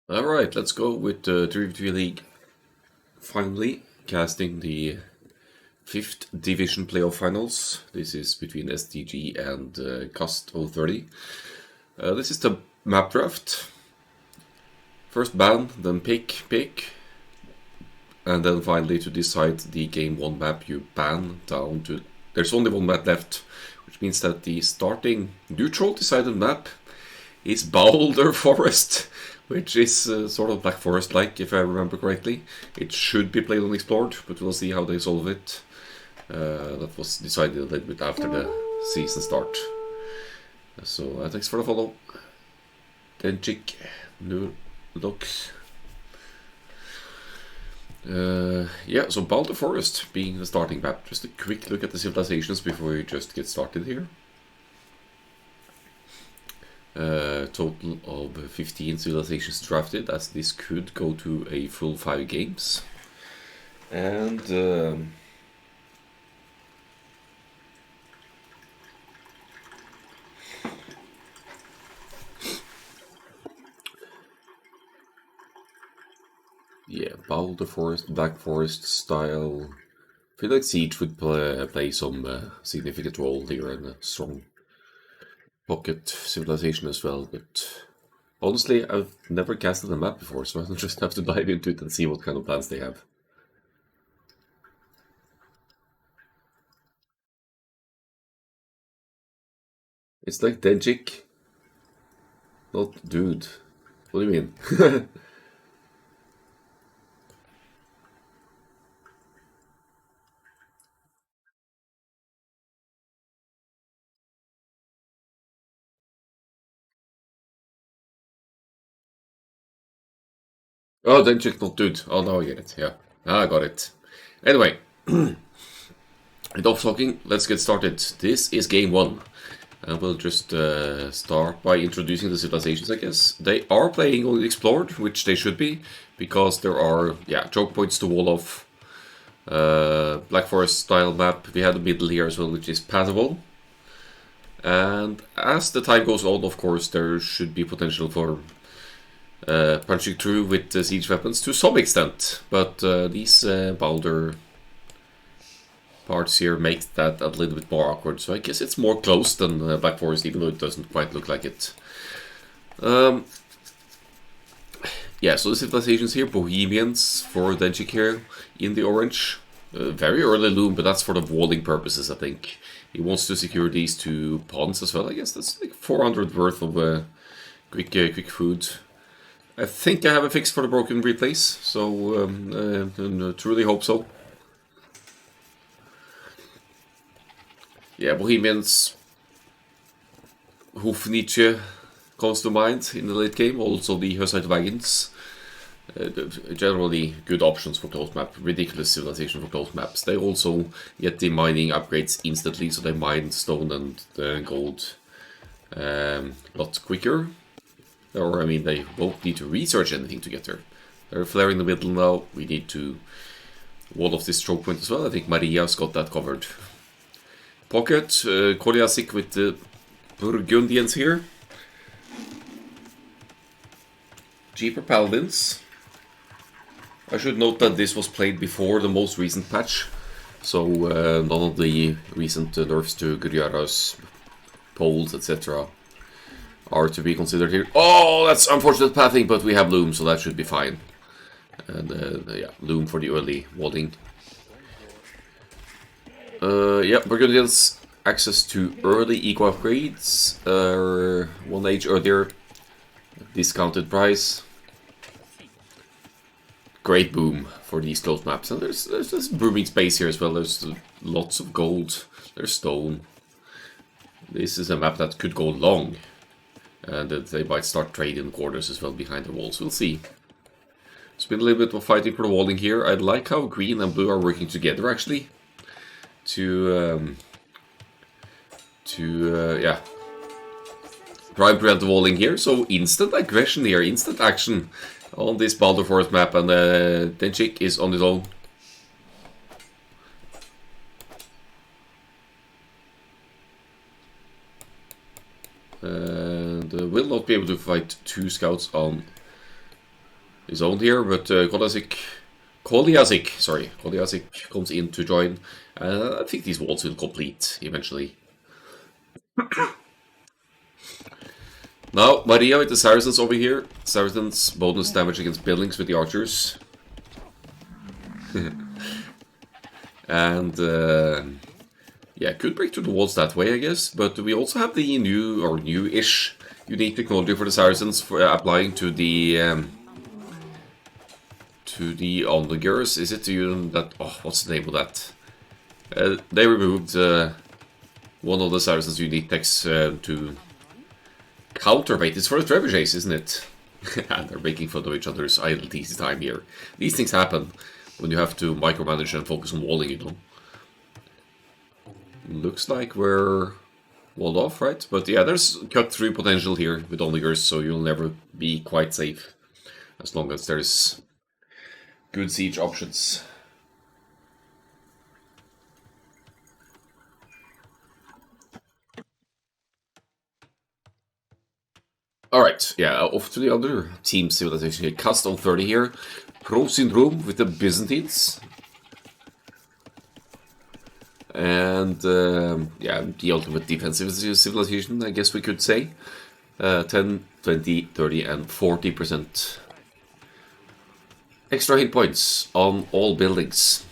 Alright, let's go with the 3v3 League. Finally, casting the 5th Division Playoff Finals. This is between STG and Cast 030. This is the map draft. First ban, then pick, and then finally to decide the game 1 map you ban down to... There's only one map left, which means that the starting neutral decided map is Boulder Forest, which is sort of Black Forest-like, if I remember correctly. It should be played on Explored, but we'll see how they solve it. That was decided a little bit after the season start. So thanks for the follow. Denchik, Nurlok. Yeah, so Boulder Forest being the starting map. Just a quick look at the civilizations before we just get started here. Total of 15 civilizations drafted, as this could go to a full 5 games. And yeah, Boulder Forest, Black Forest style. I feel like Siege would play some significant role here, and a strong pocket civilization as well, but honestly, I've never casted a map before, so I'll just have to dive into it and see what kind of plans they have. It's like Denjik, not dude. What do you mean? Oh, Denjik, not dude. Oh, now I get it, yeah. Ah, I got it. Anyway, enough talking, let's get started. This is game 1. And we'll just start by introducing the civilizations, I guess. They are playing on Explored, which they should be, because there are, choke points to wall off. Black Forest style map. We had the middle here as well, which is passable. And as the time goes on, of course, there should be potential for punching through with siege weapons to some extent. But these boulder parts here make that a little bit more awkward. So I guess it's more close than Black Forest, even though it doesn't quite look like it. Yeah, so the civilizations here, Bohemians for Denjik here in the orange. Very early loom, but that's for the walling purposes, I think. He wants to secure these 2 ponds as well. I guess that's like 400 worth of quick food. I think I have a fix for the broken replace, so truly hope so. Yeah, Bohemians, Hofniche comes to mind in the late game. Also the Hussite wagons. Generally good options for close map. Ridiculous civilization for close maps. They also get the mining upgrades instantly, so they mine stone and gold a lot quicker. Or, I mean, they won't need to research anything to get there. They're flare in the middle now. We need to wall off this choke point as well. I think Maria's got that covered. Pocket, Koliasik with the Burgundians here. Cheaper Paladins. I should note that this was played before the most recent patch, so none of the recent nerfs to Guriara's poles, etc. are to be considered here. Oh, that's unfortunate pathing, but we have Loom, so that should be fine. And yeah, Loom for the early walling. Yeah, Burgundians access to early eco upgrades, 1 age earlier, discounted price. Great boom for these close maps, and there's this booming space here as well. There's lots of gold, there's stone. This is a map that could go long, and they might start trading quarters as well behind the walls. We'll see. It's been a little bit of fighting for the walling here. I like how green and blue are working together actually to yeah, try and prevent the walling here. So instant aggression here, instant action on this Boulder Forest map, and Denchik is on his own. And will not be able to fight 2 scouts on his own here, but Koliasik comes in to join. I think these walls will complete eventually. Now, Maria with the Saracens over here. Saracens bonus damage against buildings with the archers. And yeah, could break through the walls that way, I guess. But we also have the new, or new-ish, unique technology for the Saracens for applying to the onlookers. Is it that? Oh, what's the name of that? They removed one of the Saracens' unique techs to counterweight. It's for the trebuchets, isn't it? And they're making fun of each other's idleness this time here. These things happen when you have to micromanage and focus on walling, you know. Looks like we're walled off, right? But yeah, there's cut-through potential here with onlookers, so you'll never be quite safe as long as there's good siege options. Alright, yeah, off to the other team civilization here. Cast on 30 here. Pro Syndrome with the Byzantines. And, yeah, the ultimate defensive civilization, I guess we could say. 10, 20, 30, and 40%. Extra hit points on all buildings.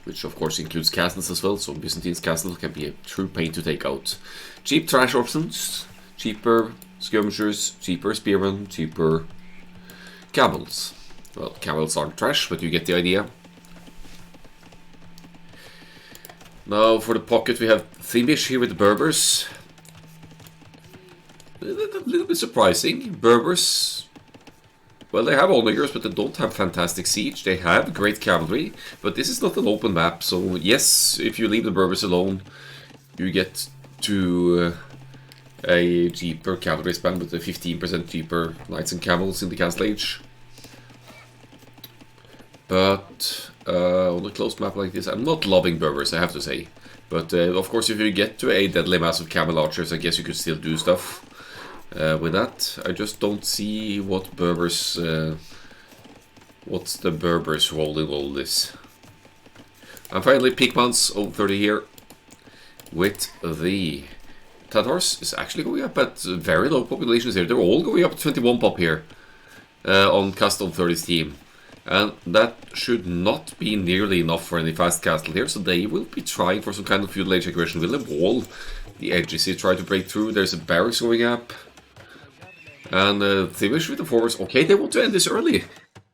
Which, of course, includes castles as well, so Byzantine's castle can be a true pain to take out. Cheap trash options. Cheaper skirmishers, cheaper spearmen, cheaper camels. Well, camels aren't trash, but you get the idea. Now for the pocket we have Thimish here with the Berbers. A little bit surprising. Berbers, well, they have onlookers, but they don't have fantastic siege. They have great cavalry, but this is not an open map, so yes, if you leave the Berbers alone, you get to a cheaper cavalry span with a 15% cheaper knights and camels in the Castle Age. But on a closed map like this, I'm not loving Berbers, I have to say. But of course, if you get to a deadly mass of camel archers, I guess you could still do stuff with that. I just don't see what Berbers, what's the Berbers' role in all this. And finally, Pigmans over 30 here with the Tatars is actually going up at very low populations here. They're all going up to 21 pop here on Castle 30's team. And that should not be nearly enough for any fast castle here, so they will be trying for some kind of feudal age aggression. Will they wall the edges here, try to break through? There's a barracks going up. And Thimish with the forwards. Okay, they want to end this early.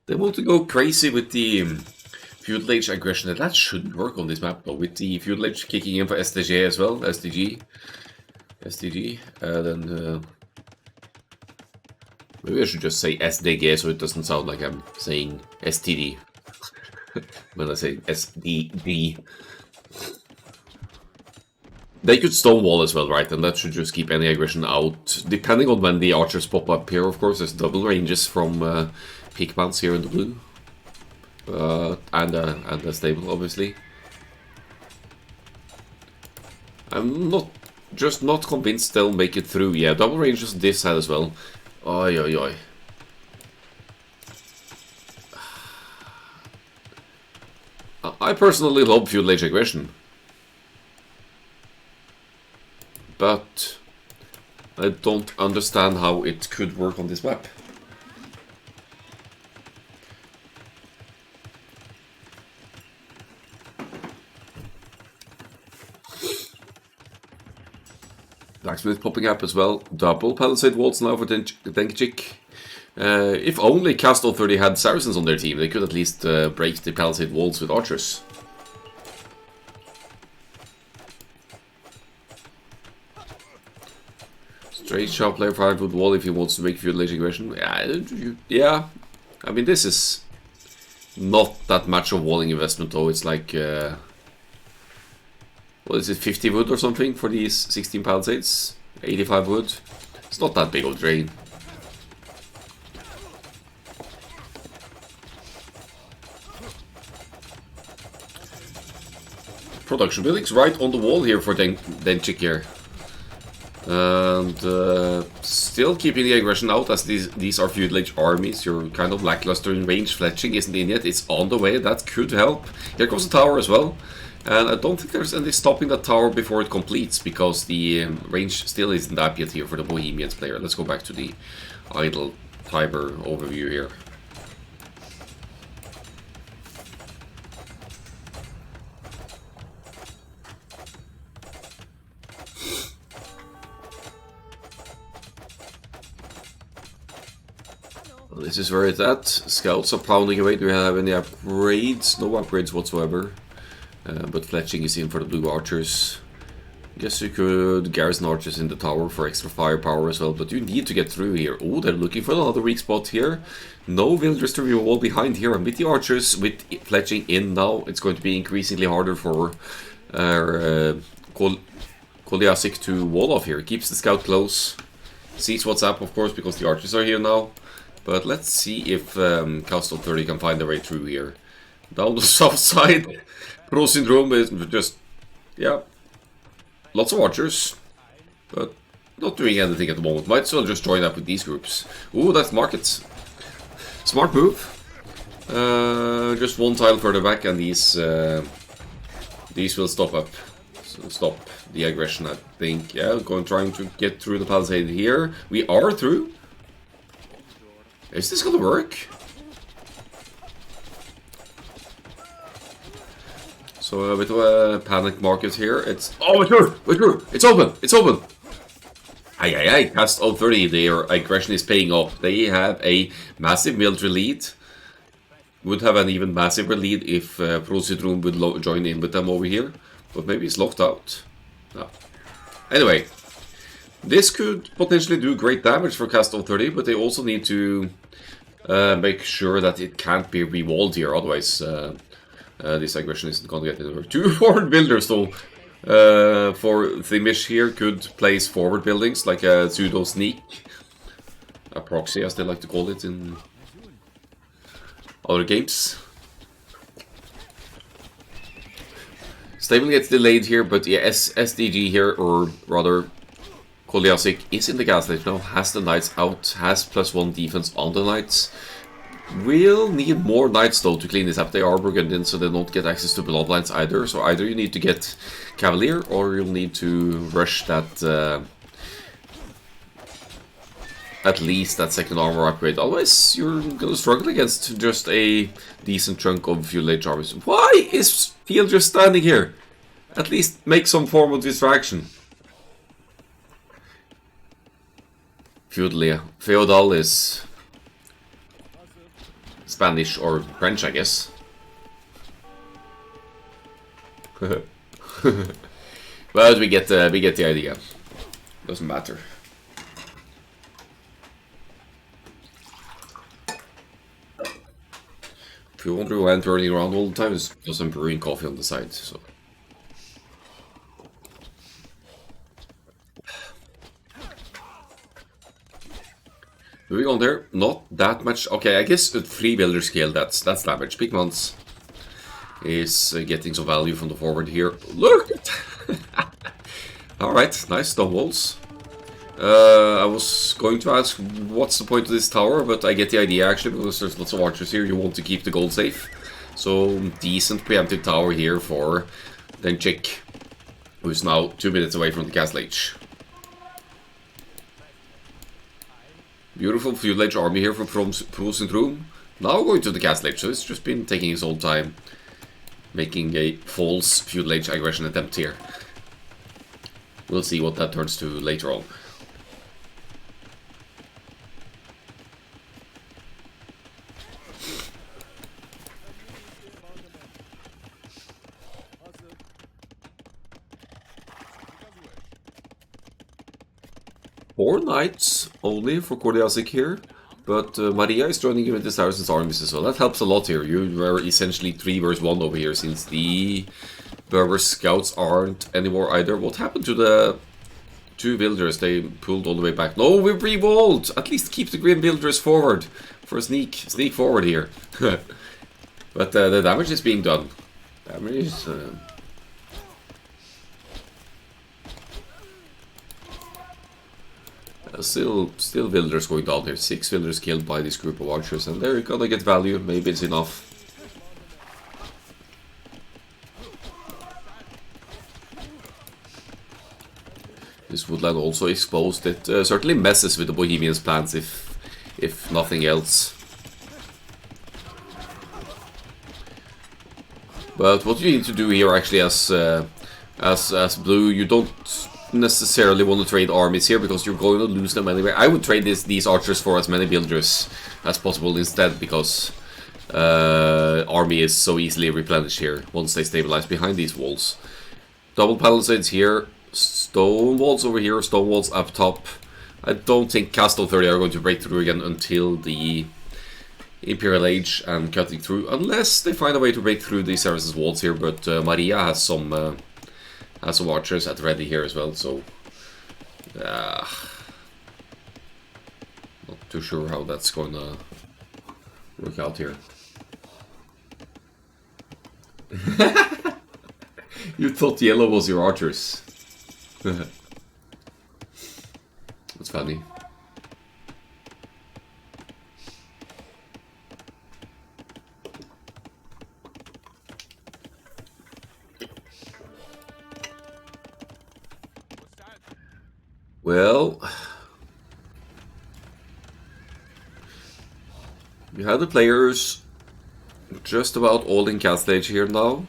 They want to go crazy with the feudal age aggression. That shouldn't work on this map, though, with the feudal age kicking in for SDG as well. SDG, then maybe I should just say SDG so it doesn't sound like I'm saying STD when I say SDD. They could stonewall as well, right? And that should just keep any aggression out, depending on when the archers pop up here. Of course, there's double ranges from Pigmans here in the blue, and a stable, obviously. I'm not convinced they'll make it through. Yeah, double ranges this side as well. Oi, oi, oi. I personally love feudal age aggression, but I don't understand how it could work on this map. Blacksmith popping up as well. Double palisade walls now for Denkchik. If only Castle 30 had Saracens on their team, they could at least break the palisade walls with archers. Straight sharp player 5-foot wall if he wants to make feudal age aggression. Yeah, I mean, this is not that much of walling investment, though. It's like what is it, 50 wood or something for these 16 palisades? 85 wood. It's not that big of a drain. Production buildings right on the wall here for Denchik here. And still keeping the aggression out, as these are feudal age armies. You're kind of lackluster in range. Fletching isn't in yet. It's on the way. That could help. Here comes the tower as well. And I don't think there's any stopping that tower before it completes, because the range still isn't that yet here for the Bohemians player. Let's go back to the idle Tiber overview here. This is where it's at. Scouts are pounding away. Do we have any upgrades? No upgrades whatsoever. But fletching is in for the blue archers. Guess you could garrison archers in the tower for extra firepower as well, but you need to get through here. Oh, they're looking for another weak spot here. No villagers to re-wall behind here, and with the archers, with fletching in now, it's going to be increasingly harder for Akkal-AOE to wall off here. Keeps the scout close. Sees what's up, of course, because the archers are here now. But let's see if Castle 30 can find their way through here. Down the south side, Pro Syndrome is just, yeah, lots of archers, but not doing anything at the moment. Might as well just join up with these groups. Ooh, that's markets. Smart move. Just one tile further back, and these will stop the aggression, I think. Yeah, trying to get through the palisade here. We are through. Is this gonna work? So a bit of a panic market here. It's we're through. It's open. Aye. Cast all 30. Their aggression is paying off. They have a massive military lead. Would have an even massiver lead if Pro Syndrome would join in with them over here. But maybe it's locked out. No. Anyway, this could potentially do great damage for Cast all 30, but they also need to make sure that it can't be re-walled here. Otherwise, this aggression isn't going to get anywhere. 2 forward builders, though, for Thimish here could place forward buildings like a pseudo sneak, a proxy as they like to call it in other games. Stable gets delayed here, but yeah, SDG here, or rather Akkal-AOE, is in the gaslight now, has the knights out, has +1 defense on the knights. We'll need more knights though to clean this up. They are Burgundian, so they don't get access to bloodlines either. So either you need to get Cavalier, or you'll need to rush that at least that second armor upgrade. Otherwise, you're gonna struggle against just a decent chunk of feudal age armies. Why is Field just standing here? At least make some form of distraction. Feudal is Spanish or French, I guess. But we get the idea. Doesn't matter. If you wonder why I'm turning around all the time, it's because I'm brewing coffee on the side. So. Moving on there, not that much. Okay, I guess at 3 builder scale, that's damage. Pigments is getting some value from the forward here. Look! Alright, nice stone walls. I was going to ask what's the point of this tower, but I get the idea actually, because there's lots of archers here. You want to keep the gold safe. So, decent preemptive tower here for Denchik, who's now 2 minutes away from the castle age. Beautiful feudal age army here from Pro Syndrome. Now going to the castle age, so it's just been taking his own time making a false feudal age aggression attempt here. We'll see what that turns to later on. Four knights only for Akkal-AOE here, but Maria is joining you with the Saracens armies as well. That helps a lot here. You were essentially 3 versus 1 over here, since the Berber scouts aren't anymore either. What happened to the 2 villagers? They pulled all the way back. No, we re-walled! At least keep the green villagers forward for a sneak forward here. But the damage is being done. Damage is... Still villagers going down here. 6 villagers killed by this group of archers, and they're gonna get value. Maybe it's enough. This woodland also exposed. It certainly messes with the Bohemians' plans, if nothing else. But what you need to do here, actually, as blue, you don't necessarily want to trade armies here because you're going to lose them anyway. I would trade these archers for as many villagers as possible instead, because army is so easily replenished here once they stabilize behind these walls. Double palisades here, stone walls over here, stone walls up top. I don't think Castle 30 are going to break through again until the Imperial Age and cutting through, unless they find a way to break through the Saracens' walls here. But Maria has some archers at ready here as well, so not too sure how that's going to work out here. You thought yellow was your archers. That's funny. Well, we have the players just about all in Castle Age here now.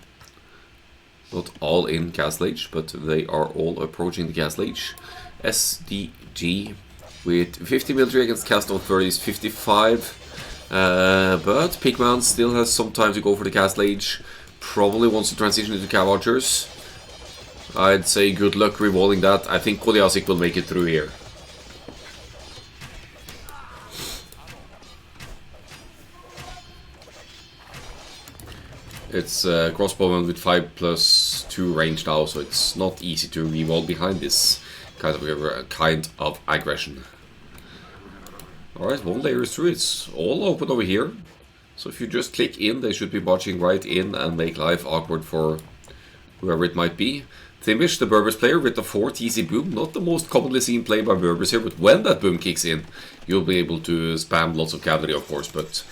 Not all in Castle Age, but they are all approaching the Castle Age. SDG with 50 military against Castle 30 is 55. But Pigman still has some time to go for the Castle Age. Probably wants to transition into Cav Archers. I'd say good luck rewalling that. I think Koliasik will make it through here. It's crossbowman with 5+2 range now, so it's not easy to rewall behind this kind of aggression. Alright, one layer is through. It's all open over here. So if you just click in, they should be marching right in and make life awkward for whoever it might be. Timish, the Berbers player, with the 4 TC boom. Not the most commonly seen play by Berbers here, but when that boom kicks in, you'll be able to spam lots of cavalry, of course. But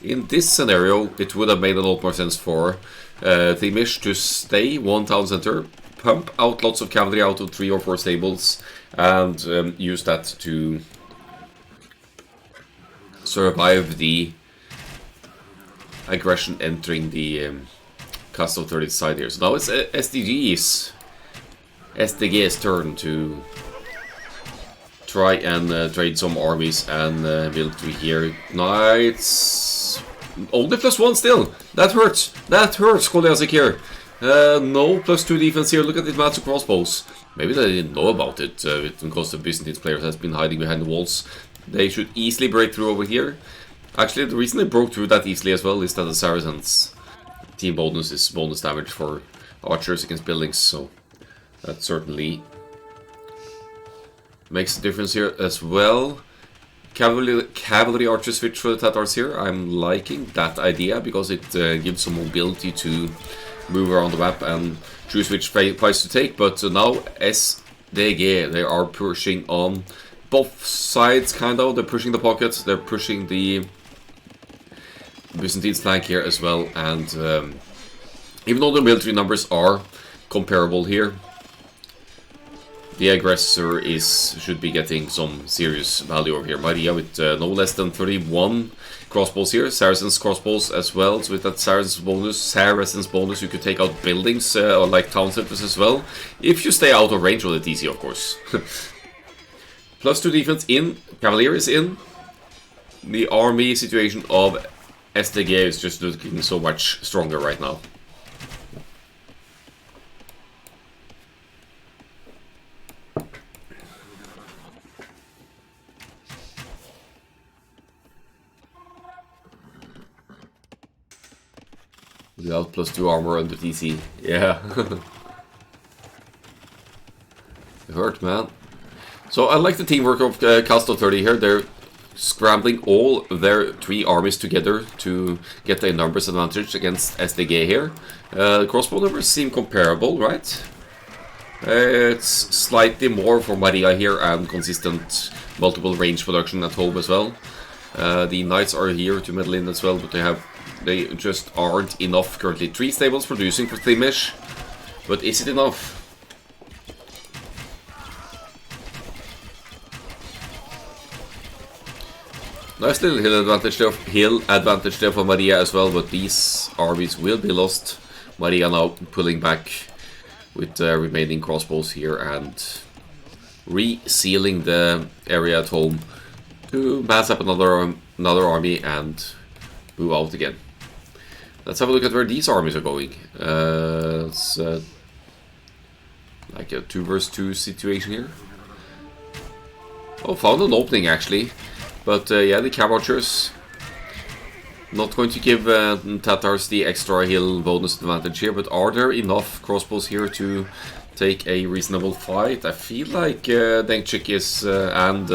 in this scenario, it would have made a lot more sense for Timish to stay one town center, pump out lots of cavalry out of 3 or 4 stables, and use that to survive the aggression entering the Castle 30 side here. So now it's SDG's turn to try and trade some armies and build through here. Knights only +1 still. That hurts. That hurts, Koliasik here. No +2 defense here. Look at these massive crossbows. Maybe they didn't know about it because the Byzantine players has been hiding behind the walls. They should easily break through over here. Actually, the reason they broke through that easily as well is that the Saracens' team bonus is bonus damage for archers against buildings, so that certainly makes a difference here as well. Cavalry archer switch for the Tatars here. I'm liking that idea because it gives some mobility to move around the map and choose which price to take. But now SDG, they are pushing on both sides, kind of. They're pushing the pockets, they're pushing the Byzantine's flank here as well. And even though the military numbers are comparable here, the aggressor should be getting some serious value over here. Maria with no less than 31 crossbows here. Saracens crossbows as well. So with that Saracens bonus, you could take out buildings or like town centers as well. If you stay out of range of the TC, of course. +2 defense in. Cavalier is in. The army situation of SDG is just looking so much stronger right now. Without +2 armor under TC. Yeah. It hurt, man. So I like the teamwork of Castle 30 here. They're scrambling all their 3 armies together to get a numbers advantage against SDG here. The crossbow numbers seem comparable, right? It's slightly more for Maria here and consistent multiple range production at home as well. The knights are here to meddle in as well, but they just aren't enough currently. 3 stables producing for Thlimish, but is it enough? Nice little hill advantage there for Maria as well, but these armies will be lost. Maria now pulling back with remaining crossbows here and resealing the area at home to mass up another army and move out again. Let's have a look at where these armies are going. It's like a 2 versus 2 situation here. Oh, found an opening actually. But yeah, the Cav Archers not going to give Tatars the extra hill bonus advantage here, but are there enough crossbows here to take a reasonable fight? I feel like Dengchik is and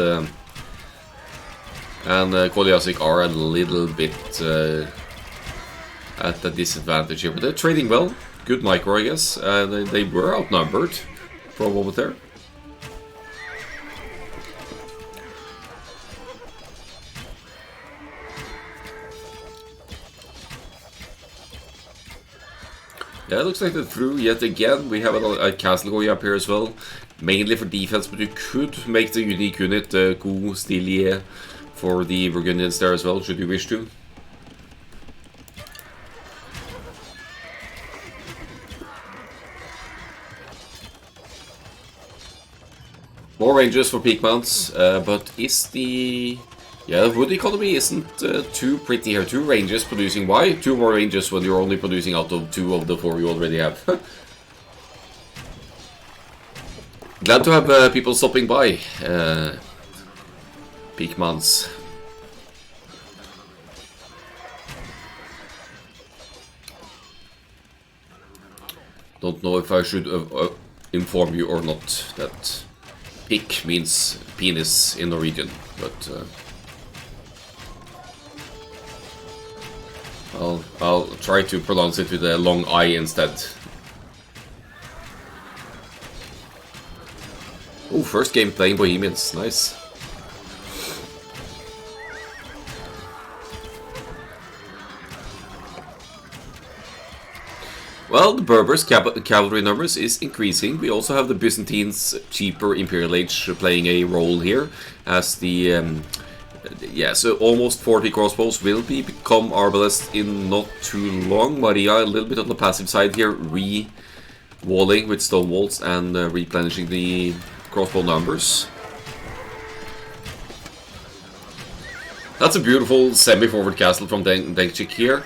Kolyasik are a little bit at a disadvantage here, but they're trading well. Good micro, I guess. They were outnumbered for a moment there. Yeah, it looks like they're through yet again. We have a castle going up here as well, mainly for defense, but you could make the unique unit Go Stilier for the Burgundians there as well, should you wish to. More ranges for peak mounts, but is the... Yeah, the wood economy isn't too pretty here. 2 ranges producing. Why 2 more ranges when you're only producing out of 2 of the 4 you already have? Glad to have people stopping by. Peak months. Don't know if I should inform you or not that peak means penis in Norwegian, but... I'll try to pronounce it with a long I instead. Oh, first game playing Bohemians, nice. Well, the Berbers' cavalry numbers is increasing. We also have the Byzantines' cheaper Imperial Age playing a role here, as the... yeah, so almost 40 crossbows will become Arbalest in not too long. Maria a little bit on the passive side here, re-walling with stone walls and replenishing the crossbow numbers. That's a beautiful semi-forward castle from Dengchik here.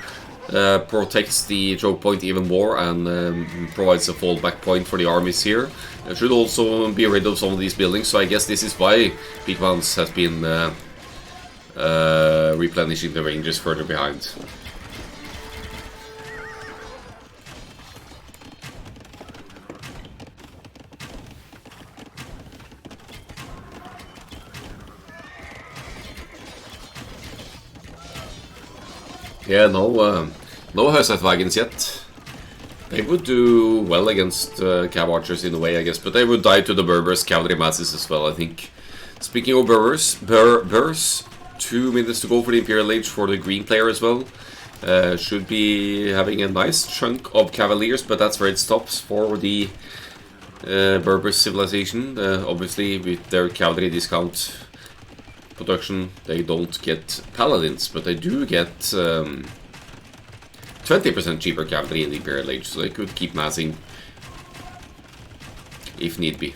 Protects the choke point even more and provides a fallback point for the armies here. Should also be rid of some of these buildings, so I guess this is why Peakmans has been replenishing the ranges further behind. Yeah, no Husat wagons yet. They would do well against Cav Archers in a way, I guess, but they would die to the Berbers' cavalry masses as well, I think. Speaking of Berbers, 2 minutes to go for the Imperial Age for the green player as well. Should be having a nice chunk of Cavaliers, but that's where it stops for the Berber civilization. Obviously, with their cavalry discount production, they don't get Paladins, but they do get 20% cheaper cavalry in the Imperial Age, so they could keep massing if need be.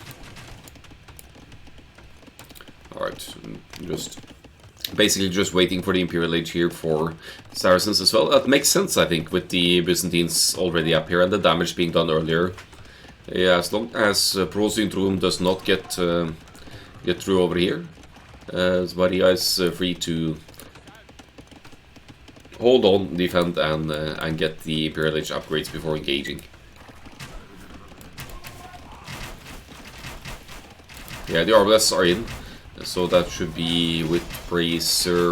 Alright, basically just waiting for the Imperial Age here for Saracens as well. That makes sense, I think, with the Byzantines already up here and the damage being done earlier. Yeah, as long as Prosintrum does not get through over here, Maria is free to hold on, defend, and get the Imperial Age upgrades before engaging. Yeah, the Arbalests are in. So that should be with Bracer.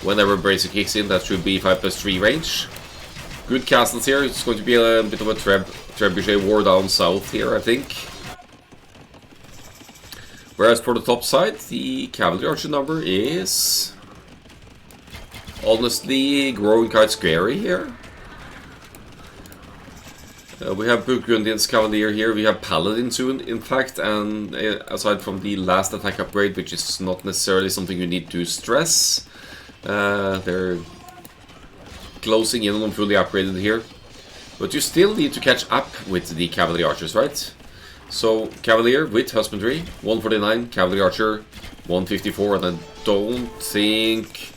Whenever Bracer kicks in, that should be 5+3 range. Good castles here. It's going to be a bit of a trebuchet war down south here, I think. Whereas for the top side, the cavalry archer number is honestly growing quite scary here. We have Burgundian's Cavalier here, we have Paladin soon, in fact, and aside from the last attack upgrade, which is not necessarily something you need to stress, they're closing in on fully upgraded here. But you still need to catch up with the Cavalry Archers, right? So, Cavalier with Husbandry, 149, Cavalry Archer, 154, and I don't think...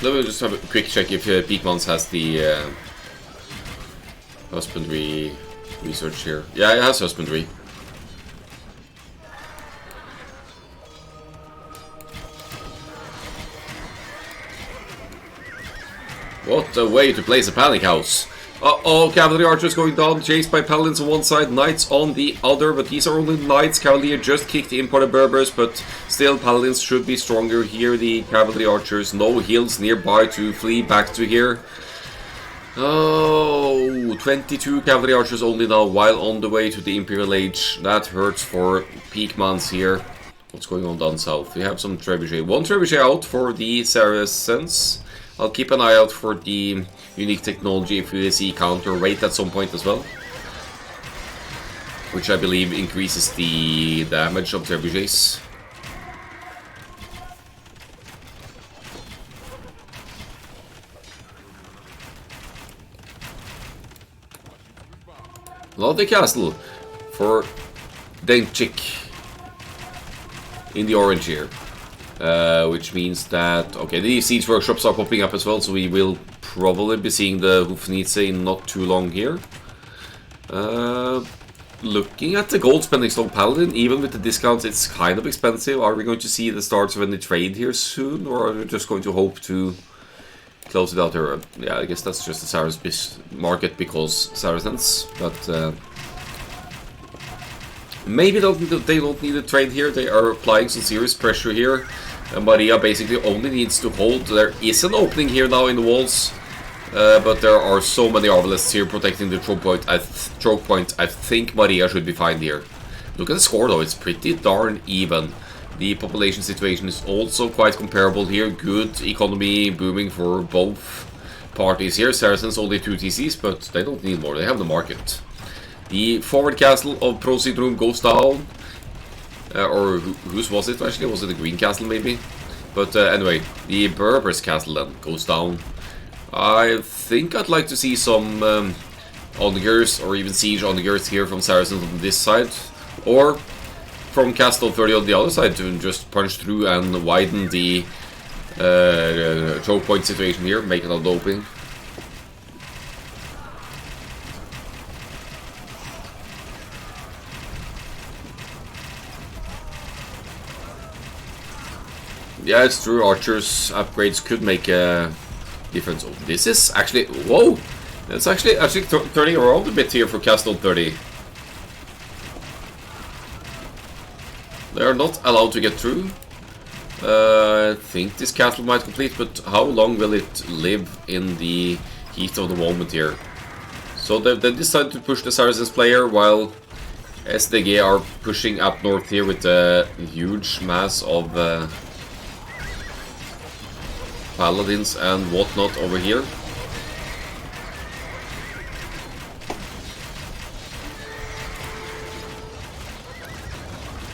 Let me just have a quick check if Peakmans has the Husbandry research here. Yeah, it has Husbandry. What a way to place a panic house. Uh-oh, Cavalry Archers going down, chased by Paladins on one side, Knights on the other, but these are only Knights. Cavalier just kicked in by the Berbers, but still Paladins should be stronger here. The Cavalry Archers, no hills nearby to flee back to here. Oh, 22 Cavalry Archers only now, while on the way to the Imperial Age. That hurts for Peakmans here. What's going on down south? We have some Trebuchet. One Trebuchet out for the Saracens. I'll keep an eye out for the unique technology if we see counter rate at some point as well, which I believe increases the damage of trebuchets. Lovely castle for Denchik in the orange here. Which means that, okay, the siege workshops are popping up as well, so we will probably be seeing the Hufnitze in not too long here. Looking at the gold spending slot Paladin, even with the discounts, it's kind of expensive. Are we going to see the starts of any trade here soon, or are we just going to hope to close it out here? Yeah, I guess that's just the Saracens market because Saracens, but maybe they don't need a trade here. They are applying some serious pressure here. And Maria basically only needs to hold. There is an opening here now in the walls, but there are so many Arbalists here protecting the choke point. I think Maria should be fine here. Look at the score though, it's pretty darn even. The population situation is also quite comparable here. Good economy booming for both parties here. Saracens only 2 TCs, but they don't need more, they have the market. The forward castle of Proceed Room goes down. Or whose was it actually? Was it the Green Castle maybe? But anyway, the Berbers Castle then goes down. I think I'd like to see some Onagers or even Siege Onagers here from Saracens on this side. Or from Castle 30 on the other side to just punch through and widen the choke point situation here, make it a doping. Yeah, it's true, archers upgrades could make a difference. Oh, this is actually, whoa! It's actually turning around a bit here for Castle 30. They are not allowed to get through. I think this castle might complete, but how long will it live in the heat of the moment here? So they decided to push the Saracens player while SDG are pushing up north here with a huge mass of Paladins and whatnot over here.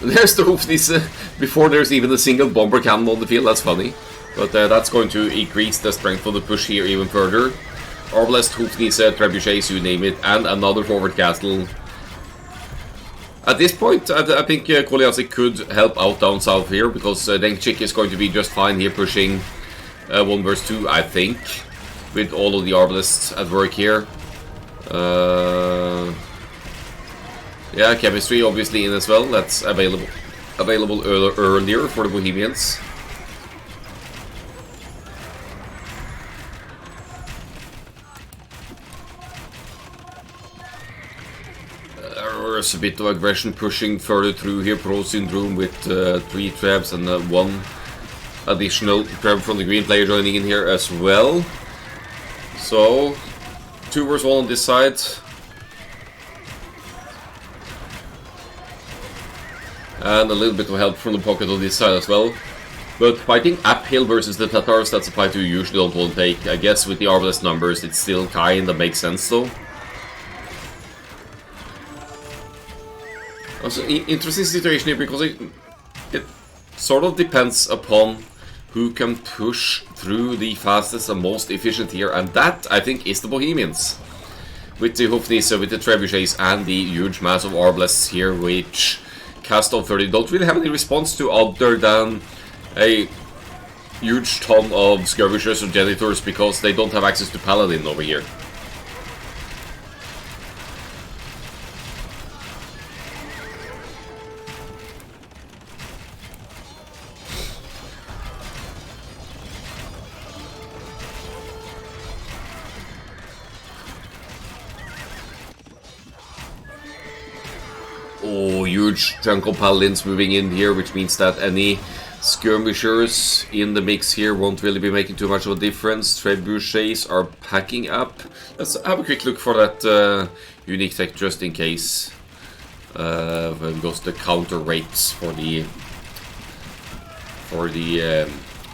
There's the Hufnitze before there's even a single bomber cannon on the field. That's funny, but that's going to increase the strength of the push here even further. Arbalest, Hufnitze, Trebuchets, you name it, and another forward castle. At this point, I think Koliase could help out down south here, because Denchik is going to be just fine here pushing 1 versus 2, I think, with all of the Arbalists at work here. Yeah, chemistry obviously in as well. That's available earlier for the Bohemians. There's a bit of aggression pushing further through here. Pro Syndrome with 3 trebs and 1 additional treb from the green player joining in here as well. So 2 versus 1 on this side. And a little bit of help from the pocket on this side as well. But fighting uphill versus the Tatars, that's a fight you usually don't want to take. I guess with the Arbalest numbers, it still kinda makes sense though. Also, interesting situation here because it sort of depends upon who can push through the fastest and most efficient here, and that, I think, is the Bohemians. With the Hofnisse, with the Trebuchets, and the huge mass of Arbalests here, which Cast of 30 don't really have any response to other than a huge ton of Skirmishers or Janitors because they don't have access to Paladin over here. Oh, huge chunk of Paladins moving in here, which means that any Skirmishers in the mix here won't really be making too much of a difference. Trebuchets are packing up. Let's have a quick look for that unique tech just in case. Because the counter rates for the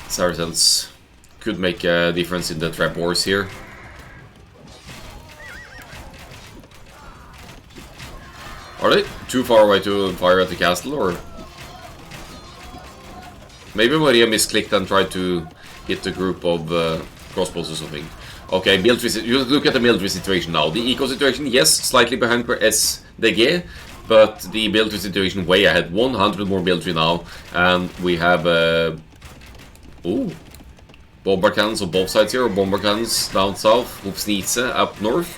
Saracens could make a difference in the trap wars here. Are they too far away to fire at the castle, or maybe Maria misclicked and tried to hit the group of crossbows or something? Okay, military. You look at the military situation now. The eco situation, yes, slightly behind per SDG, but the military situation way ahead. 100 more military now, and we have bomber cannons on both sides here, or bomber cannons down south, Hofnisse up north.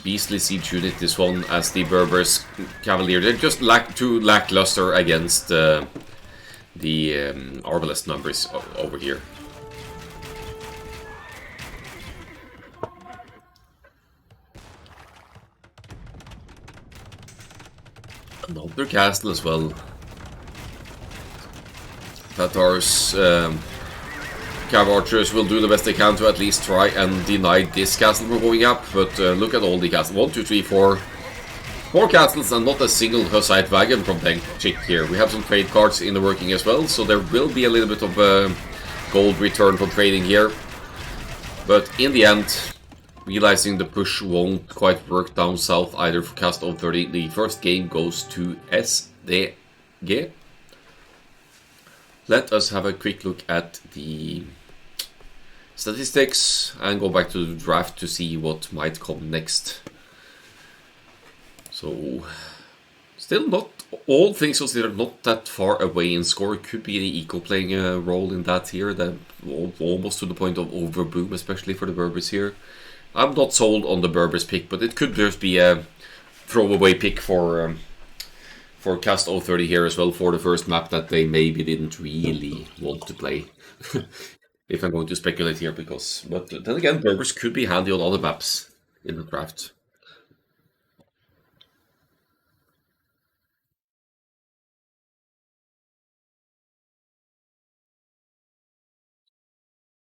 Beastly siege unit, this one, as the Berbers Cavalier. They're just too lackluster against the Arbalest numbers over here. Another castle as well. Tatars Cav archers will do the best they can to at least try and deny this castle from going up, but look at all the castles. 1, 2, 3, 4. 4 castles and not a single Hussite wagon from Tank Chick here. We have some trade cards in the working as well, so there will be a little bit of gold return from trading here. But in the end, realizing the push won't quite work down south either for Cast of 30, the first game goes to SDG. Let us have a quick look at the statistics and go back to the draft to see what might come next. So, still not, all things considered, not that far away in score. Could be the eco playing a role in that here, that almost to the point of overboom, especially for the Berbers here. I'm not sold on the Berbers pick, but it could just be a throwaway pick for Cast 030 here as well, for the first map that they maybe didn't really want to play. If I'm going to speculate here, but then again, Berbers could be handy on other maps in the draft.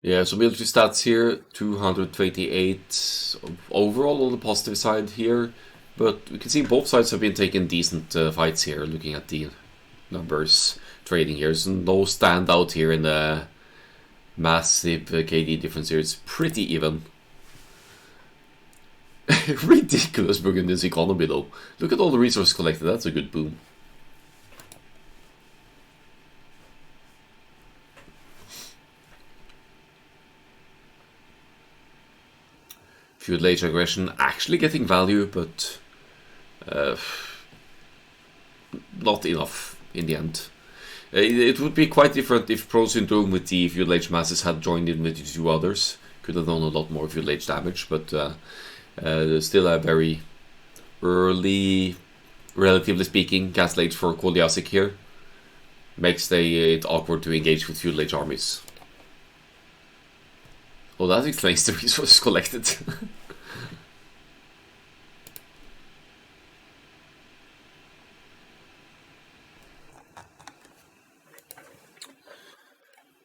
Yeah, so military stats here, 228 overall on the positive side here. But we can see both sides have been taking decent fights here, looking at the numbers trading here. So no standout here in the massive KD difference here. It's pretty even. Ridiculous Burgundy's economy though. Look at all the resources collected, that's a good boom. Feudal Age aggression actually getting value, but not enough in the end. It would be quite different if Pro Syndrome with the Feudal Age masses had joined in with the 2 others. Could have done a lot more Feudal Age damage, but still a very early, relatively speaking, Castle Age for Koliasik here. Makes it awkward to engage with Feudal Age armies. Well, that explains the resources collected.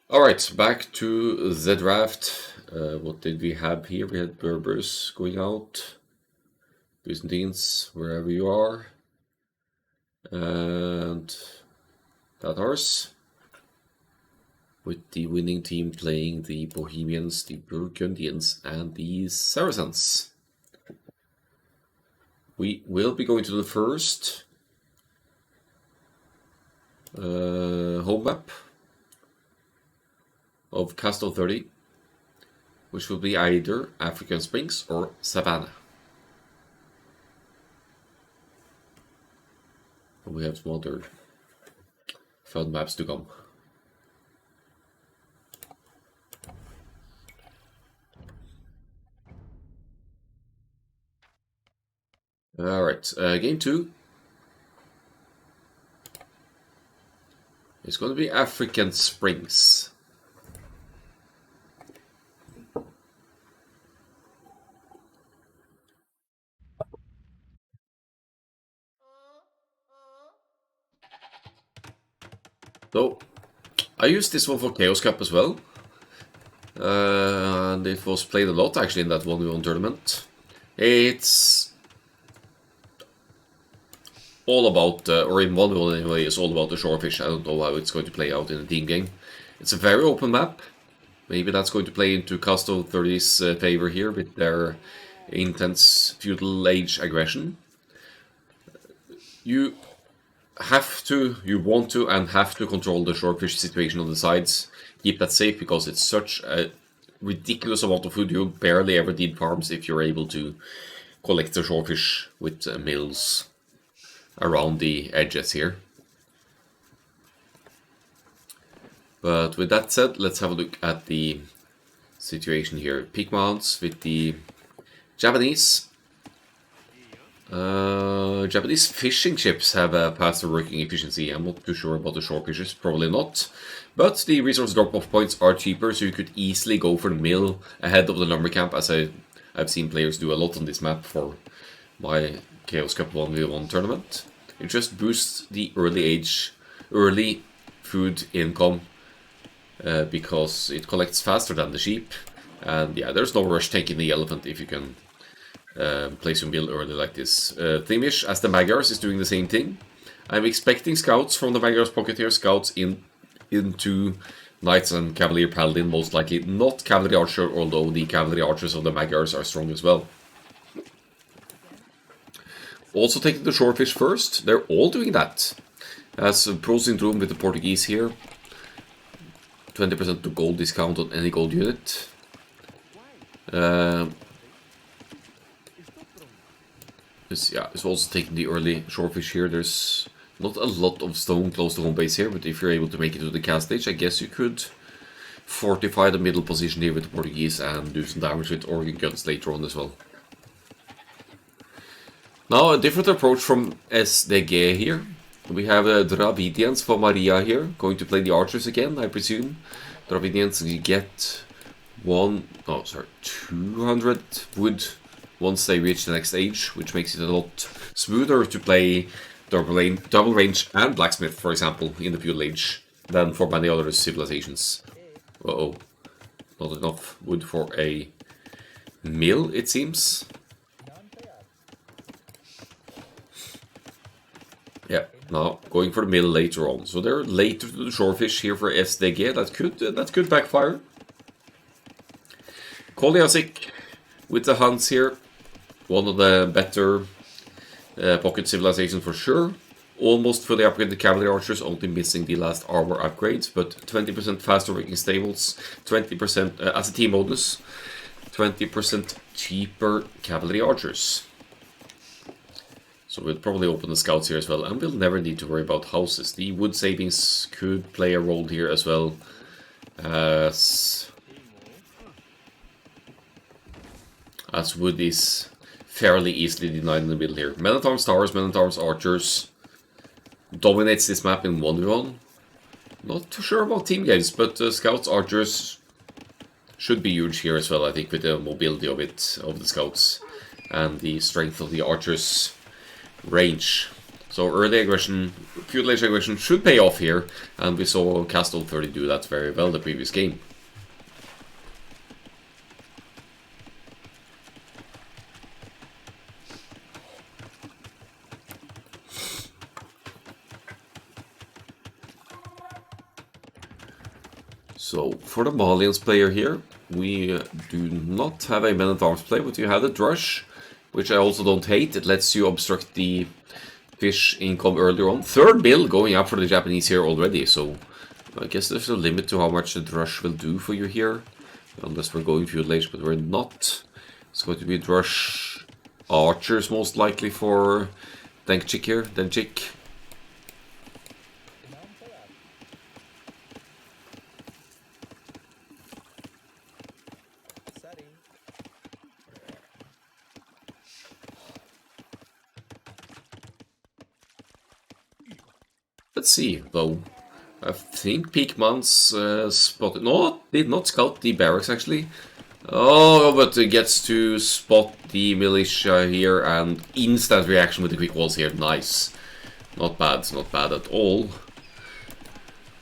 Alright, back to the draft. What did we have here? We had Berbers going out. Byzantines, wherever you are. And that horse. With the winning team playing the Bohemians, the Burgundians, and the Saracens. We will be going to the first home map of Castle 30, which will be either African Springs or Savannah. And we have some other fun maps to come. Alright, game 2 is going to be African Springs. So, I used this one for Chaos Cup as well. And it was played a lot actually in that 1v1 tournament. It's all about, or in 1v1 anyway, it's all about the shorefish. I don't know how it's going to play out in a team game. It's a very open map. Maybe that's going to play into Castle 30's favor here with their intense feudal age aggression. You want to and have to control the shorefish situation on the sides. Keep that safe because it's such a ridiculous amount of food. You barely ever need farms if you're able to collect the shorefish with mills around the edges here. But with that said, let's have a look at the situation here. Peak mounts with the Japanese. Japanese fishing ships have passed their working efficiency. I'm not too sure about the shore fishes, probably not. But the resource drop-off points are cheaper, so you could easily go for the mill ahead of the lumber camp, as I've seen players do a lot on this map for my Chaos Cup 1v1 tournament. It just boosts the early food income because it collects faster than the sheep. And yeah, there's no rush taking the elephant if you can place your mill early like this. Themish, as the Magyars, is doing the same thing. I'm expecting scouts from the Magyars pocket here, scouts into Knights and Cavalier Paladin, most likely. Not Cavalry Archer, although the Cavalry Archers of the Magyars are strong as well. Also taking the shorefish first, they're all doing that. As Pro Syndrome with the Portuguese here. 20% to gold discount on any gold unit. It's also taking the early shorefish here. There's not a lot of stone close to home base here, but if you're able to make it to the cast stage, I guess you could fortify the middle position here with the Portuguese and do some damage with organ guns later on as well. Now a different approach from SDG here. We have Dravidians for Maria here, going to play the archers again, I presume. Dravidians, you get 200 wood once they reach the next stage, which makes it a lot smoother to play double range and blacksmith, for example, in the feudal age than for many other civilizations. Uh-oh, not enough wood for a mill, it seems. Yeah, now going for the mill later on. So they're later to the shorefish here for SDG. That could backfire. Koliasik with the Huns here. One of the better pocket civilizations for sure. Almost fully upgraded cavalry archers, only missing the last armor upgrades, but 20% faster working stables, 20% as a team bonus, 20% cheaper cavalry archers. So we'll probably open the scouts here as well, and we'll never need to worry about houses. The wood savings could play a role here as well, as wood is fairly easily denied in the middle here. Men at Arms Towers, Men at Arms Archers dominates this map in 1v1. Not too sure about team games, but Scouts, Archers should be huge here as well, I think, with the mobility of the Scouts and the strength of the Archers' range. So early aggression, feudal age aggression should pay off here, and we saw Castle 30 do that very well the previous game. So, for the Malians player here, we do not have a men-at-arms play, but you have the Drush, which I also don't hate. It lets you obstruct the fish income earlier on. Third bill going up for the Japanese here already, so I guess there's a limit to how much the Drush will do for you here. Unless we're going feudal age, but we're not. It's going to be Drush archers most likely for Denkchik here. Denkchik. Let's see, though. I think Peakman's spotted... No, did not scout the barracks, actually. Oh, but it gets to spot the militia here, and instant reaction with the quick walls here. Nice. Not bad at all.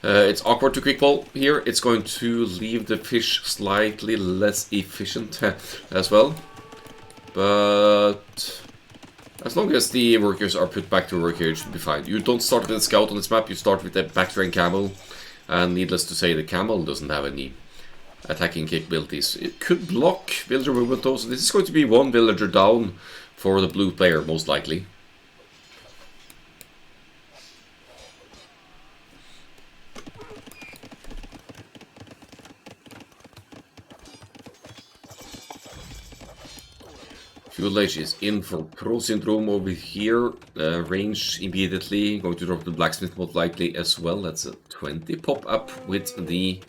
It's awkward to quick wall here. It's going to leave the fish slightly less efficient as well. But... as long as the workers are put back to work here, it should be fine. You don't start with a scout on this map, you start with a backtrain camel. And needless to say, the camel doesn't have any attacking capabilities. It could block villager movement though, so this is going to be one villager down for the blue player, most likely. Feudal Age is in for Pro Syndrome over here. Range immediately. Going to drop the Blacksmith most likely as well. That's a 20 pop-up with the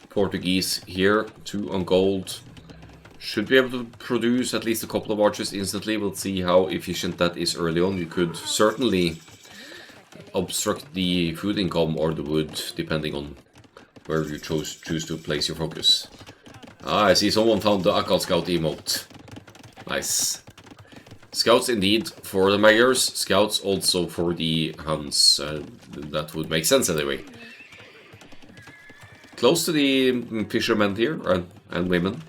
Portuguese here. 2 on gold. Should be able to produce at least a couple of archers instantly. We'll see how efficient that is early on. You could certainly obstruct the food income or the wood, depending on where you choose to place your focus. Ah, I see someone found the Akkal Scout emote. Nice. Scouts indeed for the Magyars, scouts also for the Huns. That would make sense anyway. Close to the fishermen here, and women.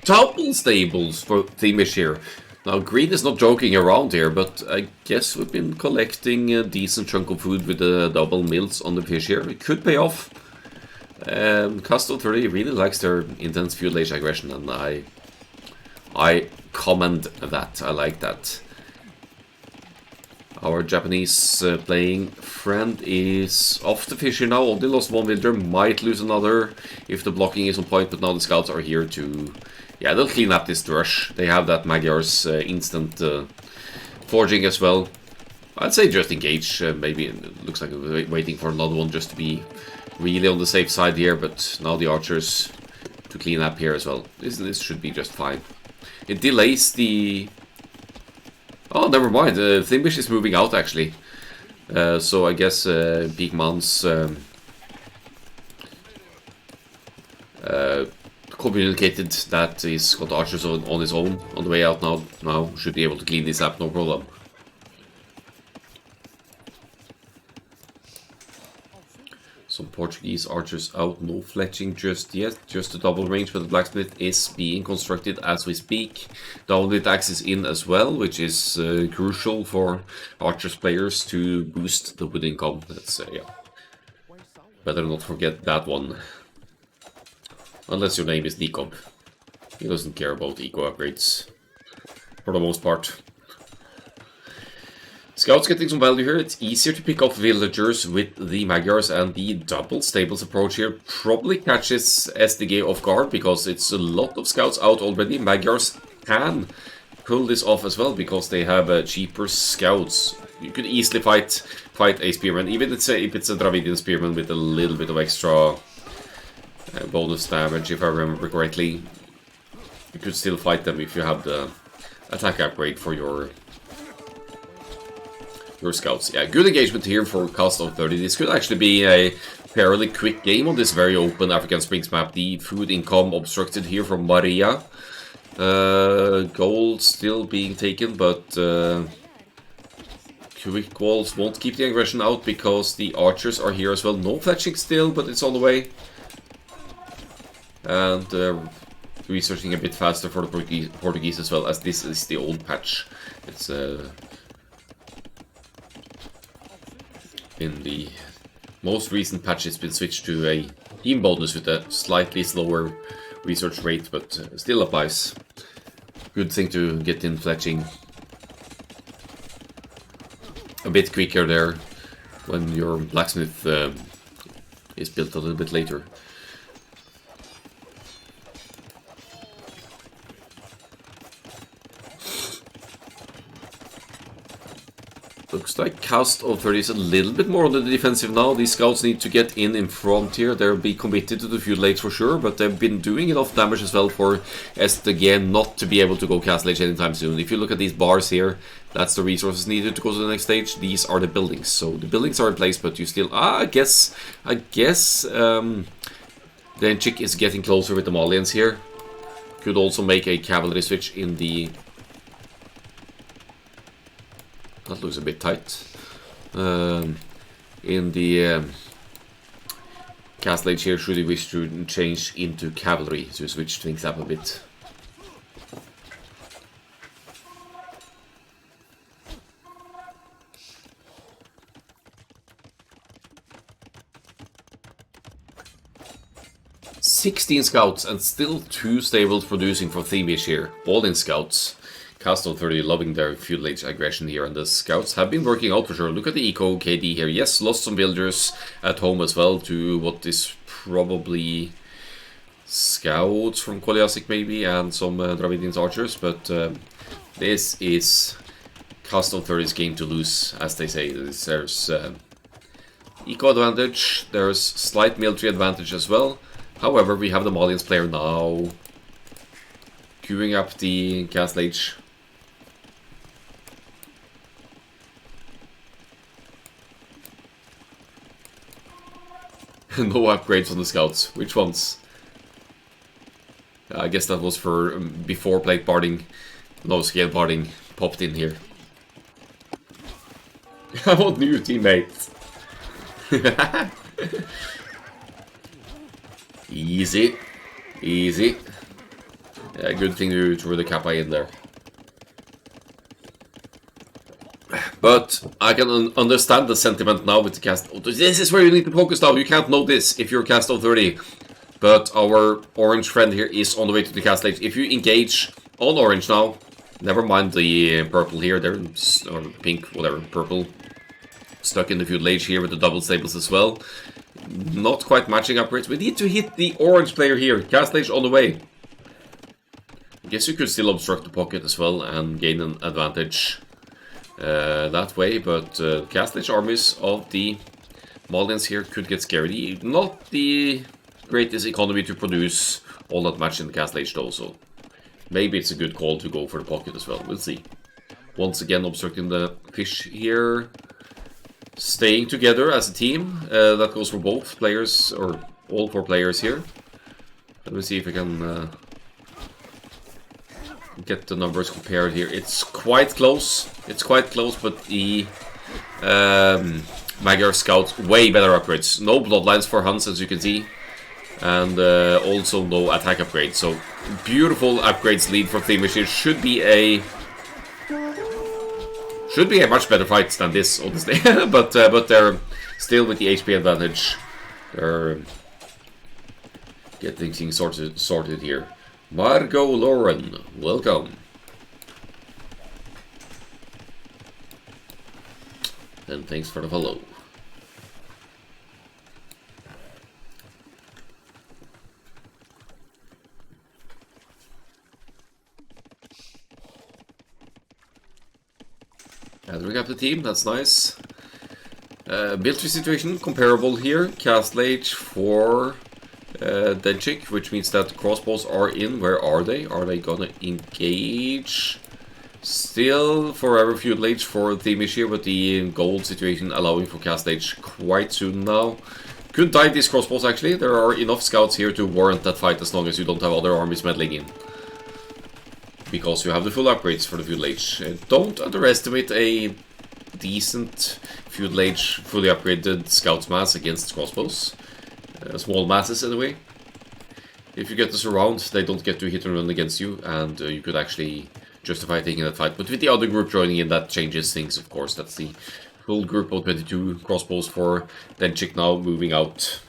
Double stables for Themish here. Now, Green is not joking around here, but I guess we've been collecting a decent chunk of food with the double mills on the fish here. It could pay off. Custom 30 really likes their intense feudal age aggression, and I commend that. I like that. Our Japanese playing friend is off the fish here now. Only lost one villager, might lose another if the blocking is on point, but now the scouts are here to... yeah, they'll clean up this drush. They have that Magyar's instant forging as well. I'd say just engage. Maybe it looks like we're waiting for another one just to be really on the safe side here, but now the archers to clean up here as well. This should be just fine. It delays the... oh, never mind. Thimbish is moving out actually. So I guess Beekman's communicated that he's got archers on his own on the way out now. Now should be able to clean this up, no problem. Some Portuguese archers out, no fletching just yet, just a double range, but the blacksmith is being constructed as we speak. Downlit axe is in as well, which is crucial for archers players to boost the wood income. That's yeah. Better not forget that one. Unless your name is Decob. He doesn't care about eco upgrades. For the most part. Scouts getting some value here. It's easier to pick up villagers with the Magyars, and the double stables approach here probably catches SDG off guard because it's a lot of scouts out already. Magyars can pull this off as well because they have cheaper scouts. You could easily fight a spearman, even if it's a Dravidian spearman with a little bit of extra bonus damage, if I remember correctly. You could still fight them if you have the attack upgrade for your scouts. Yeah, good engagement here for cast of 30. This could actually be a fairly quick game on this very open African Springs map. The food income obstructed here from Maria. Gold still being taken, but quick walls won't keep the aggression out because the archers are here as well. No fletching still, but it's on the way. And researching a bit faster for the Portuguese as well, as this is the old patch. It's In the most recent patch it's been switched to a team bonus with a slightly slower research rate, but still applies. Good thing to get in fletching a bit quicker there when your blacksmith is built a little bit later. Looks like Cast of 30 is a little bit more on the defensive now. These scouts need to get in front here. They'll be committed to the feudal age for sure, but they've been doing enough damage as well for again not to be able to go Castle Age anytime soon. If you look at these bars here, that's the resources needed to go to the next stage. These are the buildings. So the buildings are in place, but you still... I guess the Enchik is getting closer with the Malians here. Could also make a cavalry switch in the... That looks a bit tight. In the Castle Age here, should you wish to change into cavalry to switch things up a bit. "16 scouts and still 2 stables producing for Themish here. All in scouts. Cast of 30 loving their feudal age aggression here, and the scouts have been working out for sure. Look at the eco KD here. Yes, lost some villagers at home as well to what is probably scouts from Koliasik maybe, and some Dravidian archers, but this is Cast of 30's game to lose, as they say. There's eco advantage, there's slight military advantage as well. However, we have the Malians player now queuing up the Castle Age. No upgrades on the scouts. Which ones? I guess that was for before plate barding. No scale barding popped in here. I want new teammates. Easy. Easy. Yeah, good thing to throw the Kappa in there. But I can understand the sentiment now with the cast. This is where you need to focus now. You can't know this if you're cast of 30. But our orange friend here is on the way to the Castle Age. If you engage on orange now, never mind the purple here, they're or pink, whatever, purple. Stuck in the feudal age here with the double stables as well. Not quite matching upgrades. We need to hit the orange player here. Castle Age on the way. I guess you could still obstruct the pocket as well and gain an advantage that way, but Castle Age armies of the Malians here could get scary. Not the greatest economy to produce all that much in the Castle Age though, so maybe it's a good call to go for the pocket as well. We'll see. Once again obstructing the fish here. Staying together as a team. That goes for both players, or all 4 players here. Let me see if I can get the numbers compared here. It's quite close. It's quite close, but the Magyar Scouts, way better upgrades. No bloodlines for Hans, as you can see. And also no attack upgrades. So, beautiful upgrades lead for Themish. It should be a much better fight than this, honestly. but they're still with the HP advantage. They're getting things sorted here. Margot Lauren, welcome. And thanks for the follow. Gathering up the team, that's nice. Military situation, comparable here. Castle Age for Denchik, which means that crossbows are in. Where are they? Are they gonna engage? Still forever feudal age for Themish here, with the gold situation allowing for Castle Age quite soon now. Could dive these crossbows actually. There are enough scouts here to warrant that fight as long as you don't have other armies meddling in. Because you have the full upgrades for the feudal age. Don't underestimate a decent feudal age fully upgraded scouts mass against crossbows. Small masses anyway. If you get this around, they don't get to hit and run against you, and you could actually justify taking that fight. But with the other group joining in, that changes things, of course. That's the Full group of 22 crossbows for Denchik now moving out.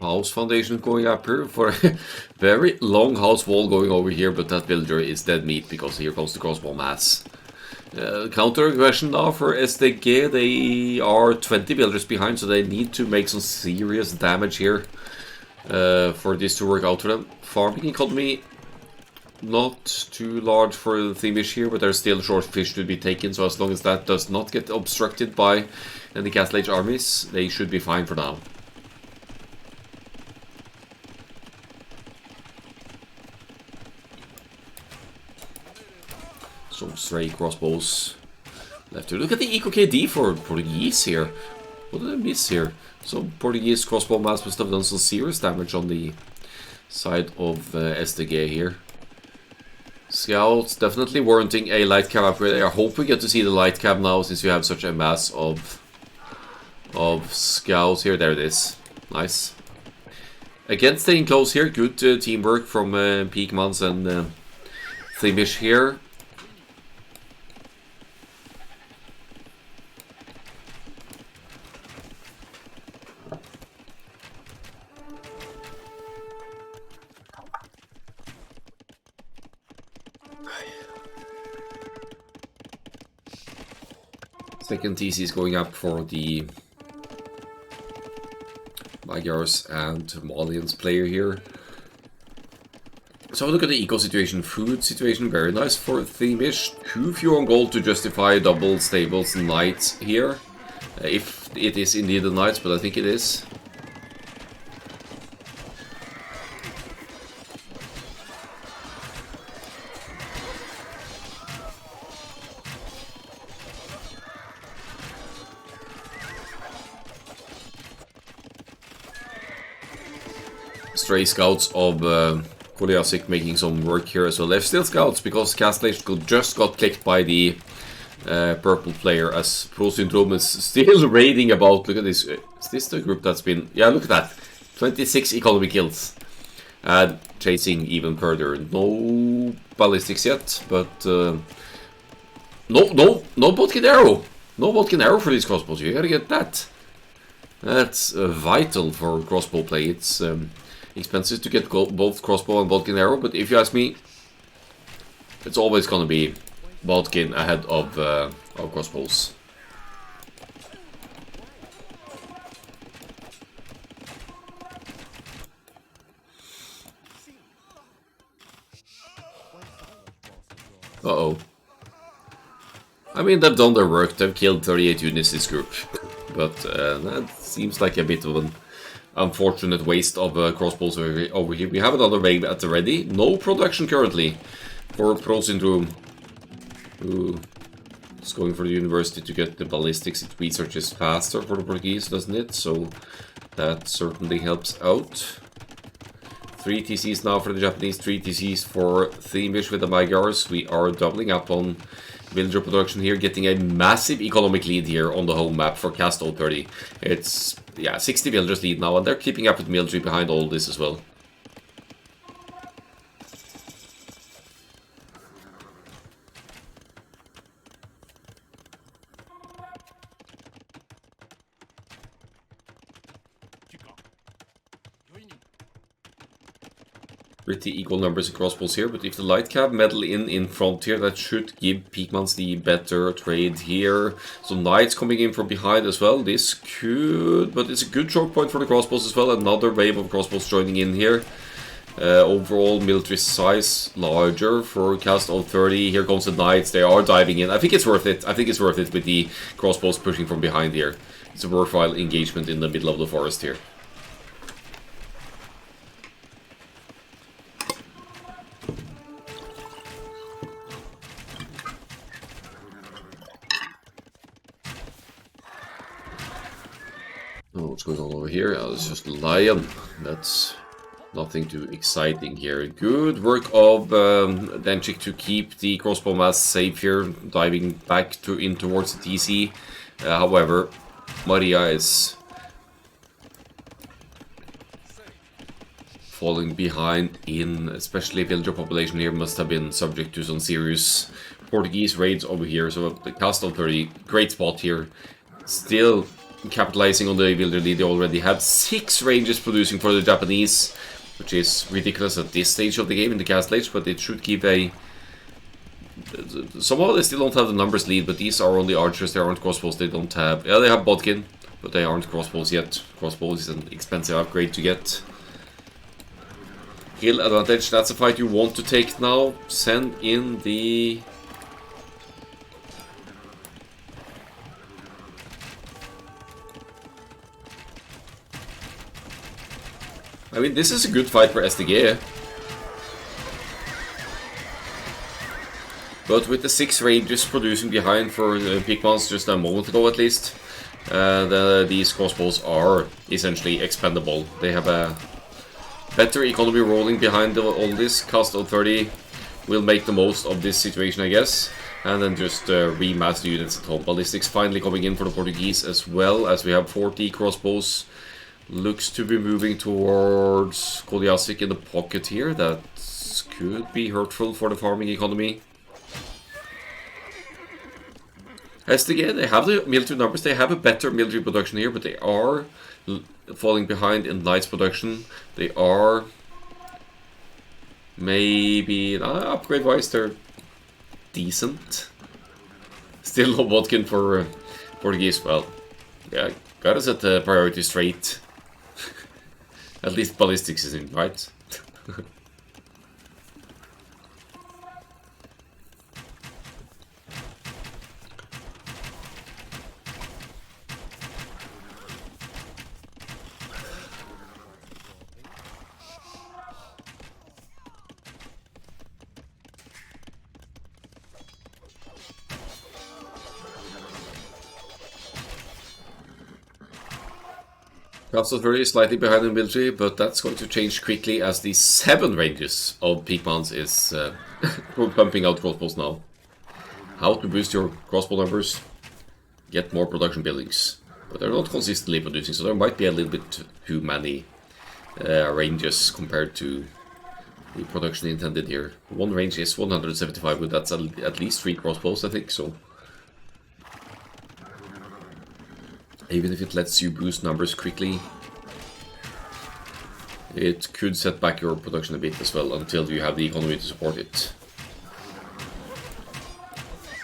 House foundation going up here for a very long house wall going over here, but that villager is dead meat because here comes the crossbow mass. Counter aggression now for SDG. They are 20 villagers behind, so they need to make some serious damage here for this to work out for them. Farming economy not too large for the Themish here, but there's still short fish to be taken, so as long as that does not get obstructed by any Castle Age armies, they should be fine for now. Some stray crossbows left to look at the Eco KD for Portuguese here. What did I miss here? Some Portuguese crossbow mass must have done some serious damage on the side of SDG here. Scouts definitely warranting a light cab upgrade. I hope we get to see the light cab now since you have such a mass of scouts here. There it is. Nice. Again, staying close here. Good teamwork from Peakmans and Themish here. Second TC is going up for the Magyars and Malians player here. So look at the eco situation, food situation, very nice for Themish. Too few on gold to justify double stables and knights here. If it is indeed the knights, but I think it is. Stray scouts of Kolyasik making some work here as well. They're still scouts because Castle Age just got clicked by the purple player as Pro Syndrome is still raiding about. Look at this. Is this the group that's been... Yeah, look at that. 26 economy kills. And chasing even further. No ballistics yet, but... No Botkin arrow! No Botkin arrow for these crossbows. You gotta get that. That's vital for crossbow play. It's... expensive to get both crossbow and Bodkin arrow, but if you ask me, it's always gonna be Bodkin ahead of crossbows. Uh-oh. I mean, they've done their work. They've killed 38 units this group, but that seems like a bit of an unfortunate waste of crossbows over here. We have another wave at the ready. No production currently for Pro Syndrome, who is going for the university to get the ballistics. It researches faster for the Portuguese, doesn't it? So that certainly helps out. 3 TCs now for the Japanese, 3 TCs for Themish with the Magyars. We are doubling up on villager production here, getting a massive economic lead here on the home map for Castle 30. It's, yeah, 60 villagers lead now, and they're keeping up with military behind all this as well. Pretty equal numbers of crossbows here, but if the light cab meddle in front here, that should give Peakmans the better trade here. So knights coming in from behind as well. This could, but it's a good choke point for the crossbows as well. Another wave of crossbows joining in here. Overall military size larger for Castle 30. Here comes the knights. They are diving in. I think it's worth it. I think it's worth it with the crossbows pushing from behind here. It's a worthwhile engagement in the middle of the forest here. Oh, what's going on over here? Oh, it's just a lion. That's Nothing too exciting here. Good work of Denchik to keep the crossbow mass safe here, diving back in towards the TC. However, Maria is falling behind in, especially villager population here must have been subject to some serious Portuguese raids over here. So the cast of 30, great spot here. Still capitalizing on the villager lead they already have. 6 ranges producing for the Japanese, which is ridiculous at this stage of the game in the cast stage, but it should give a... Somehow they still don't have the numbers lead, but these are only archers, they aren't crossbows, they don't have... Yeah, they have bodkin, but they aren't crossbows yet. Crossbows is an expensive upgrade to get. Hill advantage, that's a fight you want to take now. Send in the... I mean, this is a good fight for SDG. But with the 6 ranges producing behind for Pikmans just a moment ago at least, these crossbows are essentially expendable. They have a better economy rolling behind all this. Cast of 30 will make the most of this situation, I guess. And then just remass the units at home. Ballistics finally coming in for the Portuguese as well, as we have 40 crossbows. Looks to be moving towards Koliasik in the pocket here. That could be hurtful for the farming economy. SDG, they have the military numbers, they have a better military production here, but they are falling behind in knights production. They are maybe, upgrade-wise, they're decent. Still no bodkin for Portuguese. Well, yeah, gotta set the priority straight. At least ballistics is in, right? Castle 30 is slightly behind in military, but that's going to change quickly as the 7 ranges of Pikmans is pumping out crossbows now. How to boost your crossbow numbers? Get more production buildings. But they're not consistently producing, so there might be a little bit too many ranges compared to the production intended here. One range is 175, but that's at least 3 crossbows, I think, so... Even if it lets you boost numbers quickly, it could set back your production a bit as well until you have the economy to support it.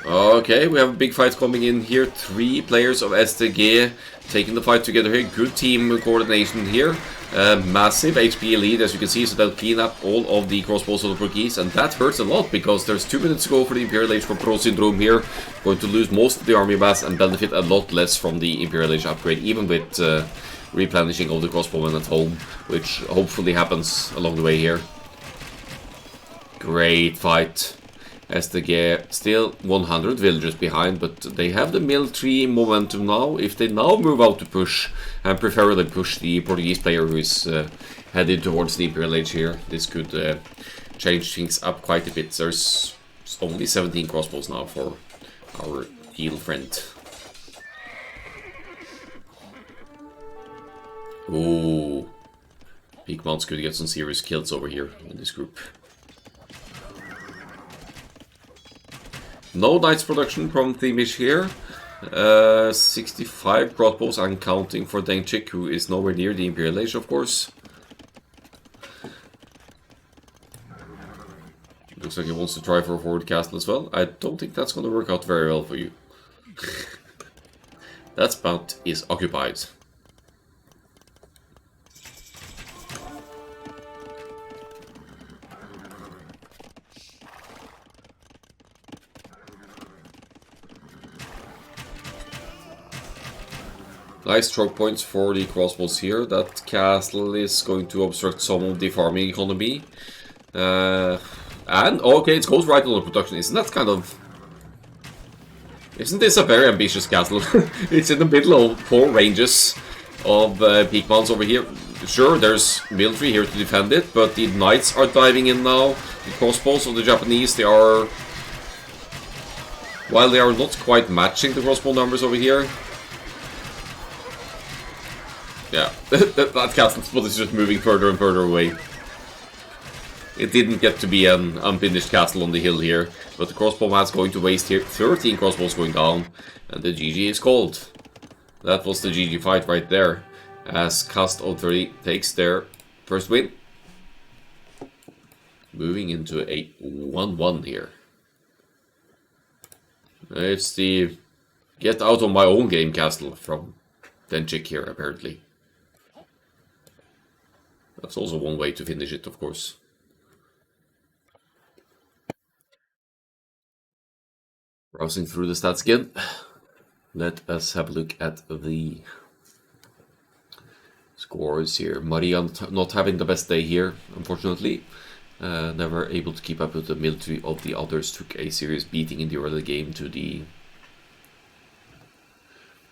Okay, we have a big fight coming in here. 3 players of SDG taking the fight together here. Good team coordination here. Massive HP lead, as you can see, so they'll clean up all of the crossbows of the Portuguese, and that hurts a lot because there's 2 minutes to go for the Imperial Age for Pro Syndrome here. Going to lose most of the army mass and benefit a lot less from the Imperial Age upgrade, even with replenishing of the crossbowmen at home, which hopefully happens along the way here. Great fight. SDG still 100 villagers behind, but they have the military momentum now. If they now move out to push, and preferably push the Portuguese player who is headed towards the Imperial Age here, this could change things up quite a bit. There's only 17 crossbows now for our heel friend. Ooh, Pikmans could get some serious kills over here in this group. No knights production from Themish here. 65 crossbows and counting for Denchik, who is nowhere near the Imperial Age, of course. Looks like he wants to try for a forward castle as well. I don't think that's going to work out very well for you. That spot is occupied. Nice choke points for the crossbows here. That castle is going to obstruct some of the farming economy. And, okay, it goes right on the production. Isn't that kind of... Isn't this a very ambitious castle? It's in the middle of 4 ranges of Pikmans over here. Sure, there's military here to defend it, but the knights are diving in now. The crossbows of the Japanese, they are... While they are not quite matching the crossbow numbers over here... Yeah, that castle spot is just moving further and further away. It didn't get to be an unfinished castle on the hill here, but the crossbow man's going to waste here. 13 crossbows going down, and the GG is called. That was the GG fight right there, as Akkal-AOE takes their first win. Moving into a 1-1 here. It's the get out of my own game castle from Denchik here, apparently. That's also one way to finish it, of course. Browsing through the stats again. Let us have a look at the scores here. Maria not having the best day here, unfortunately. Never able to keep up with the military of the others. Took a serious beating in the early game to the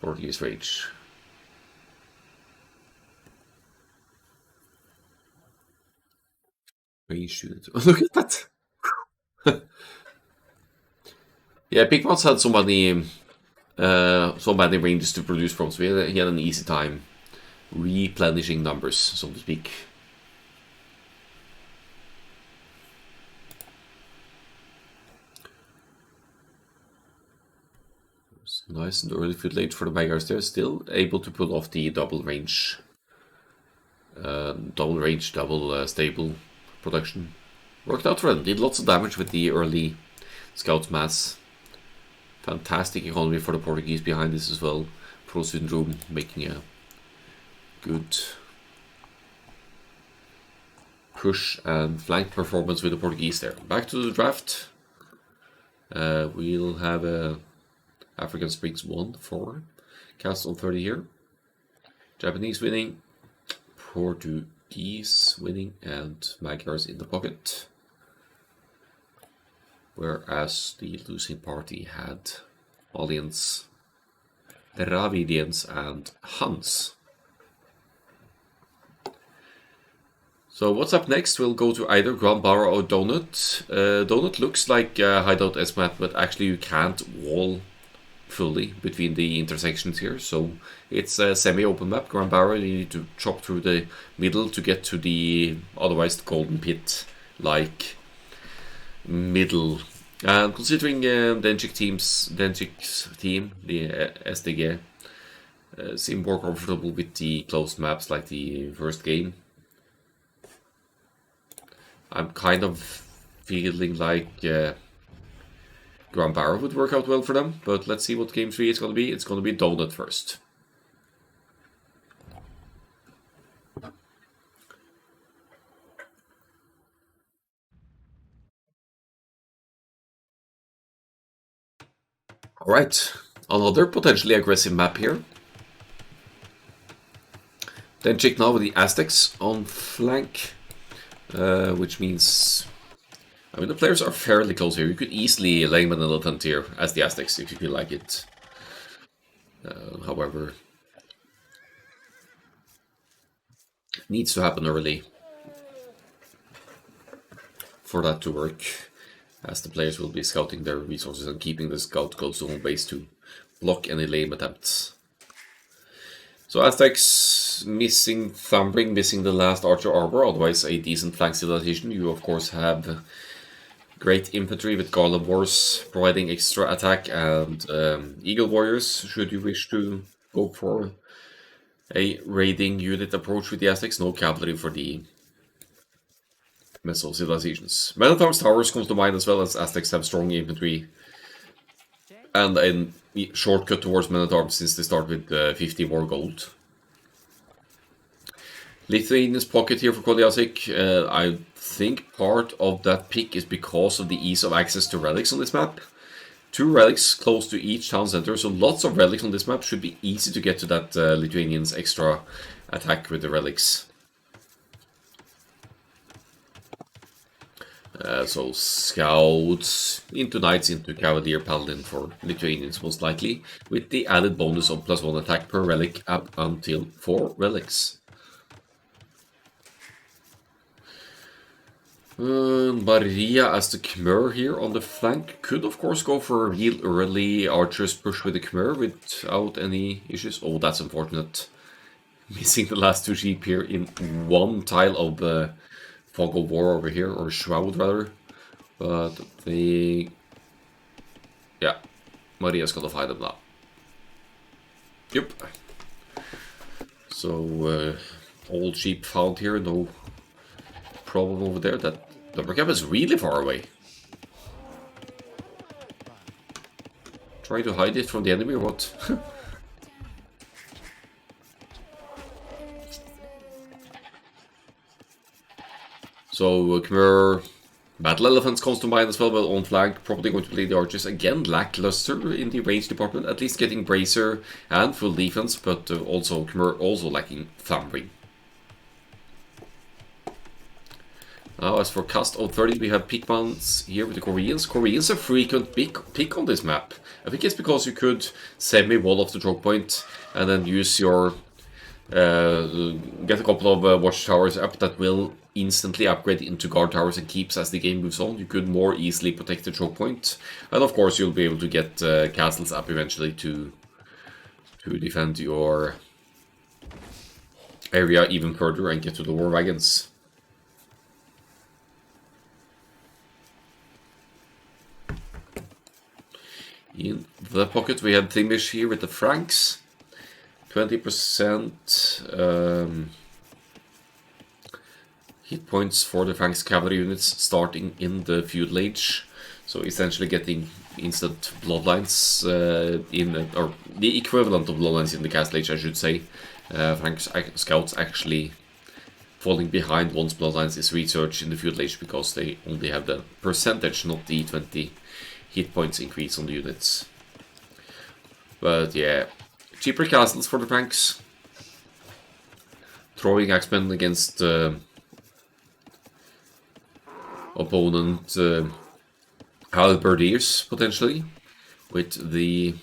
Portuguese Rage. Range unit. Look at that! Yeah, Pigpots had so many ranges to produce from, so he had an easy time replenishing numbers, so to speak. It's nice and early foot late for the Magyars there, still able to pull off the double range, double stable production. Worked out for them, did lots of damage with the early Scout mass. Fantastic economy for the Portuguese behind this as well. Pro Syndrome making a good push and flank performance with the Portuguese there. Back to the draft. We'll have a African Springs 1 for Akkal-AOE here. Japanese winning, Portuguese winning, and Magyars in the pocket. Whereas the losing party had Malians, Dravidians, and Huns. So what's up next? We'll go to either Grand Barra or Donut. Donut looks like Hideout S-map, but actually you can't wall fully between the intersections here. So it's a semi-open map. Grand Barra, you need to chop through the middle to get to the otherwise Golden Pit like middle. And considering Denchik's team, the SDG, seem more comfortable with the closed maps like the first game. I'm kind of feeling like Grand Barra would work out well for them, but let's see what game 3 is going to be. It's going to be Donut first. Alright, another potentially aggressive map here. Denchik now with the Aztecs on flank, which means... I mean, the players are fairly close here. You could easily lay them an elephant here as the Aztecs if you feel like it. However, it needs to happen early for that to work, as the players will be scouting their resources and keeping the scout close to home base to block any lame attempts. So Aztecs missing Thumbring, missing the last Archer Arbor, otherwise a decent flank civilization. You of course have great infantry with Golem Wars providing extra attack, and Eagle Warriors should you wish to go for a raiding unit approach with the Aztecs. No cavalry for the Meso civilizations. Men-at-Arms Towers comes to mind as well, as Aztecs have strong infantry and a shortcut towards Men-at-Arms since they start with 50 more gold. Lithuania's pocket here for Koliasik. I think part of that pick is because of the ease of access to relics on this map. 2 relics close to each town center, so lots of relics on this map. Should be easy to get to that Lithuanians extra attack with the relics. So scouts into knights into cavalier paladin for Lithuanians most likely, with the added bonus of +1 attack per relic up until 4 relics. Maria as the Khmer here on the flank could of course go for a real early archers push with the Khmer without any issues. Oh, that's unfortunate. Missing the last two sheep here in one tile of the Fog of War over here, or Shroud rather. But they... yeah, Maria's gonna find them now. Yep. So, old sheep found here, no problem over there. That the camp is really far away. Trying to hide it from the enemy or what? So, Khmer Battle Elephants comes to mind as well, but on flank, probably going to play the archers again. Lackluster in the range department, at least getting bracer and full defense, but also Khmer also lacking thundering. Now, as for Cast 030, we have Pikmans here with the Koreans. Koreans are frequent pick on this map. I think it's because you could semi-wall off the choke point and then use your... get a couple of watchtowers up that will instantly upgrade into guard towers and keeps as the game moves on. You could more easily protect the choke point. And of course you'll be able to get castles up eventually to defend your area even further and get to the war wagons. In the pocket we had English here with the Franks. 20% hit points for the Franks cavalry units starting in the feudal age. So essentially getting instant bloodlines or the equivalent of bloodlines in the castle age, I should say. Franks scouts actually falling behind once bloodlines is researched in the feudal age because they only have the percentage, not the 20 hit points increase on the units. But yeah, cheaper castles for the Franks. Throwing axemen against opponent halberdiers, potentially, with the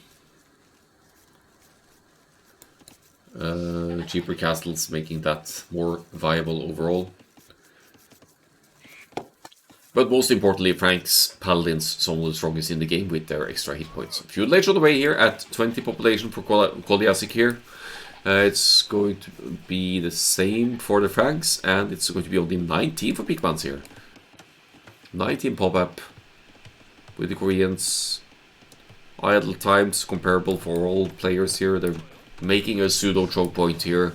cheaper castles making that more viable overall. But most importantly, Franks, Paladins, some of the strongest in the game with their extra hit points. Feudal Age on the way here at 20 population for Koliasik here. It's going to be the same for the Franks, and it's going to be only 19 for Pikmans here. 19 pop-up with the Koreans. Idle times comparable for all players here. They're making a pseudo choke point here.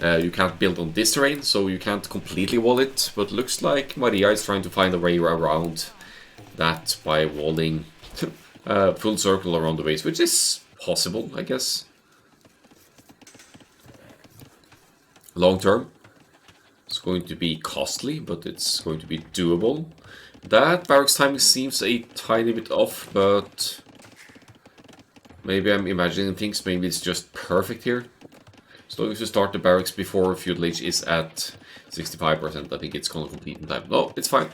You can't build on this terrain, so you can't completely wall it, but looks like Maria is trying to find a way around that by walling full circle around the base, which is possible, I guess. Long term, it's going to be costly, but it's going to be doable. That barracks timing seems a tiny bit off, but maybe I'm imagining things. Maybe it's just perfect here. As long as you start the barracks before feudal age is at 65%, I think it's gonna complete in time. No, it's fine.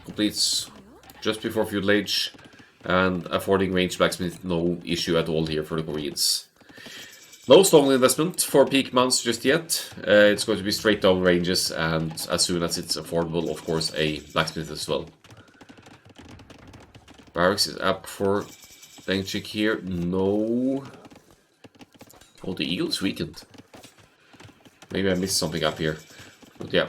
Completes just before feudal age, and affording ranged blacksmith, no issue at all here for the Koreans. No strong investment for Pikmans just yet. It's going to be straight down ranges, and as soon as it's affordable, of course, a blacksmith as well. Barracks is up for Dengchik here. No. Oh, the eagle is weakened. Maybe I missed something up here. But yeah,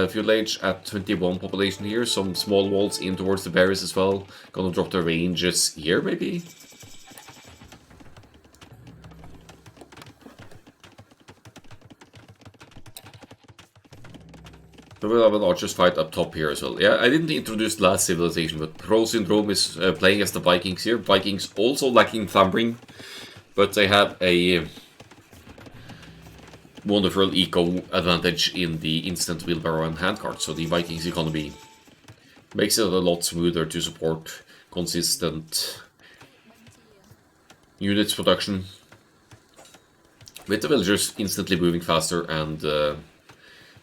feudal age at 21 population here. Some small walls in towards the barriers as well. Gonna drop the ranges here, maybe? We will have an archers fight up top here as well. Yeah, I didn't introduce last civilization, but Pro Syndrome is playing as the Vikings here. Vikings also lacking thumbering, but they have a wonderful eco advantage in the instant wheelbarrow and handcart. So the Vikings economy makes it a lot smoother to support consistent units production, with the villagers instantly moving faster and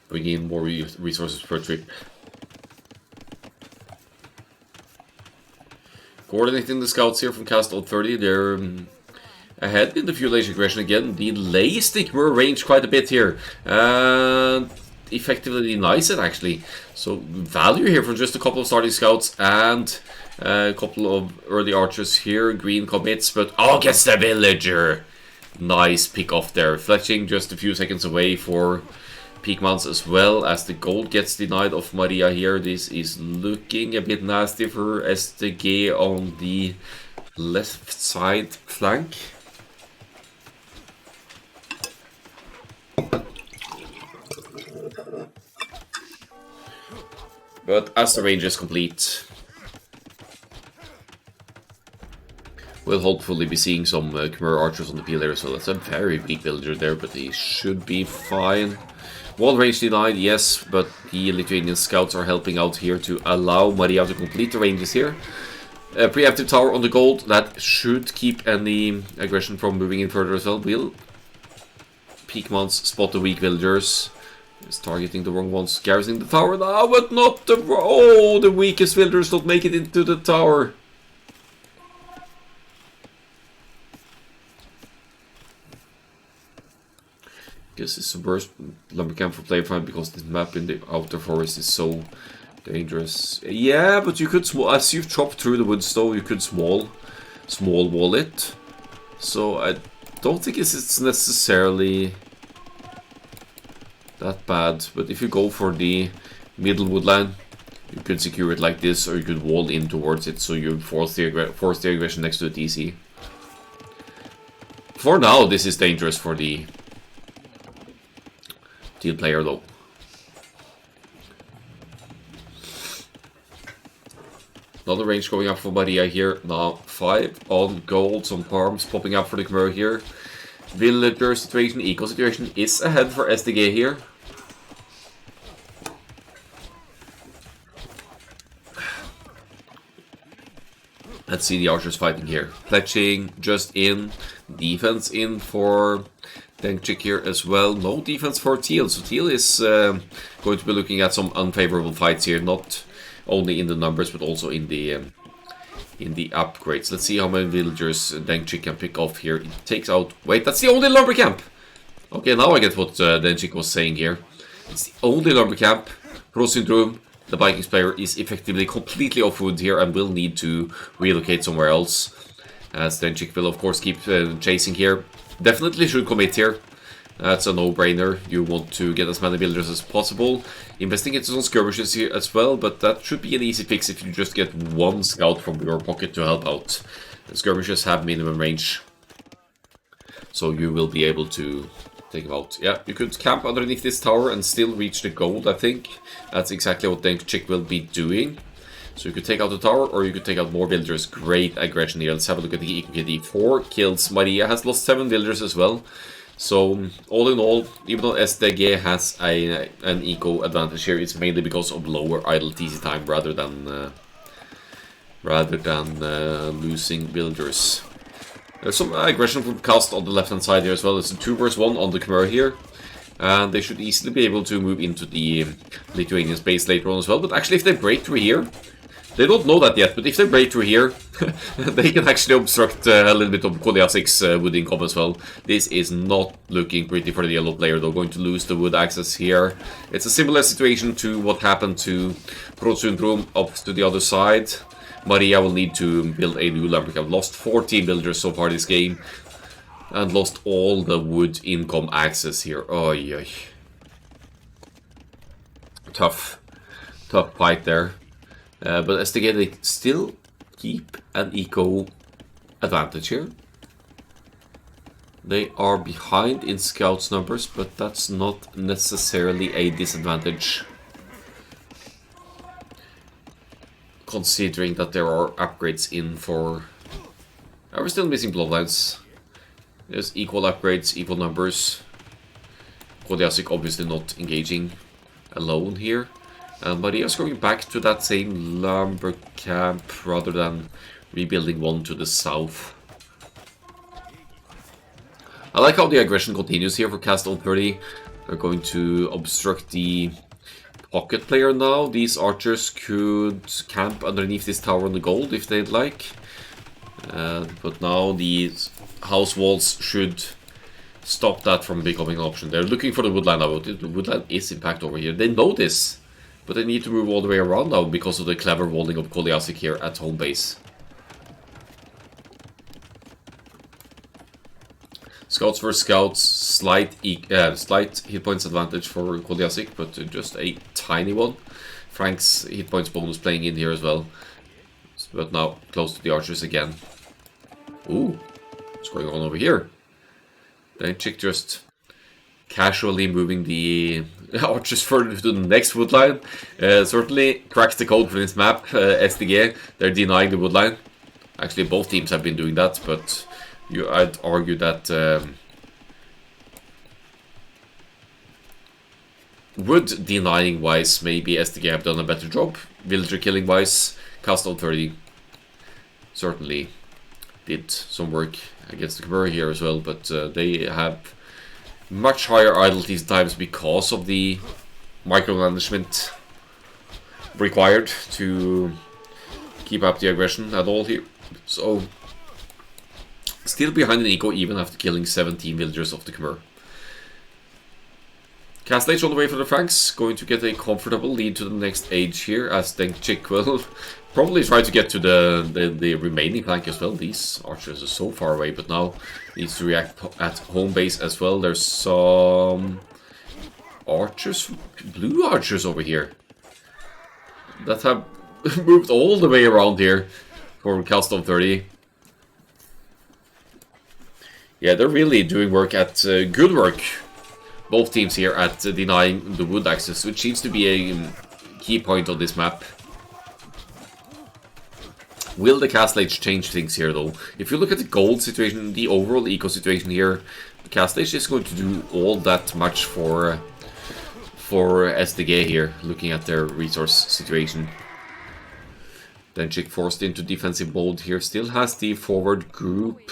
bring in more resources per trip. Coordinating the scouts here from Cast 030, they're ahead in the feudal age aggression again. Delays the Khmer range quite a bit here. And effectively denies it, actually. So value here for just a couple of starting scouts and a couple of early archers here. Green commits, but oh, gets the villager. Nice pick off there. Fletching just a few seconds away for Peakmans as well, as the gold gets denied of Maria here. This is looking a bit nasty for STG on the left side flank. But as the range is complete, we'll hopefully be seeing some Khmer archers on the field there as well. That's a very weak villager there, but he should be fine. Wall range denied, yes, but the Lithuanian scouts are helping out here to allow Maria to complete the ranges here. Preemptive tower on the gold, that should keep any aggression from moving in further as well. Will Peakmans spot the weak villagers? Is targeting the wrong ones, garrisoning the tower now, but not the... Oh, the weakest villagers don't make it into the tower. Guess it's the worst lumber camp for player find because this map in the outer forest is so dangerous. Yeah, but you could as you've chopped through the woods though, you could small wall it. So I don't think it's necessarily that bad, but if you go for the middle woodland, you could secure it like this, or you could wall in towards it, so you force the aggression next to it easy. For now, this is dangerous for the teal player though. Another range going up for Maria here. Now 5 on gold, some farms popping up for the Khmer here. Villager situation, eco situation is ahead for SDG here. Let's see the archers fighting here. Fletching just in, defense in for Dengchik here as well. No defense for Teal, so Teal is going to be looking at some unfavorable fights here, not only in the numbers but also in the upgrades. Let's see how many villagers Dengchik can pick off here. It takes out... Wait, that's the only lumber camp! Okay, now I get what Dengchik was saying here. It's the only lumber camp. Pro Syndrome, the Vikings player, is effectively completely off wood here and will need to relocate somewhere else. As Dengchik will of course keep chasing here. Definitely should commit here. That's a no-brainer. You want to get as many villagers as possible. Investing into some skirmishes here as well, but that should be an easy fix if you just get one scout from your pocket to help out. The skirmishes have minimum range, so you will be able to take them out. Yeah, you could camp underneath this tower and still reach the gold, I think. That's exactly what Dengchik will be doing. So you could take out the tower, or you could take out more villagers. Great aggression here. Let's have a look at the EKD. 4 kills. Maria has lost 7 villagers as well. So, all in all, even though SDG has an eco advantage here, it's mainly because of lower idle TC time rather than losing villagers. There's some aggression from Cast on the left-hand side here as well. It's a 2 vs 1 on the Khmer here. And they should easily be able to move into the Lithuanian space later on as well. But actually, if they break through here... They don't know that yet, but if they break through here, they can actually obstruct a little bit of Kodiasik's wood income as well. This is not looking pretty for the yellow player. They're going to lose the wood access here. It's a similar situation to what happened to Pro Syndrome up to the other side. Maria will need to build a new lumber camp. Lost 14 villagers so far this game. And lost all the wood income access here. Oh, yeah. Tough fight there. But SDG, they still keep an eco advantage here. They are behind in scouts numbers, but that's not necessarily a disadvantage, considering that there are upgrades in for... We're still missing bloodlines. There's equal upgrades, equal numbers. Kodiasik obviously not engaging alone here. Maria's going back to that same lumber camp rather than rebuilding one to the south. I like how the aggression continues here for Cast on 30. They're going to obstruct the pocket player now. These archers could camp underneath this tower on the gold if they'd like. But now these house walls should stop that from becoming an option. They're looking for the woodland now. The woodland is in fact over here. They know this, but they need to move all the way around now because of the clever walling of Akkal-AOE here at home base. Scouts for scouts, slight hit points advantage for Akkal-AOE, but just a tiny one. Frank's hit points bonus playing in here as well. But now close to the archers again. Ooh, what's going on over here? Then Chick just casually moving the archers further to the next woodline. Certainly cracks the code for this map. SDG, they're denying the woodline. Actually, both teams have been doing that, but I'd argue that wood denying wise, maybe SDG have done a better job. Villager killing wise, Cast on 30 certainly did some work against the Khmer here as well, but they have much higher idleness times because of the micromanagement required to keep up the aggression at all here. So, still behind in eco even after killing 17 villagers of the Khmer. Castlage on the way for the Franks, going to get a comfortable lead to the next age here, as then Chick will probably try to get to the remaining flank as well. These archers are so far away, but now needs to react at home base as well. There's some archers, blue archers over here, that have moved all the way around here for Cast-on 30. Yeah, they're really doing work at good work. Both teams here at denying the wood access, which seems to be a key point on this map. Will the Castlage change things here though? If you look at the gold situation, the overall eco situation here, Castlage is going to do all that much for SDG here, looking at their resource situation. Then Chick forced into defensive mode here, still has the forward group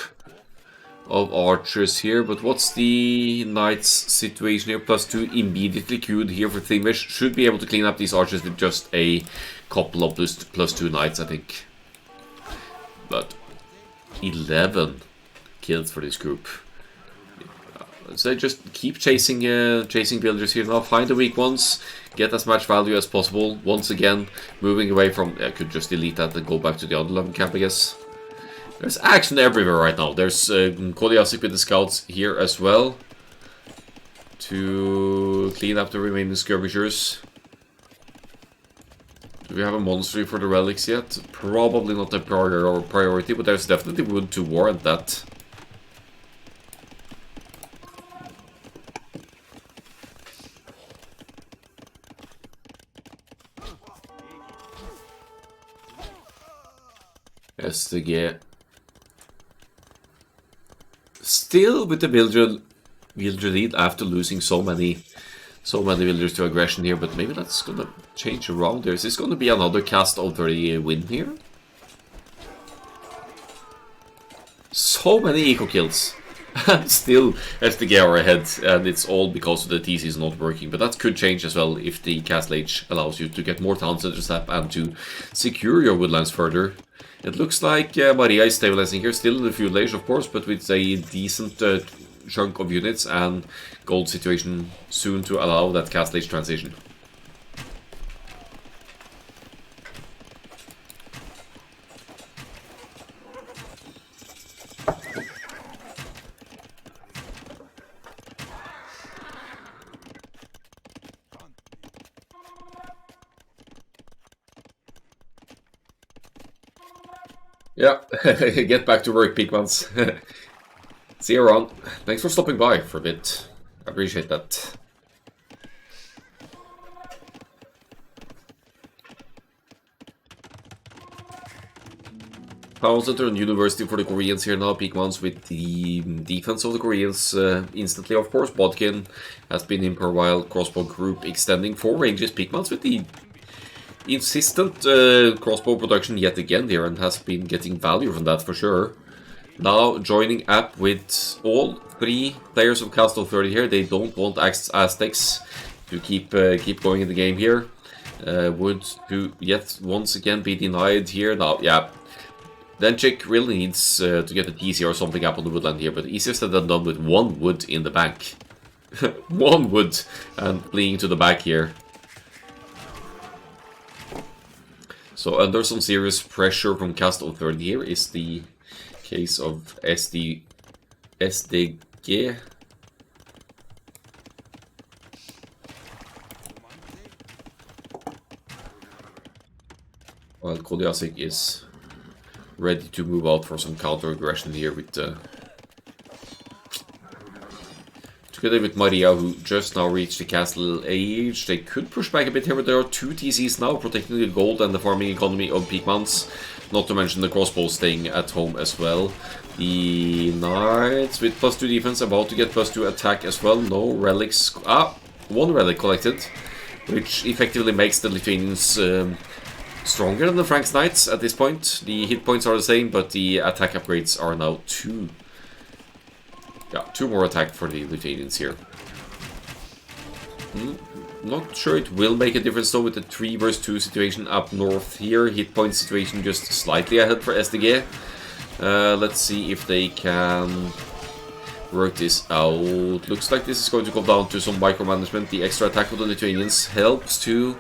of archers here, but what's the knights situation here? +2 immediately queued here for Thingvish. Should be able to clean up these archers with just a couple of +2 knights, I think. But 11 kills for this group. So just keep chasing villagers here now. Find the weak ones, get as much value as possible. Once again, moving away from. I could just delete that and go back to the other level camp, I guess. There's action everywhere right now. There's Akkal-AOE with the scouts here as well to clean up the remaining skirmishers. Do we have a monastery for the relics yet? Probably not a priority, but there's definitely wood to warrant that. SDG. Still with the villager lead after losing so many villagers to aggression here, but maybe that's gonna change around there. Is this gonna be another Cast-on 30 win here? So many eco kills. Still SDG are ahead, and it's all because of the TCs not working, but that could change as well if the Castlage allows you to get more towns at the step and to secure your woodlands further. It looks like Maria is stabilizing here, still in the feudal age of course, but with a decent chunk of units and gold situation soon to allow that Castlage transition. Yeah, get back to work, Peakmans. See you around. Thanks for stopping by for a bit. I appreciate that. Town Center and University for the Koreans here now. Peakmans with the defense of the Koreans instantly, of course. Bodkin has been in for a while. Crossbow group extending 4 ranges. Peakmans with the insistent crossbow production yet again here, and has been getting value from that for sure. Now joining up with all 3 players of Cast-on 30 here. They don't want Aztecs to keep going in the game here. Would to yet once again be denied here. Now, yeah, Denchik really needs to get a TC or something up on the woodland here, but easier said than done with 1 wood in the bank. 1 wood and fleeing to the back here. So under some serious pressure from cast of 30 here is the case of SDG. While Kodiasik is ready to move out for some counter-aggression here with together with Maria, who just now reached the castle age. They could push back a bit here, but there are 2 TCs now protecting the gold and the farming economy of peak months. Not to mention the crossbow staying at home as well. The knights with +2 defense about to get +2 attack as well. No relics. 1 relic collected, which effectively makes the Lithuanians stronger than the Franks Knights at this point. The hit points are the same, but the attack upgrades are now 2. Yeah, 2 more attack for the Lithuanians here. Not sure it will make a difference though with the 3 versus 2 situation up north here. Hit point situation just slightly ahead for SDG. Let's see if they can work this out. Looks like this is going to come down to some micromanagement. The extra attack of the Lithuanians helps to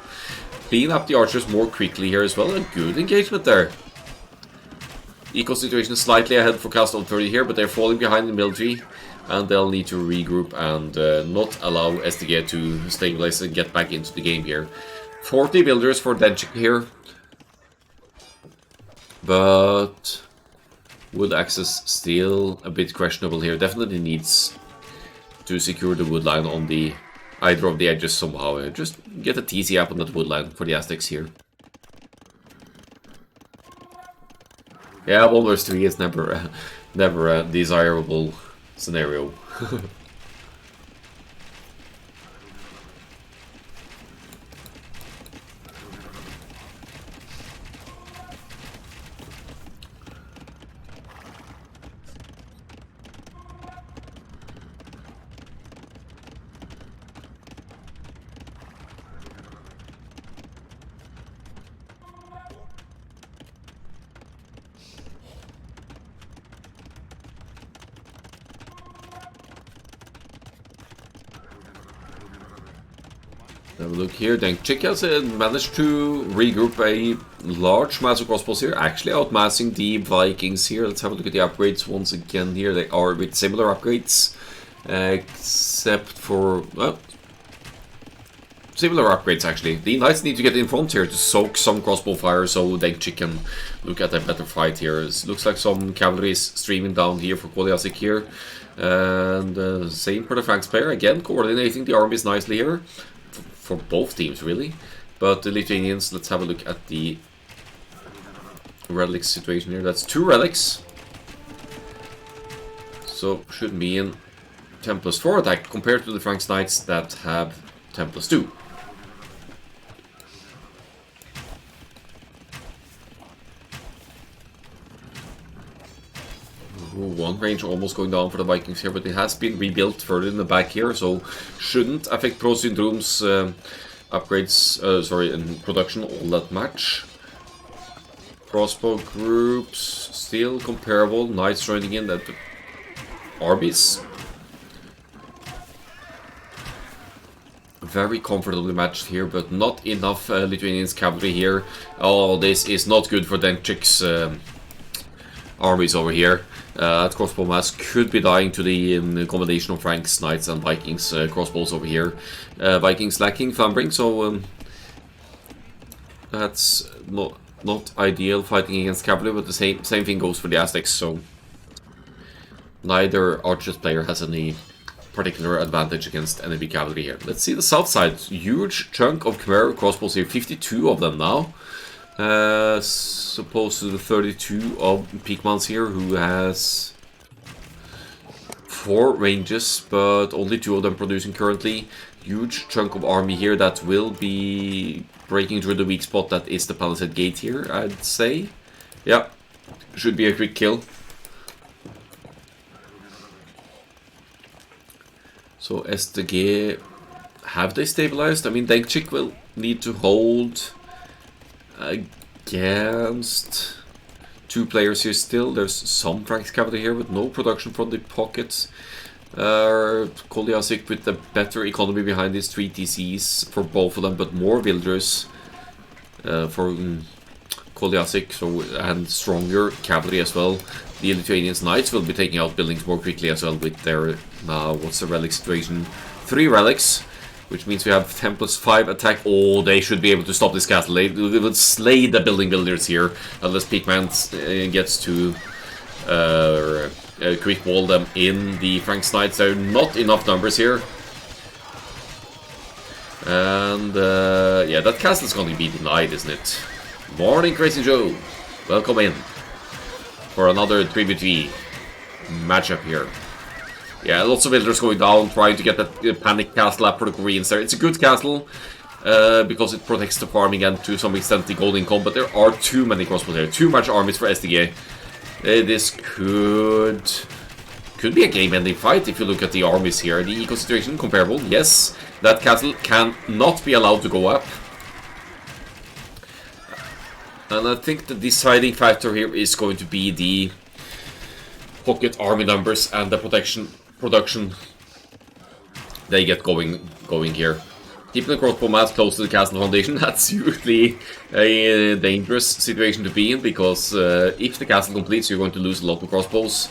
clean up the archers more quickly here as well. A good engagement there. Eco situation is slightly ahead for cast on 30 here, but they're falling behind in military. And they'll need to regroup and not allow SDG to stabilize and get back into the game here. 40 builders for Denchik here. But wood access still a bit questionable here. Definitely needs to secure the wood line on the either of the edges somehow. Just get a TC up on that wood line for the Aztecs here. Yeah, 1 versus 3 is never a desirable scenario. Have a look here. Denchik has managed to regroup a large mass of crossbows here, actually outmassing the Vikings here. Let's have a look at the upgrades once again here. They are with similar upgrades, except for, well, similar upgrades actually. The Knights need to get in front here to soak some crossbow fire so Denchik can look at a better fight here. It looks like some cavalry is streaming down here for Koliasik here. And same for the Franks player, again coordinating the armies nicely here. For both teams really, but the Lithuanians, let's have a look at the relics situation here. That's 2 relics, so should be in 10+4 attack compared to the Franks Knights that have 10+2. One range almost going down for the Vikings here, but it has been rebuilt further in the back here, so shouldn't affect Pro Syndrome's upgrades, in production all that much. Crossbow groups still comparable. Knights joining in at the armies. Very comfortably matched here, but not enough Lithuanians cavalry here. Oh, this is not good for Denchik's armies over here. That crossbow mass could be dying to the combination of Franks, Knights and Vikings crossbows over here. Vikings lacking Fambring, so that's not ideal fighting against cavalry, but the same thing goes for the Aztecs, so neither Archers player has any particular advantage against enemy cavalry here. Let's see the south side. Huge chunk of Khmer crossbows here, 52 of them now. Opposed to the 32 of Peakmans here, who has 4 ranges, but only 2 of them producing currently. Huge chunk of army here that will be breaking through the weak spot that is the Palisade Gate here, I'd say. Yeah, should be a quick kill. So SDG, have they stabilized? I mean, Denchik will need to hold against 2 players here still. There's some Frank's cavalry here, but no production from the pockets. Akkal-AOE with the better economy behind these 3 TCs for both of them, but more villagers for Akkal-AOE, so, and stronger cavalry as well. The Lithuanians knights will be taking out buildings more quickly as well with their, what's the relic situation? 3 relics, which means we have 10 plus 5 attack. Oh, they should be able to stop this castle. They will slay the building builders here, unless Peakman gets to quick wall them in. The Franks Knights. There are not enough numbers here. And yeah, that castle's going to be denied, isn't it? Morning, Crazy Joe. Welcome in for another 3v3 matchup here. Yeah, lots of villagers going down, trying to get that panic castle up for the Koreans there. It's a good castle, because it protects the farming and to some extent the gold income, but there are too many crossbows here. Too much armies for SDG. This could be a game-ending fight if you look at the armies here. The eco situation, comparable, yes. That castle cannot be allowed to go up. And I think the deciding factor here is going to be the pocket army numbers and the production they get going here. Keeping the crossbow mass close to the castle foundation, that's usually a dangerous situation to be in, because if the castle completes, you're going to lose a lot of crossbows.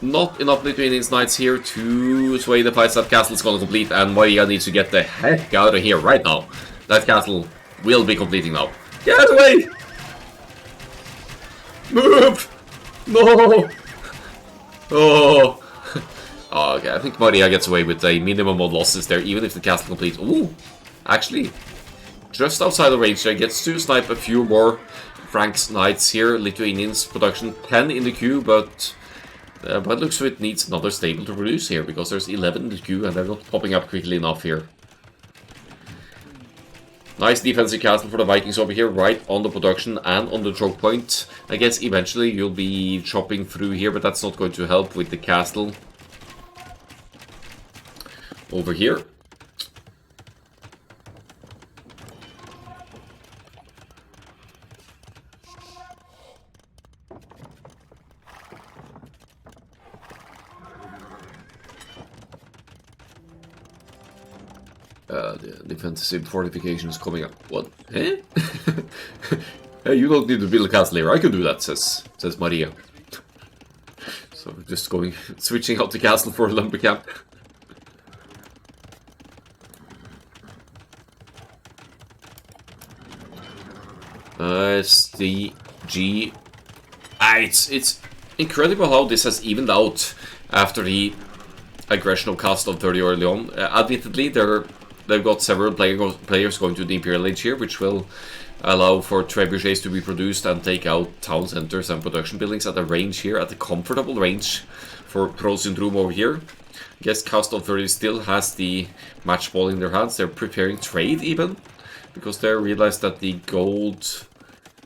Not enough Lithuanian knights here to sway the fights. That castle is going to complete, and Maria needs to get the heck out of here right now. That castle will be completing now. Get away! Move! No! Oh! Okay, I think Maria gets away with a minimum of losses there, even if the castle completes. Ooh! Actually, just outside the range there, gets to snipe a few more Franks Knights here. Lithuanians production 10 in the queue, but by the looks of it needs another stable to produce here, because there's 11 in the queue and they're not popping up quickly enough here. Nice defensive castle for the Vikings over here, right on the production and on the choke point. I guess eventually you'll be chopping through here, but that's not going to help with the castle over here. The defensive fortification is coming up. What? Eh? Hey, you don't need to build a castle here. I can do that, says Maria. So we're just switching out the castle for a lumber camp. SDG. It's incredible how this has evened out after the aggression of Cast of 30 early on. Admittedly, they've got several players going to the Imperial Age here, which will allow for trebuchets to be produced and take out town centers and production buildings at a range here, at a comfortable range for Pro Syndrome over here. I guess Cast of 30 still has the match ball in their hands. They're preparing trade even, because they realize that the gold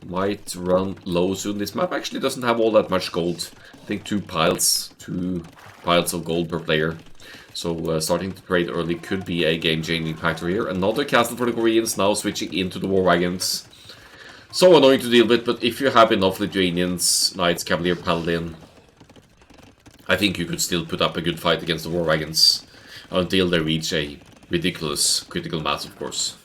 might run low soon. This map actually doesn't have all that much gold. I think two piles of gold per player. So starting to trade early could be a game-changing factor here. Another castle for the Koreans, now switching into the war wagons. So annoying to deal with, but if you have enough Lithuanians, Knights, Cavalier, Paladin, I think you could still put up a good fight against the war wagons until they reach a ridiculous critical mass, of course.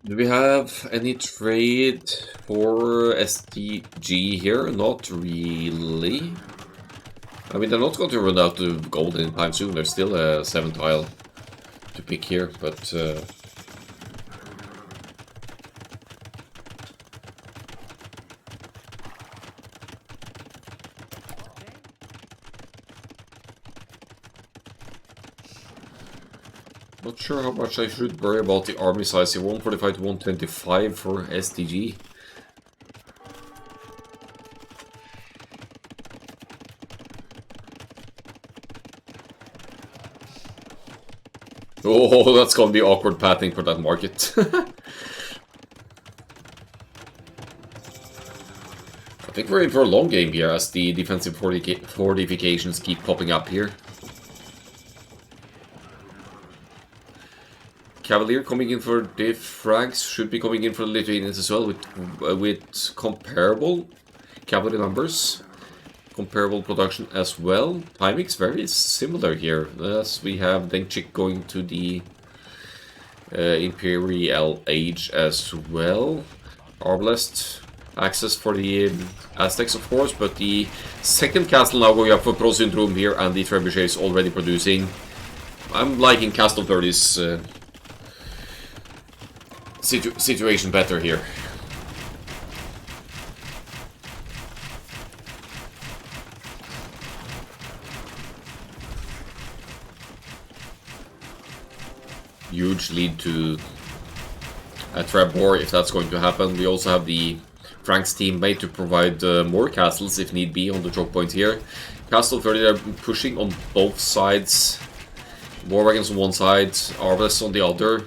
Do we have any trade for SDG here? Not really. I mean, they're not going to run out of gold anytime soon. There's still a 7th tile to pick here, but not sure how much I should worry about the army size here. 145 to 125 for SDG. Oh, that's gonna be awkward pathing for that market. think we're in for a long game here as the defensive fortifications keep popping up here. Cavalier coming in for the Franks, should be coming in for the Lithuanians as well with comparable cavalry numbers. Comparable production as well. Timing's very similar here, as we have Denchik going to the Imperial Age as well. Arbalest access for the Aztecs, of course, but the second castle now going up for Pro Syndrome here, and the Trebuchet is already producing. I'm liking Castle 30's situation better here. Huge lead to a Trebor if that's going to happen. We also have the Franks teammate to provide more castles if need be on the choke point here. Castle 30 are pushing on both sides. War wagons on one side, Arbalest on the other.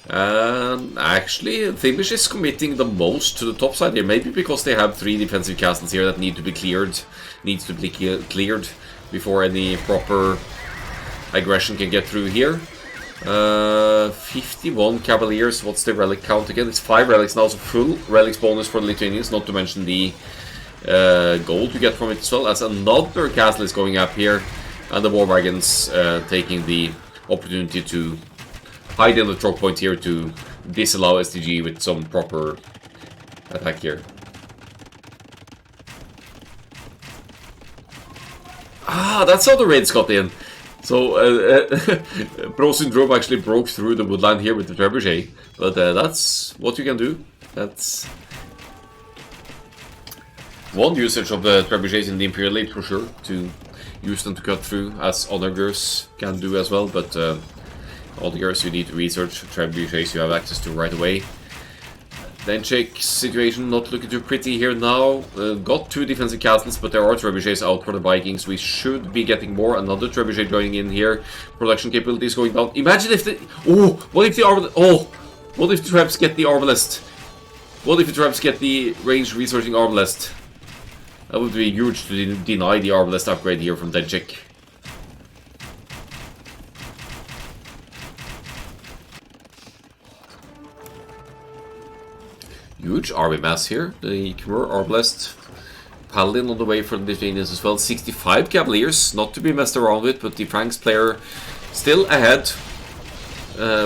And actually, Thimbish is committing the most to the top side here. Maybe because they have 3 defensive castles here that need to be cleared. Needs to be cleared before any proper aggression can get through here. 51 Cavaliers. What's the relic count again? It's 5 relics now, so full relics bonus for the Lithuanians, not to mention the gold you get from it as well, as another castle is going up here, and the war wagons taking the opportunity to hide in the choke point here to disallow STG with some proper attack here. Ah, that's how the raids got in. So, Pro Syndrome actually broke through the woodland here with the Trebuchet, but that's what you can do. That's one usage of the Trebuchets in the Imperial Age for sure, to use them to cut through, as Onagers can do as well, but Onagers you need to research, Trebuchets you have access to right away. Denchik situation not looking too pretty here now. Got 2 defensive castles, but there are Trebuchets out for the Vikings. We should be getting more. Another Trebuchet joining in here. Production capabilities going down. Imagine if the... Oh! What if the Arbalest... Oh! What if the traps get the Arbalest? What if the traps get the range researching Arbalest? That would be huge to deny the Arbalest upgrade here from Denchik. Huge army mass here. The Khmer Arbalest Paladin on the way for the Lithuanians as well. 65 Cavaliers, not to be messed around with, but the Franks player still ahead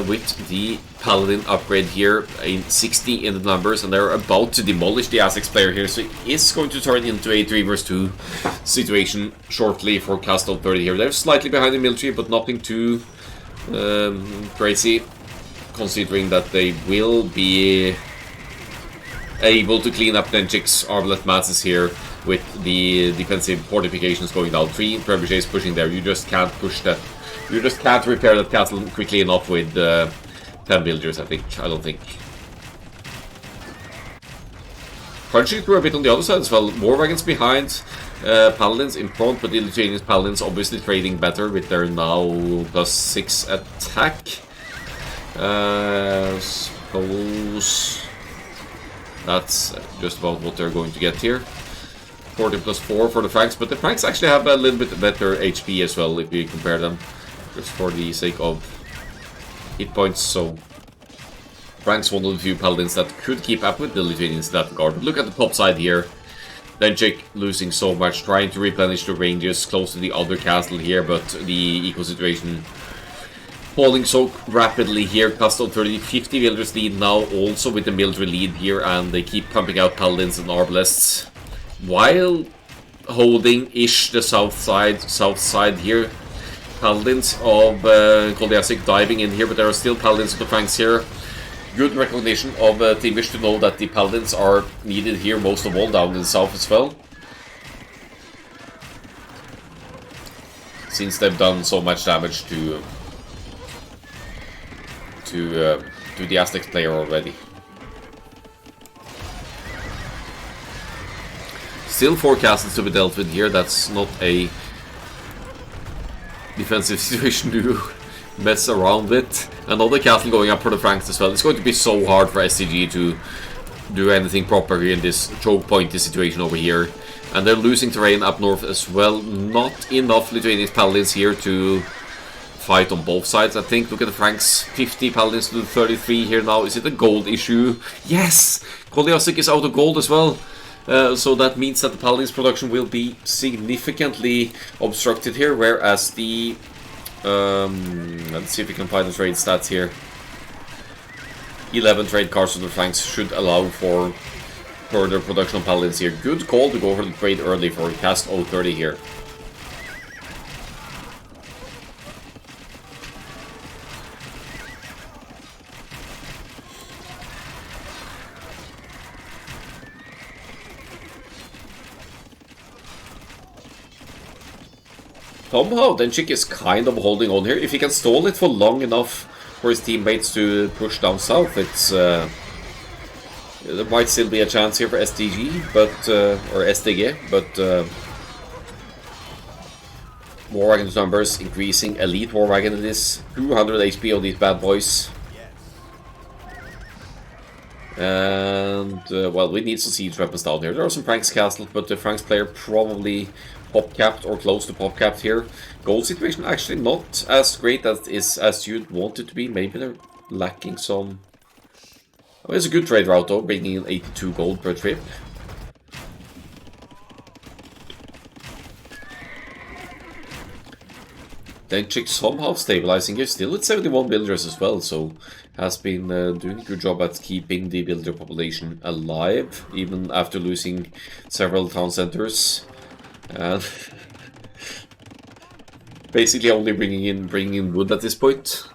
with the Paladin upgrade here in 60 in the numbers, and they're about to demolish the Aztecs player here, so it is going to turn into a 3 vs 2 situation shortly for Castle 30 here. They're slightly behind the military, but nothing too crazy, considering that they will be able to clean up Denchik's Arbalest masses here with the defensive fortifications going down. 3 Trebuchets pushing there. You just can't push that. You just can't repair that castle quickly enough with 10 villagers, I don't think. Punching through a bit on the other side as well. War wagons behind, Paladins in front, but the Lithuanian Paladins obviously trading better with their now +6 attack. Suppose that's just about what they're going to get here. 40+4 for the Franks, but the Franks actually have a little bit better HP as well if you compare them, just for the sake of hit points. So Franks one of the few Paladins that could keep up with the Lithuanians in that regard. But look at the top side here. Denchik losing so much, trying to replenish the ranges close to the other castle here, but the eco situation falling so rapidly here. Castle 30, 50 villagers lead now, also with the military lead here, and they keep pumping out Paladins and Arbalests while holding-ish the south side here. Paladins of Koldiasik diving in here, but there are still Paladins of the Franks here. Good recognition of Thimbish to know that the Paladins are needed here most of all down in the south as well, since they've done so much damage to the Aztecs player already. Still 4 castles to be dealt with here. That's not a defensive situation to mess around with. Another castle going up for the Franks as well. It's going to be so hard for SCG to do anything proper here in this choke pointy situation over here. And they're losing terrain up north as well. Not enough Lithuanian paladins here to fight on both sides, I think. Look at the Franks, 50 paladins to 33 here now. Is it a gold issue? Yes! Goliaths is out of gold as well. So that means that the paladins production will be significantly obstructed here, whereas the... let's see if we can find the trade stats here. 11 trade cards on the flanks should allow for further production of paladins here. Good call to go for the trade early for cast 030 here. Somehow, Denchik is kind of holding on here. If he can stall it for long enough for his teammates to push down south, it's there might still be a chance here for SDG, but or SDG, but War Wagon's numbers increasing. Elite War Wagon it is 200 HP on these bad boys, and well, we need some siege weapons down here. There are some Franks castles, but the Franks player probably pop-capped or close to pop-capped here. Gold situation actually not as great as you'd want it to be. Maybe they're lacking some... Oh, it's a good trade route though, bringing in 82 gold per trip. Denchik somehow stabilizing here, still at 71 villagers as well, so has been doing a good job at keeping the villager population alive, even after losing several town centers. And basically only bringing in wood at this point.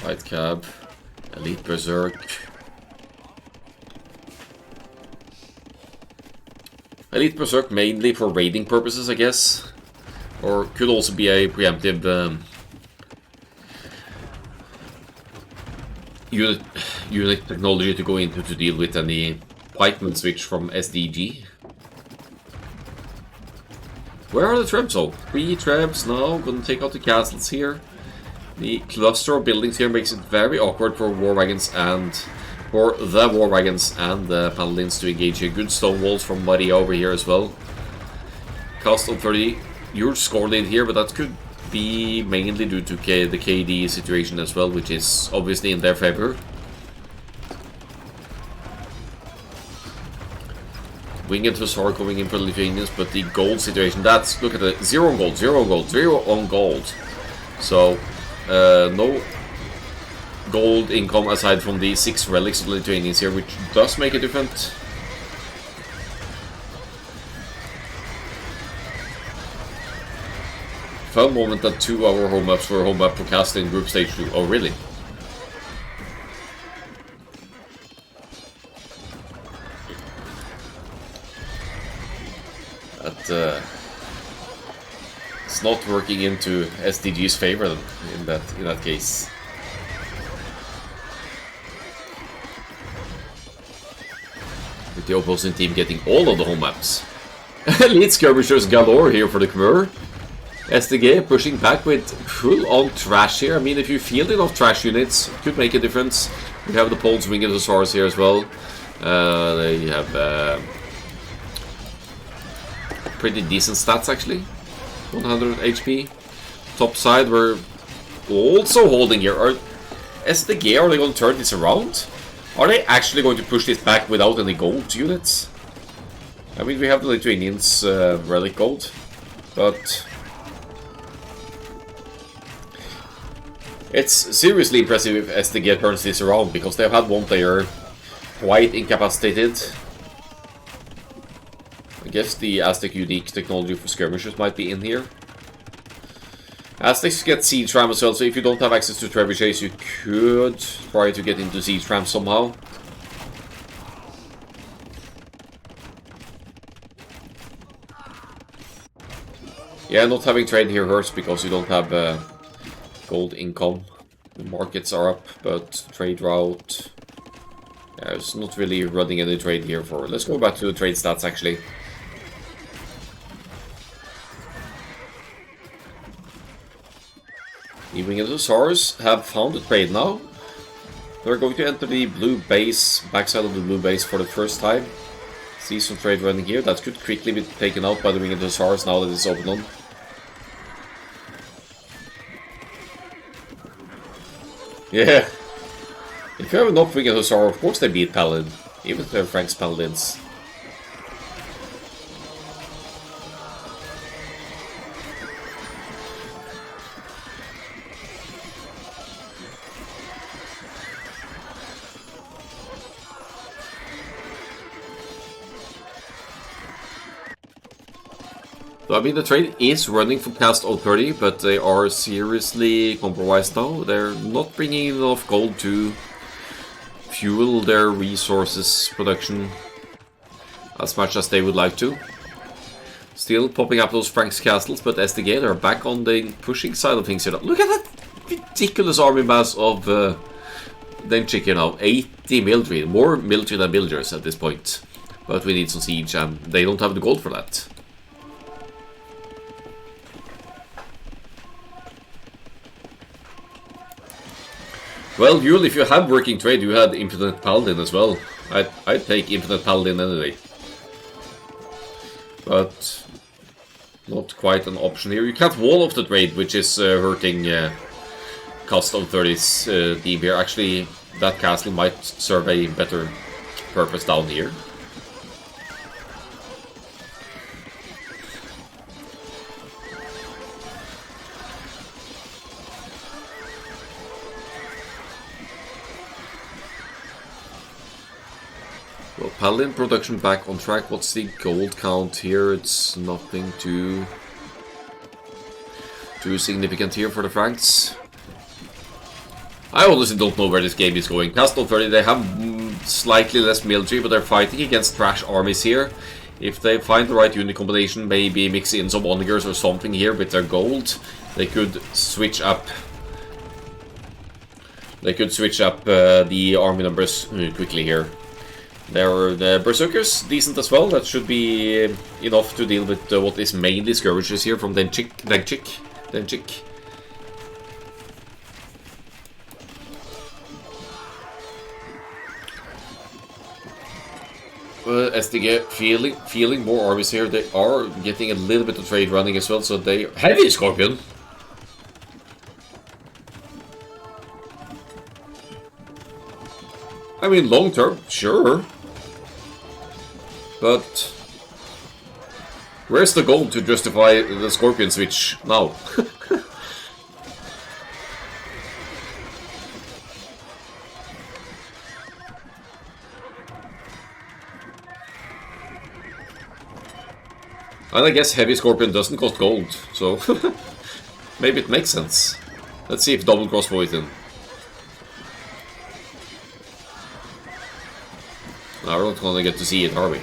White Cab, Elite Berserk. Elite Berserk mainly for raiding purposes, I guess. Or could also be a preemptive unit technology to go into to deal with any pikeman switch from SDG. Where are the trebs? Oh, 3 trebs now. Gonna take out the castles here. The cluster of buildings here makes it very awkward for war wagons and for the war wagons and the paladins to engage here. Good stone walls from Maria over here as well. Cost of 30. Huge score lead here, but that could be mainly due to the KD situation as well, which is obviously in their favor. Winged Hussar going in for the Lithuanians, but the gold situation, that's, look at the 0 on gold, 0 on gold, 0 on gold. So, no gold income aside from the 6 relics of the Lithuanians here, which does make a difference. Fun moment that 2 of our home maps were home map for casting group stage 2. Oh, really? That it's not working into SDG's favor in that case. With the opposing team getting all of the home maps. Elite skirmishers galore here for the Khmer. SDG pushing back with full-on trash here. I mean, if you field enough trash units, it could make a difference. We have the Poles Winged Hussars here as well. They have pretty decent stats actually. 100 HP. Top side, we're also holding here. Are SDG, are they going to turn this around? Are they actually going to push this back without any gold units? I mean, we have the Lithuanians relic gold, but it's seriously impressive if SDG turns this around, because they've had one player quite incapacitated. I guess the Aztec unique technology for skirmishers might be in here. Aztecs get siege ram as well, so if you don't have access to trebuchets, you could try to get into siege ram somehow. Yeah, not having trade here hurts because you don't have gold income. The markets are up, but trade route... Yeah, it's not really running any trade here for... Let's go back to the trade stats actually. The Winged Hussars have found a trade now. They're going to enter the blue base, backside of the blue base for the first time. See some trade running here. That could quickly be taken out by the Winged Hussars now that it's open on. Yeah. If you have enough Winged Hussar, of course they beat Paladin. Even if they're Frank's Paladins. So, I mean, the trade is running from past 030, but they are seriously compromised now. They're not bringing enough gold to fuel their resources production as much as they would like to. Still popping up those Frank's castles, but SDG, they're back on the pushing side of things here. Look at that ridiculous army mass of Denchik here now. 80 military, more military than villagers at this point. But we need some siege, and they don't have the gold for that. Well, Yule, if you have working trade, you had Infinite Paladin as well. I'd take Infinite Paladin any day. But not quite an option here. You can't wall off the trade, which is hurting cost of 30's team here. Actually, that castle might serve a better purpose down here. Well, Paladin production back on track. What's the gold count here? It's nothing too significant here for the Franks. I honestly don't know where this game is going. Past 30, they have slightly less military, but they're fighting against trash armies here. If they find the right unit combination, maybe mix in some onagers or something here with their gold, they could switch up. They could switch up the army numbers quickly here. The Berserkers, decent as well. That should be enough to deal with what is mainly skirmishes here from Denchik. SDG feeling more armies here. They are getting a little bit of trade running as well, so they... Heavy Scorpion! I mean, long term, sure. But where's the goal to justify the Scorpion switch now? And I guess Heavy Scorpion doesn't cost gold, so maybe it makes sense. Let's see if double crossbow is in. Now we're not gonna get to see it, are we?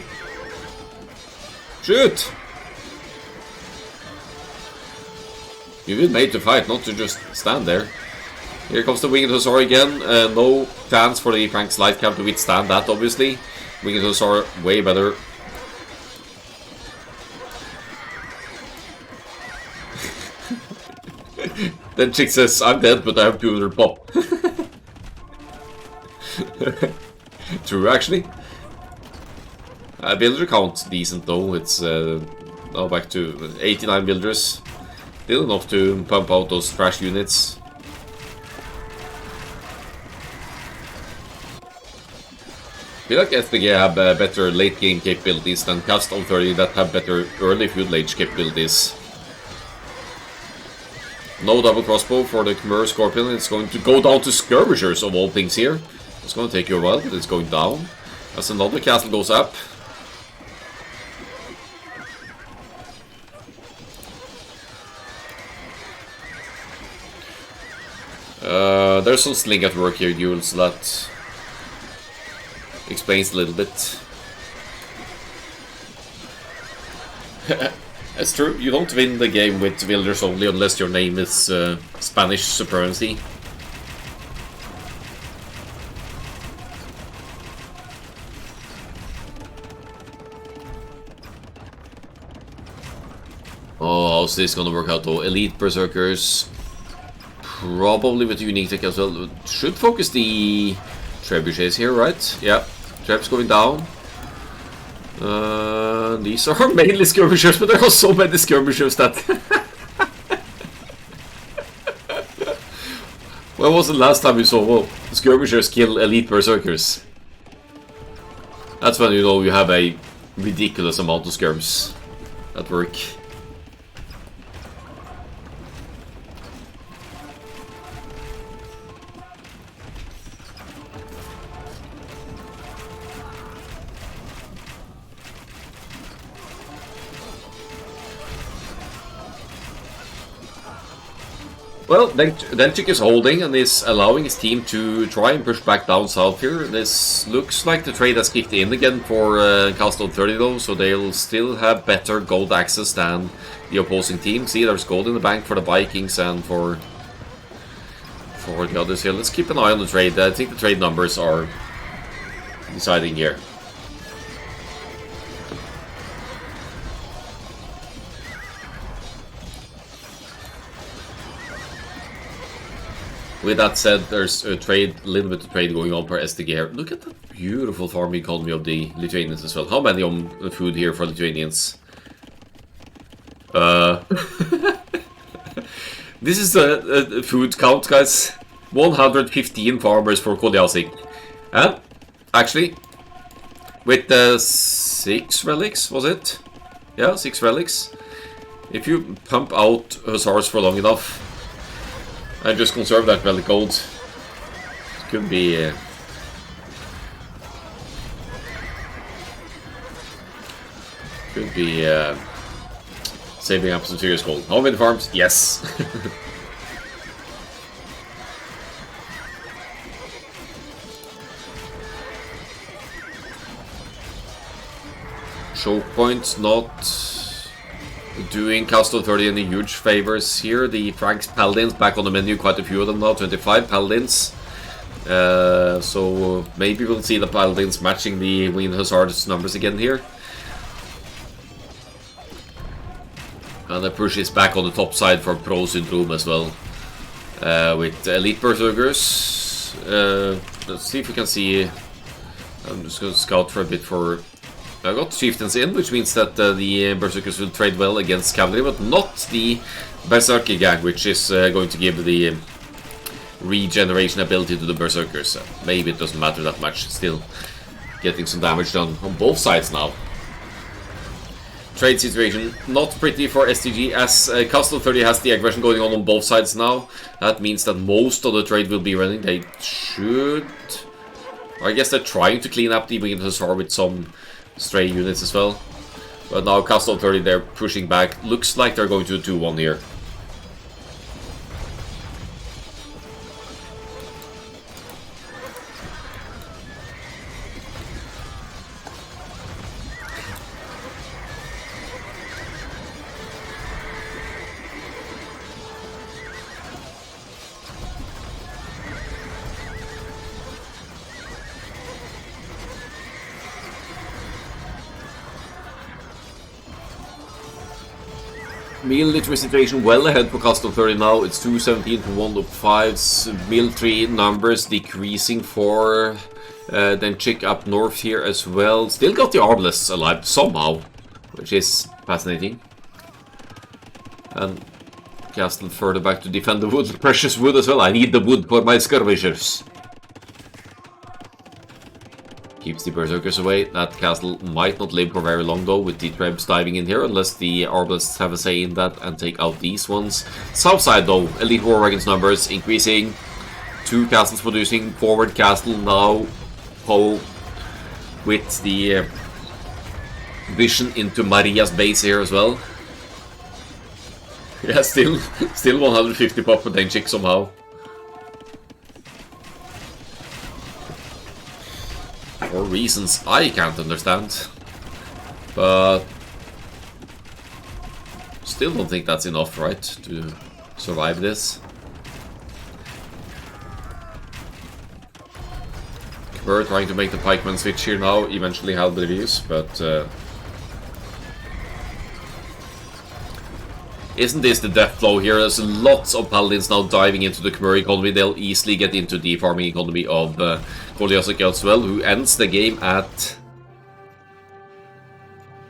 Shoot! You've been made to fight, not to just stand there. Here comes the Winged Hussar again. No chance for the Frank's light camp to withstand that, obviously. Winged Hussar way better. Then Chick says, I'm dead, but I have 200 pop. True, actually. Builder count decent though. It's now back to 89 builders. Still enough to pump out those trash units. I feel like SDG have better late game capabilities than Cast on 30 that have better early feudal age capabilities. No double crossbow for the Khmer Scorpion. It's going to go down to skirmishers of all things here. It's going to take you a while, but it's going down. As another castle goes up. There's some sling at work here, Jules, so that explains a little bit. That's true, you don't win the game with villagers only unless your name is Spanish Supremacy. Oh, how's this gonna work out though? Elite Berserkers. Probably with the unique tech as well. Should focus the trebuchets here, right? Yeah, Treb's going down. These are mainly skirmishers, but there are so many skirmishers that... When was the last time you saw, well, skirmishers kill elite berserkers? That's when you know you have a ridiculous amount of skirms at work. Well, Denchik is holding and is allowing his team to try and push back down south here. This looks like the trade has kicked in again for Castle 30 though, so they'll still have better gold access than the opposing team. See, there's gold in the bank for the Vikings and for the others here. Let's keep an eye on the trade. I think the trade numbers are deciding here. With that said, there's a little bit of trade going on per STG here. Look at that beautiful farming economy of the Lithuanians as well. How many on food here for Lithuanians? This is the food count, guys. 115 farmers for Kolyasik. And, actually, with the 6 relics, was it? Yeah, 6 relics. If you pump out hussars for long enough, and just conserve that relic gold, it could be... saving up some serious gold. Home in farms, yes. Choke points not doing Castle 30 any huge favors here. The Franks Paladins back on the menu, quite a few of them now, 25 Paladins. So maybe we'll see the Paladins matching the Winged Hussars numbers again here. And the push is back on the top side for Pro Syndrome as well. With Elite Berserkers. Let's see if we can see... I'm just going to scout for a bit for... I got Chieftains in, which means that the Berserkers will trade well against Cavalry, but not the Berserker gang, which is going to give the regeneration ability to the Berserkers. Maybe it doesn't matter that much, still getting some damage done on both sides now. Trade situation not pretty for STG, as Castle 30 has the aggression going on both sides now. That means that most of the trade will be running. They should... I guess they're trying to clean up the Winged Hussar with some stray units as well. But now Castle 30, they're pushing back. Looks like they're going to 2-1 here. Meal literacy situation well ahead for Castle 30 now. It's 217 to 105. Meal tree numbers decreasing for then Chick up north here as well. Still got the Arbalists alive somehow, which is fascinating. And Castle further back to defend the wood, precious wood as well. I need the wood for my skirmishers. Keeps the Berserkers away. That castle might not live for very long though, with the Trebs diving in here, unless the Arbalists have a say in that and take out these ones. South side though, Elite War Wagons numbers increasing. 2 castles producing. Forward castle now. Poe with the vision into Maria's base here as well. Yeah, still 150 pop for Denchik somehow. For reasons I can't understand. But still don't think that's enough, right, to survive this. We're trying to make the pikeman switch here now, eventually Halberdius, but Isn't this the death blow here? There's lots of paladins now diving into the Khmer economy. They'll easily get into the farming economy of Goliath as well, who ends the game at...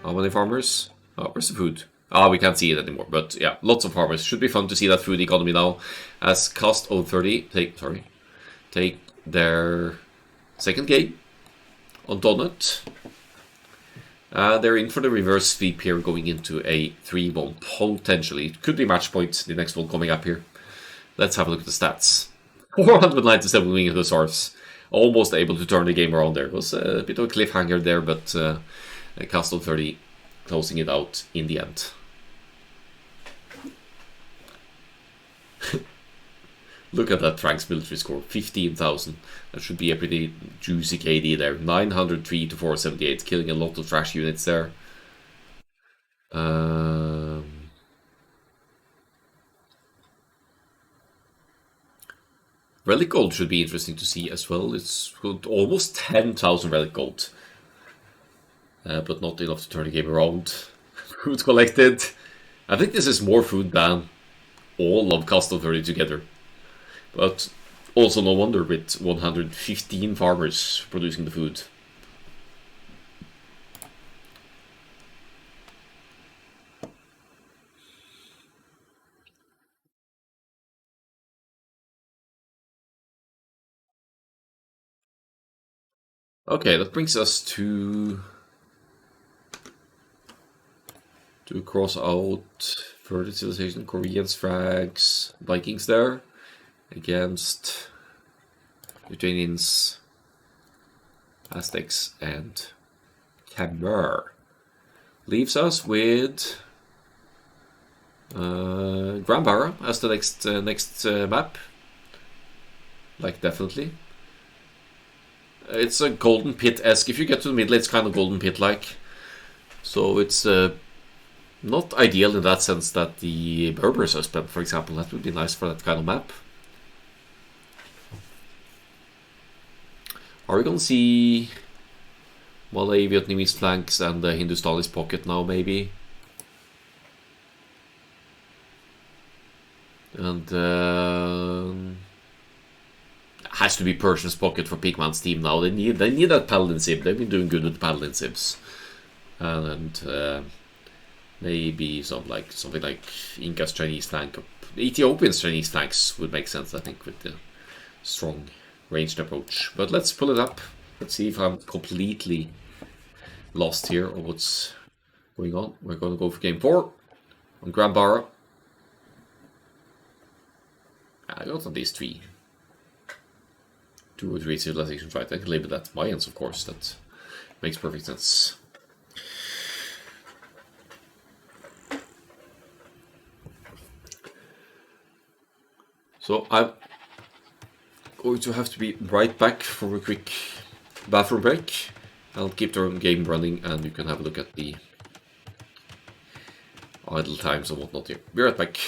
How many farmers? Oh, where's the food? Ah, we can't see it anymore, but yeah, lots of farmers. Should be fun to see that food economy now. As Cost 030 take their second game on Donut. They're in for the reverse sweep here, going into a 3-1, potentially. It could be match point, the next one coming up here. Let's have a look at the stats. 497 wing hussars. Almost able to turn the game around there. It was a bit of a cliffhanger there, but Castle 30 closing it out in the end. Look at that Frank's military score, 15,000. That should be a pretty juicy KD there. 903 to 478, killing a lot of trash units there. Relic gold should be interesting to see as well. It's almost 10,000 relic gold. But not enough to turn the game around. Food collected. I think this is more food than all of Castle 30 together. But also no wonder with 115 farmers producing the food. Okay, that brings us to cross out further civilization, Koreans, Frags, Vikings there. Against Lithuanians, Aztecs, and Khmer. Leaves us with Grambara as the next map. Like, definitely. It's a Golden Pit-esque. If you get to the middle, it's kind of Golden Pit-like. So it's not ideal in that sense that the Berbers are spent, for example. That would be nice for that kind of map. Are we going to see Malay, Vietnamese flanks and the Hindustanis pocket now, maybe? And has to be Persian's pocket for Pigman's team now. They need that Paladin Sib. They've been doing good with the Paladin Sibs. And maybe something like Inca's Chinese flank. Ethiopian's Chinese flanks would make sense, I think, with the strong ranged approach. But let's pull it up. Let's see if I'm completely lost here or what's going on. We're going to go for game 4 on Grambara. I got at least 2 or 3 civilizations right. I can label that Mayans, of course. That makes perfect sense. So I'm going to have to be right back for a quick bathroom break. I'll keep the game running and you can have a look at the idle times and whatnot here. Be right back.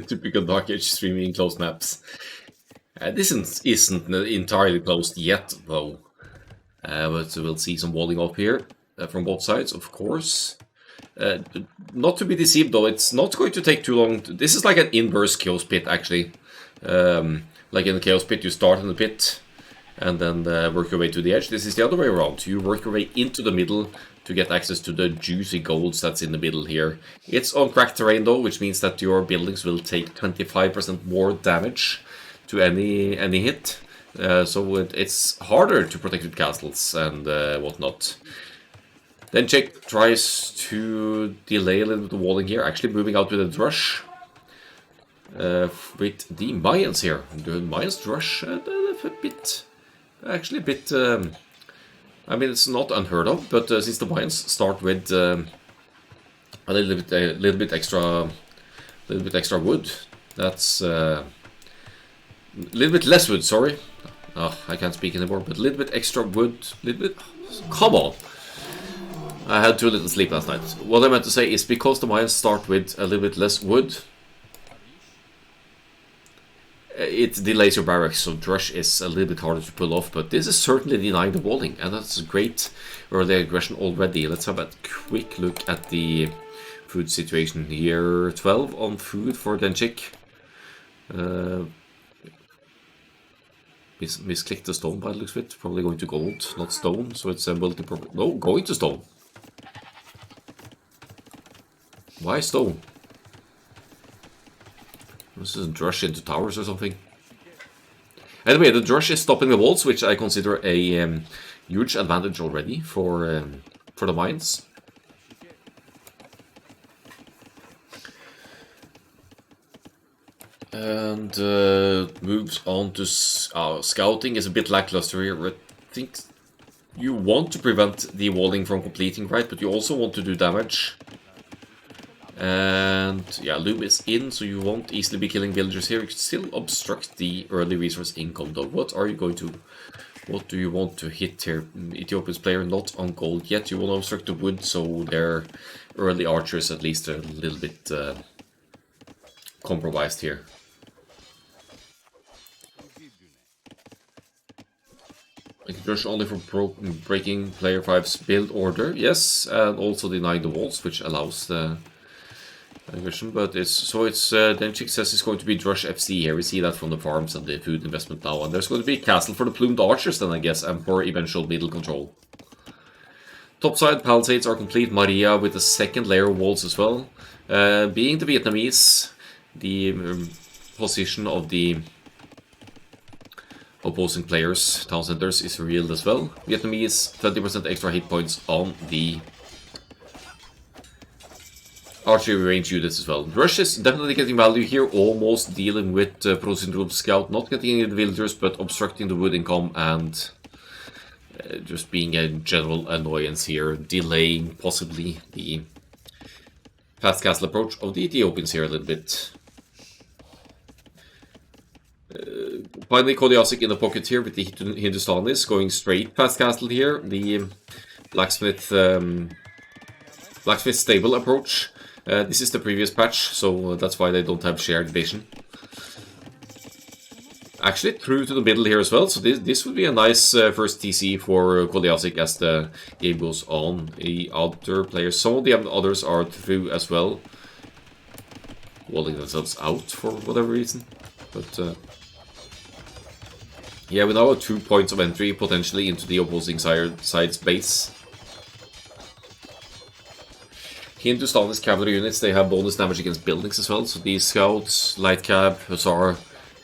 Typical Dark Age streaming closed maps. This isn't entirely closed yet, though. But we'll see some walling up here from both sides, of course. Not to be deceived, though, it's not going to take too long. This is like an inverse Chaos Pit, actually. Like in the Chaos Pit, you start in the pit and then work your way to the edge. This is the other way around. You work your way into the middle to get access to the juicy golds that's in the middle here. It's on cracked terrain, though, which means that your buildings will take 25% more damage to any hit. So it's harder to protect with castles and whatnot. Then Czech tries to delay a little bit the walling here, actually moving out with a Drush. With the Mayans here. The Mayans Drush actually a bit... I mean, it's not unheard of, but since the Mayans start with a little bit extra wood, that's... a little bit less wood, sorry. Oh, I can't speak anymore, but a little bit extra wood, little bit... Come on! I had too little sleep last night. What I meant to say is because the Mayans start with a little bit less wood, it delays your barracks, so Drush is a little bit harder to pull off, but this is certainly denying the walling, and that's a great early aggression already. Let's have a quick look at the food situation here. 12 on food for Denchik. Misclicked the stone by the looks of it. Probably going to gold, not stone, so it's a multi-purpose. No, going to stone. Why stone? This is a Drush into towers or something. Anyway, the Drush is stopping the walls, which I consider a huge advantage already for the mines. And moves on to scouting is a bit lackluster here. I think you want to prevent the walling from completing, right? But you also want to do damage. And yeah, Loom is in, so you won't easily be killing villagers here. You can still obstruct the early resource income, though. What do you want to hit here? Ethiopia's player not on gold yet. You want to obstruct the wood, so their early archers at least are a little bit compromised here. Rush only for breaking player 5's build order, yes, and also denying the walls, which allows the aggression. But Denchik says it's going to be Drush FC here. We see that from the farms and the food investment now, and there's going to be a castle for the plumed archers then, I guess, and for eventual middle control. Topside palisades are complete. Maria with the second layer of walls as well. Being the Vietnamese, the position of the opposing players' town centers is revealed as well. Vietnamese 20% extra hit points on the archery range units as well. Rush is definitely getting value here, almost dealing with Pro Syndrome Scout, not getting any villagers, but obstructing the wood income and just being a general annoyance here, delaying possibly the fast castle approach of the Ethiopians here a little bit. Finally, Kodiasik in the pocket here with the Hindustanis going straight past castle here. The blacksmith stable approach. This is the previous patch, so that's why they don't have shared vision. Actually, through to the middle here as well, so this would be a nice first TC for Kodiasik as the game goes on. The other players, some of the others are through as well, walling themselves out for whatever reason, but yeah, we now have 2 points of entry potentially into the opposing side's base. Hindustanis cavalry units, they have bonus damage against buildings as well, so these scouts, light cab, hussar,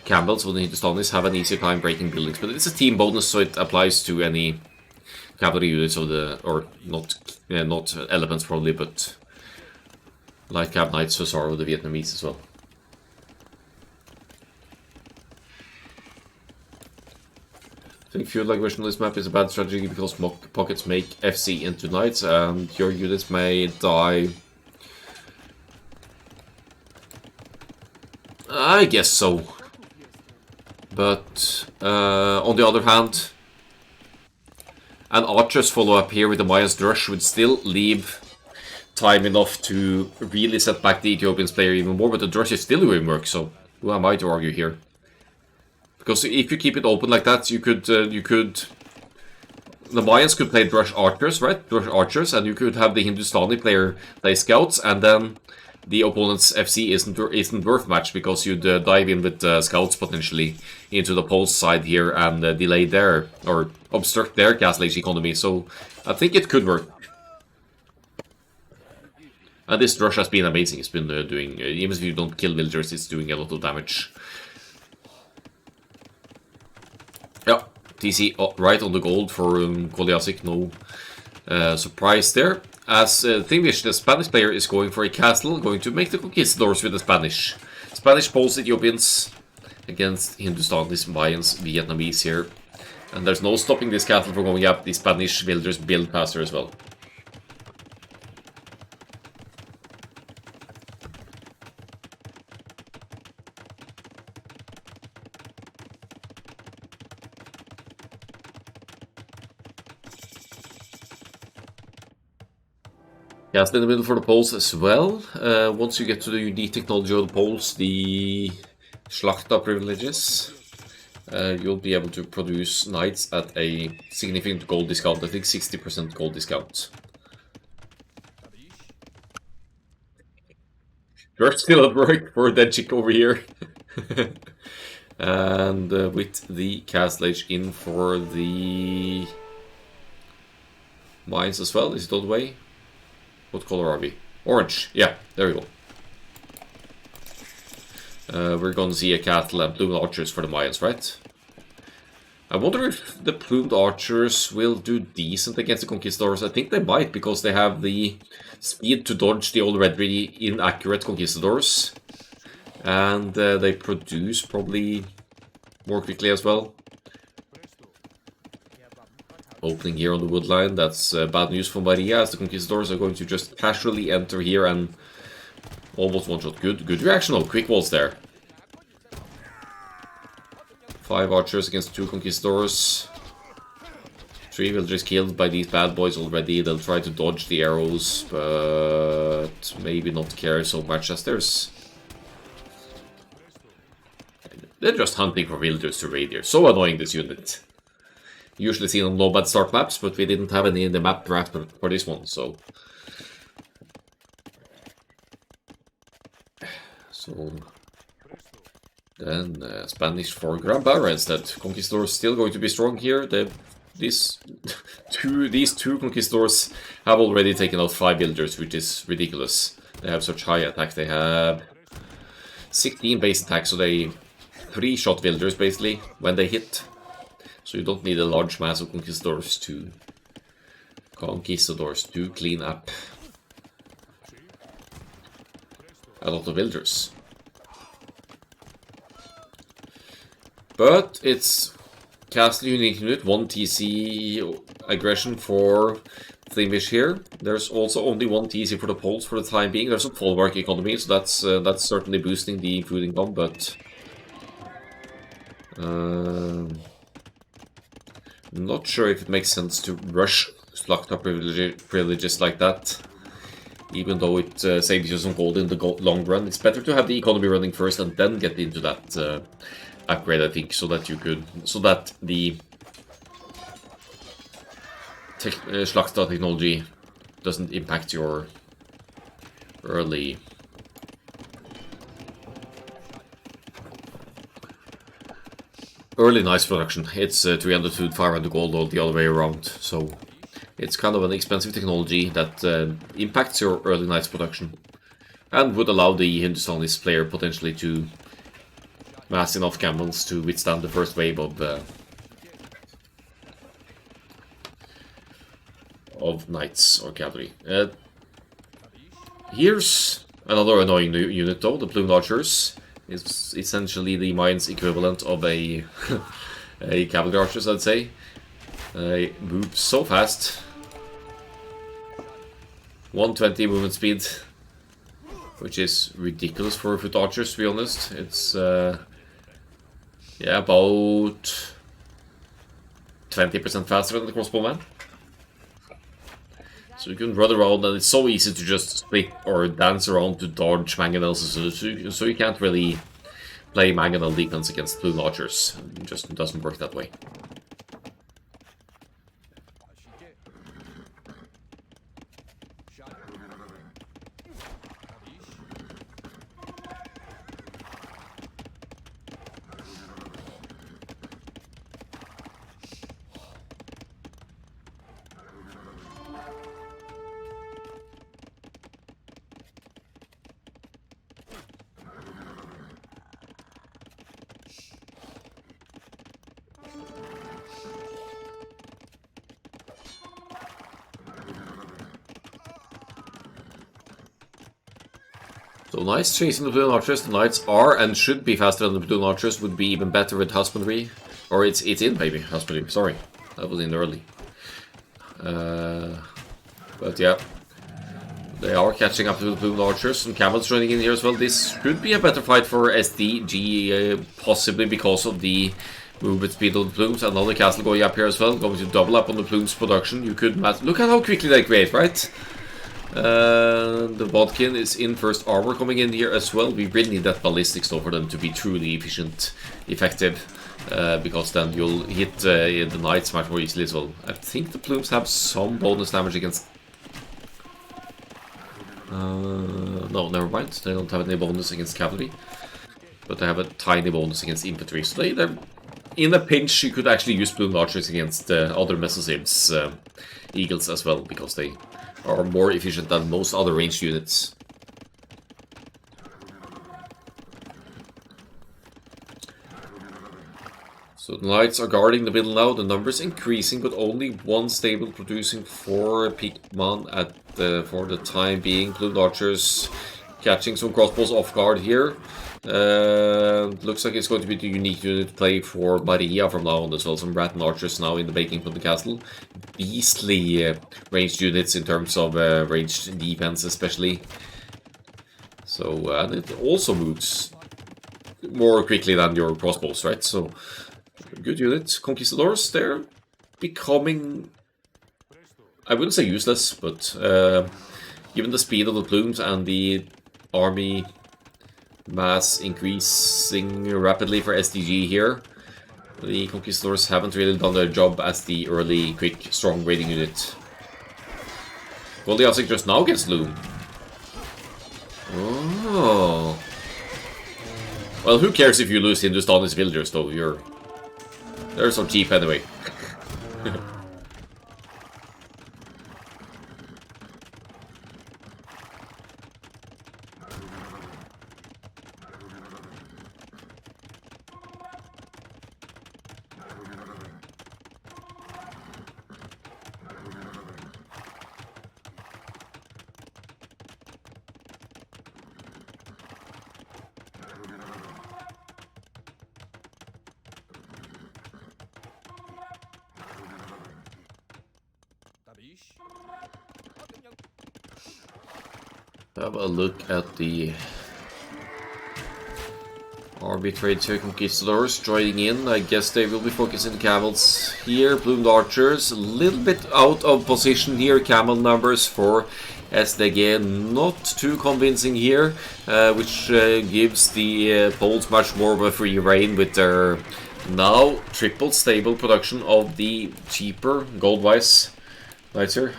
Campbells of the Hindustanis have an easier time breaking buildings, but it's a team bonus, so it applies to any cavalry units of the, or not elephants probably, but light cab knights, hussar of the Vietnamese as well. I think field aggression on this map is a bad strategy because pockets make FC into knights and your units may die. I guess so. But on the other hand, an archer's follow-up here with the Maya's Drush would still leave time enough to really set back the Ethiopians player even more, but the Drush is still doing work, so who am I to argue here? Because if you keep it open like that, you could the Mayans could play Drush Archers, right? Drush Archers, and you could have the Hindustani player play Scouts, and then the opponent's FC isn't worth match because you'd dive in with Scouts potentially into the Poles side here and delay their, or obstruct their Castle Age economy, so I think it could work. And this Drush has been amazing. It's been doing, even if you don't kill villagers, it's doing a lot of damage. Yeah, TC right on the gold for Koliasik, no surprise there. As Thingish, the Spanish player, is going for a castle, going to make the conquistadors with the Spanish. Spanish, Poles, Ethiopians against Hindustanis, Mayans, Vietnamese here. And there's no stopping this castle from going up. The Spanish villagers build faster as well. Castle in the middle for the Poles as well. Once you get to the unique technology of the Poles, the Schlachta privileges, you'll be able to produce knights at a significant gold discount. I think 60% gold discount. You're still at work for that chick over here. And with the Castle Age in for the mines as well. Is it all the way? What color are we? Orange. Yeah, there we go. We're going to see a cattle and plumed archers for the Mayans, right? I wonder if the plumed archers will do decent against the conquistadors. I think they might, because they have the speed to dodge the already inaccurate conquistadors. And they produce probably more quickly as well. Opening here on the woodline, that's bad news for Maria, as the conquistadors are going to just casually enter here and almost one-shot. Good reaction of quick walls there. 5 archers against 2 conquistadors. 3 villagers killed by these bad boys already. They'll try to dodge the arrows, but maybe not care so much, as there's... They're just hunting for villagers to raid here. So annoying, this unit. Usually seen on low-bad start maps, but we didn't have any in the map draft for this one, so... Then Spanish for Grambara instead. Conquistadors still going to be strong here. These two conquistadors have already taken out 5 villagers, which is ridiculous. They have such high attack. They have 16 base attack, so they 3-shot villagers basically when they hit. So you don't need a large mass of conquistadors to clean up a lot of villagers. But it's Castle unique unit, 1 TC aggression for Flemish here. There's also only 1 TC for the Poles for the time being. There's a folwark economy, so that's certainly boosting the food income, but not sure if it makes sense to rush Slakta privileges like that. Even though it saves you some gold in the long run, it's better to have the economy running first and then get into that upgrade, I think, so that the Slakta technology doesn't impact your early nice production. It's 300 food, 500 gold, all the other way around. So it's kind of an expensive technology that impacts your early nice production, and would allow the Hindustanis player potentially to mass enough camels to withstand the first wave of knights or cavalry. Here's another annoying unit though, the plumed archers. It's essentially the mine's equivalent of a a cavalry archers, I'd say. They move so fast. 120 movement speed, which is ridiculous for foot archers, to be honest. It's yeah, about 20% faster than the crossbowman. So you can run around, and it's so easy to just split or dance around to dodge mangonels, so you can't really play mangonel defense against Bloom Archers. It just doesn't work that way. So Knights chasing the Bloom Archers. The Knights are and should be faster than the Bloom Archers. Would be even better with Husbandry. Or it's in, baby. Husbandry. Sorry. That was in early. But yeah. They are catching up to the Bloom Archers. And Camels joining in here as well. This could be a better fight for SDG. Possibly because of the movement speed of the Plumes. Another castle going up here as well. Going to double up on the Plumes production. You could look at how quickly they create, right? The Bodkin is in first armor coming in here as well. We really need that ballistics though for them to be truly effective, because then you'll hit the Knights much more easily as well. I think the Plumes have some bonus damage against... no, never mind. They don't have any bonus against cavalry, but they have a tiny bonus against infantry. So they're in a pinch. You could actually use Bloom Archers against other Mesosims, Eagles as well, because they are more efficient than most other ranged units. So the Knights are guarding the middle now. The numbers increasing, but only one stable producing 4 Pigman for the time being. Bloom Archers catching some crossbows off guard here. Looks like it's going to be the unique unit to play for Maria from now on as well. Some Rattan Archers now in the making from the castle. Beastly ranged units in terms of ranged defense especially. So, and it also moves more quickly than your crossbows, right? So, good unit. Conquistadors, they're becoming, I wouldn't say useless, but given the speed of the Plumes and the army mass increasing rapidly for SDG here, the Conquistadors haven't really done their job as the early, quick, strong raiding unit. Goliaths just now gets Loom. Oh. Well, who cares if you lose Hindustani's villagers, though? They're so cheap anyway. Have a look at the arbitrate here. Conquistadors joining in. I guess they will be focusing the camels here. Bloomed Archers a little bit out of position here. Camel numbers for SDG not too convincing here, which gives the Poles much more of a free reign with their now triple stable production of the cheaper gold-wise knights here.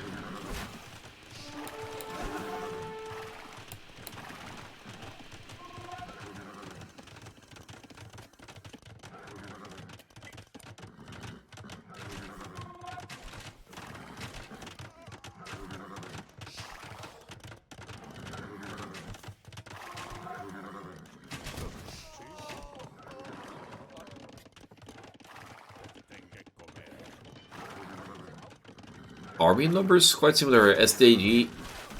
Army numbers quite similar. SDG,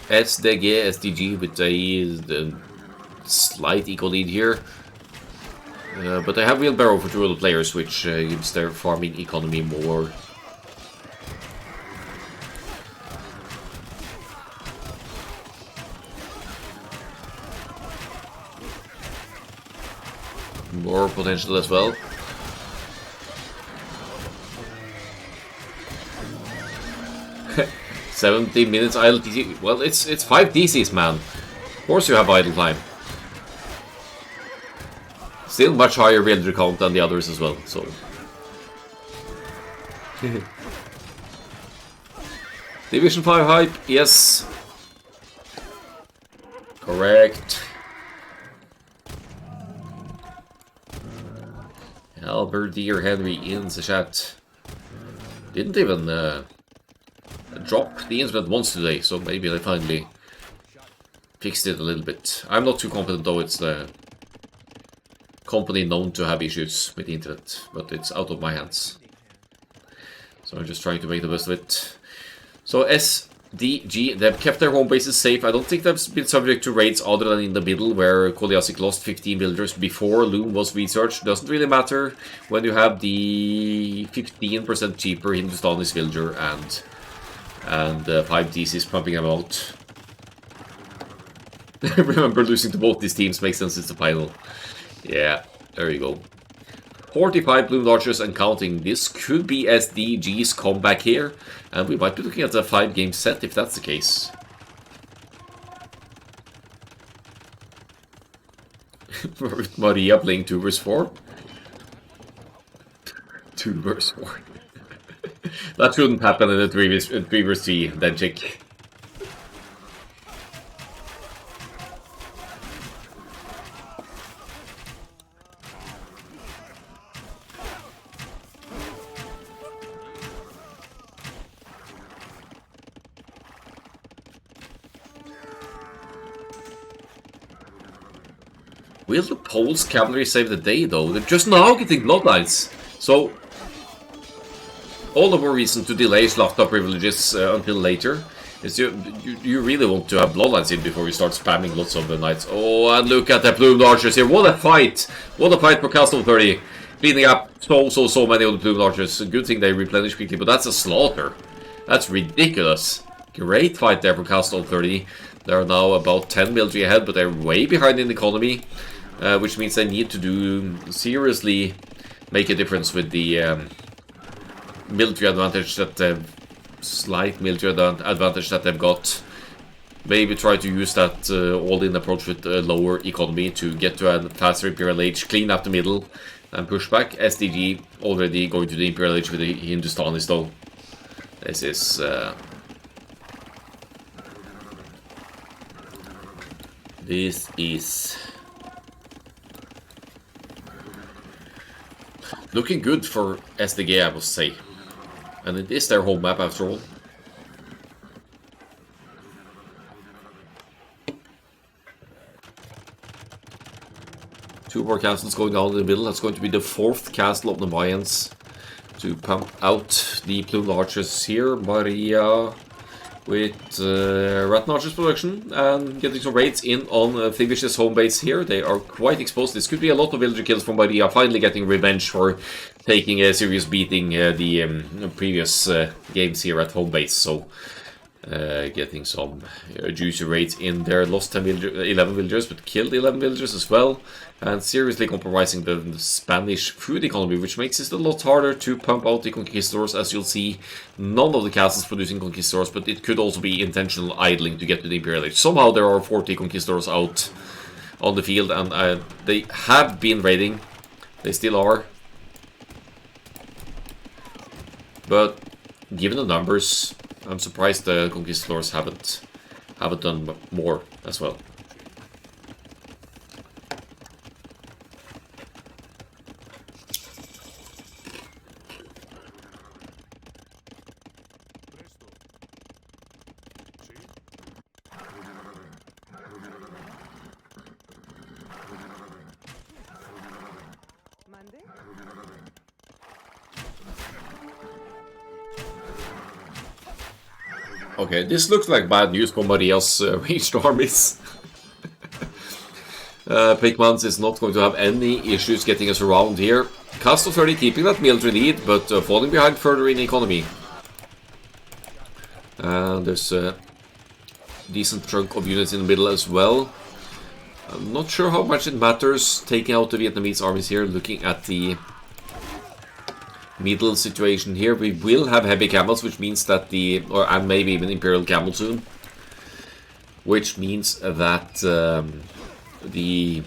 SDG with a slight equal lead here. But they have wheelbarrow for 2 other players, which gives their farming economy more. More potential as well. 70 minutes idle TC. Well, it's 5 DCs, man. Of course you have idle time. Still much higher villager count than the others as well, so... Division 5 hype, yes. Correct. Albert Deer Henry in the chat. Didn't even drop the internet once today, so maybe they finally fixed it a little bit. I'm not too confident though, it's the company known to have issues with the internet, but it's out of my hands. So I'm just trying to make the best of it. So SDG, they've kept their home bases safe. I don't think they've been subject to raids other than in the middle, where Koliasik lost 15 villagers before Loom was researched. Doesn't really matter when you have the 15% cheaper Hindustanis villager and 5 DCs pumping them out. Remember, losing to both these teams makes sense, it's the final. Yeah, there you go. 45 Bloom Archers and counting. This could be SDG's comeback here, and we might be looking at a 5-game set if that's the case. Maria playing 2 vs 4. 2 vs 4. That shouldn't happen in a 3 vs 3, then check. Will the Poles cavalry save the day though? They're just now getting bloodlines. So, all the more reason to delay Slafta privileges until later. Is you really want to have bloodlines in before you start spamming lots of the knights. Oh, and look at the plumed archers here. What a fight! What a fight for Castle 30. Cleaning up so many of the plumed archers. Good thing they replenish quickly, but that's a slaughter. That's ridiculous. Great fight there for Castle 30. They're now about 10 military ahead, but they're way behind in economy. Which means they need to seriously make a difference with the military advantage that slight military advantage that they've got. Maybe try to use that all-in approach with lower economy to get to a faster Imperial Age, clean up the middle, and push back. SDG already going to the Imperial Age with the Hindustanis though. This is... This is... looking good for SDG, I must say. And it is their home map after all. Two more castles going down in the middle. That's going to be the 4th castle of the Mayans to pump out the plumed archers here. Maria with Rattan Archers production and getting some raids in on Thivish's home base here. They are quite exposed. This could be a lot of villager kills from Maria, finally getting revenge for taking a serious beating the previous games here at home base. So getting some juicy raids in there. Lost 11 villagers, but killed 11 villagers as well. And seriously compromising the Spanish food economy, which makes it a lot harder to pump out the conquistadors. As you'll see, none of the castles producing conquistadors, but it could also be intentional idling to get to the Imperial Age. Somehow there are 40 conquistadors out on the field, and they have been raiding. They still are. But given the numbers, I'm surprised the conquistadors haven't done more as well. Okay, this looks like bad news for Maria's ranged armies. Pickmans is not going to have any issues getting us around here. Castle 30 keeping that military lead, but falling behind further in economy. There's a decent chunk of units in the middle as well. I'm not sure how much it matters taking out the Vietnamese armies here, looking at the middle situation here. We will have heavy camels, which means that and maybe even Imperial camel soon. Which means that the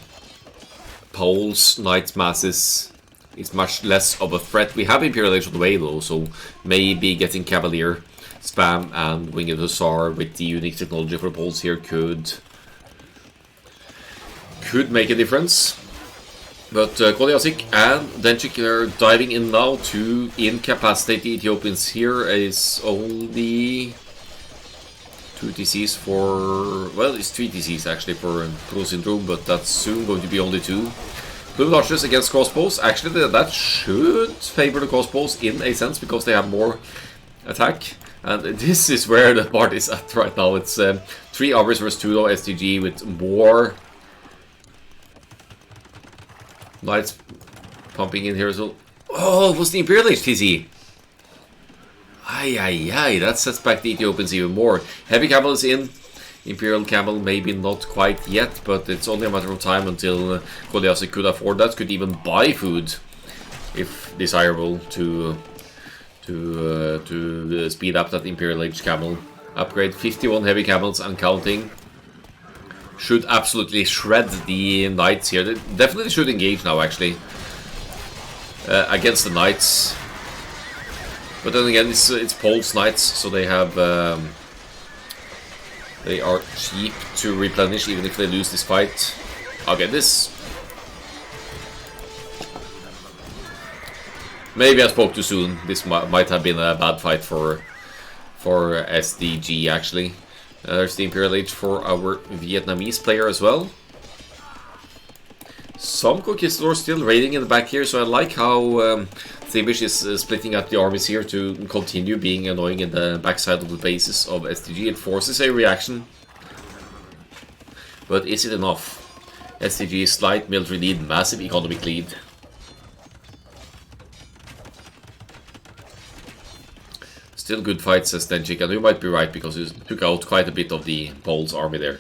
Poles, Knights masses is much less of a threat. We have Imperial Age on the way though, so maybe getting Cavalier spam and Winged Hussar with the unique technology for Poles here could make a difference. But Koliasik and Denchik are diving in now to incapacitate the Ethiopians here. Is only 2 TCs for... well, it's 3 TCs actually for Pro Syndrome, but that's soon going to be only 2. Blue Archers against crossbows. Actually, that should favor the crossbows in a sense, because they have more attack. And this is where the part is at right now. It's 3 armors versus 2 though, STG with more Knights pumping in here as well. Oh, it was the Imperial HTC. Ay, that sets back the Ethiopians even more. Heavy Camel is in. Imperial Camel maybe not quite yet, but it's only a matter of time until Koliasik could afford that, could even buy food if desirable to speed up that Imperial Age Camel upgrade. 51 Heavy Camels and counting. Should absolutely shred the Knights here. They definitely should engage now, actually, against the Knights. But then again, it's Poles Knights, so they have they are cheap to replenish even if they lose this fight. Okay, this maybe I spoke too soon. This might have been a bad fight for SDG actually. There's the Imperial Age for our Vietnamese player as well. Some conquistadors still raiding in the back here, so I like how Thievish is splitting up the armies here to continue being annoying in the backside of the bases of SDG. It forces a reaction. But is it enough? SDG slight military lead, massive economic lead. Still good fight, says Denchik, and you might be right, because he took out quite a bit of the Poles army there.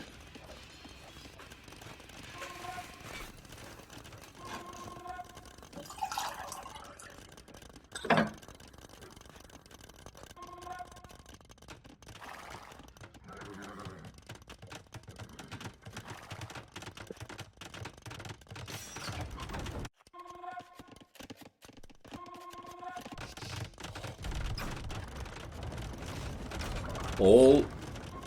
All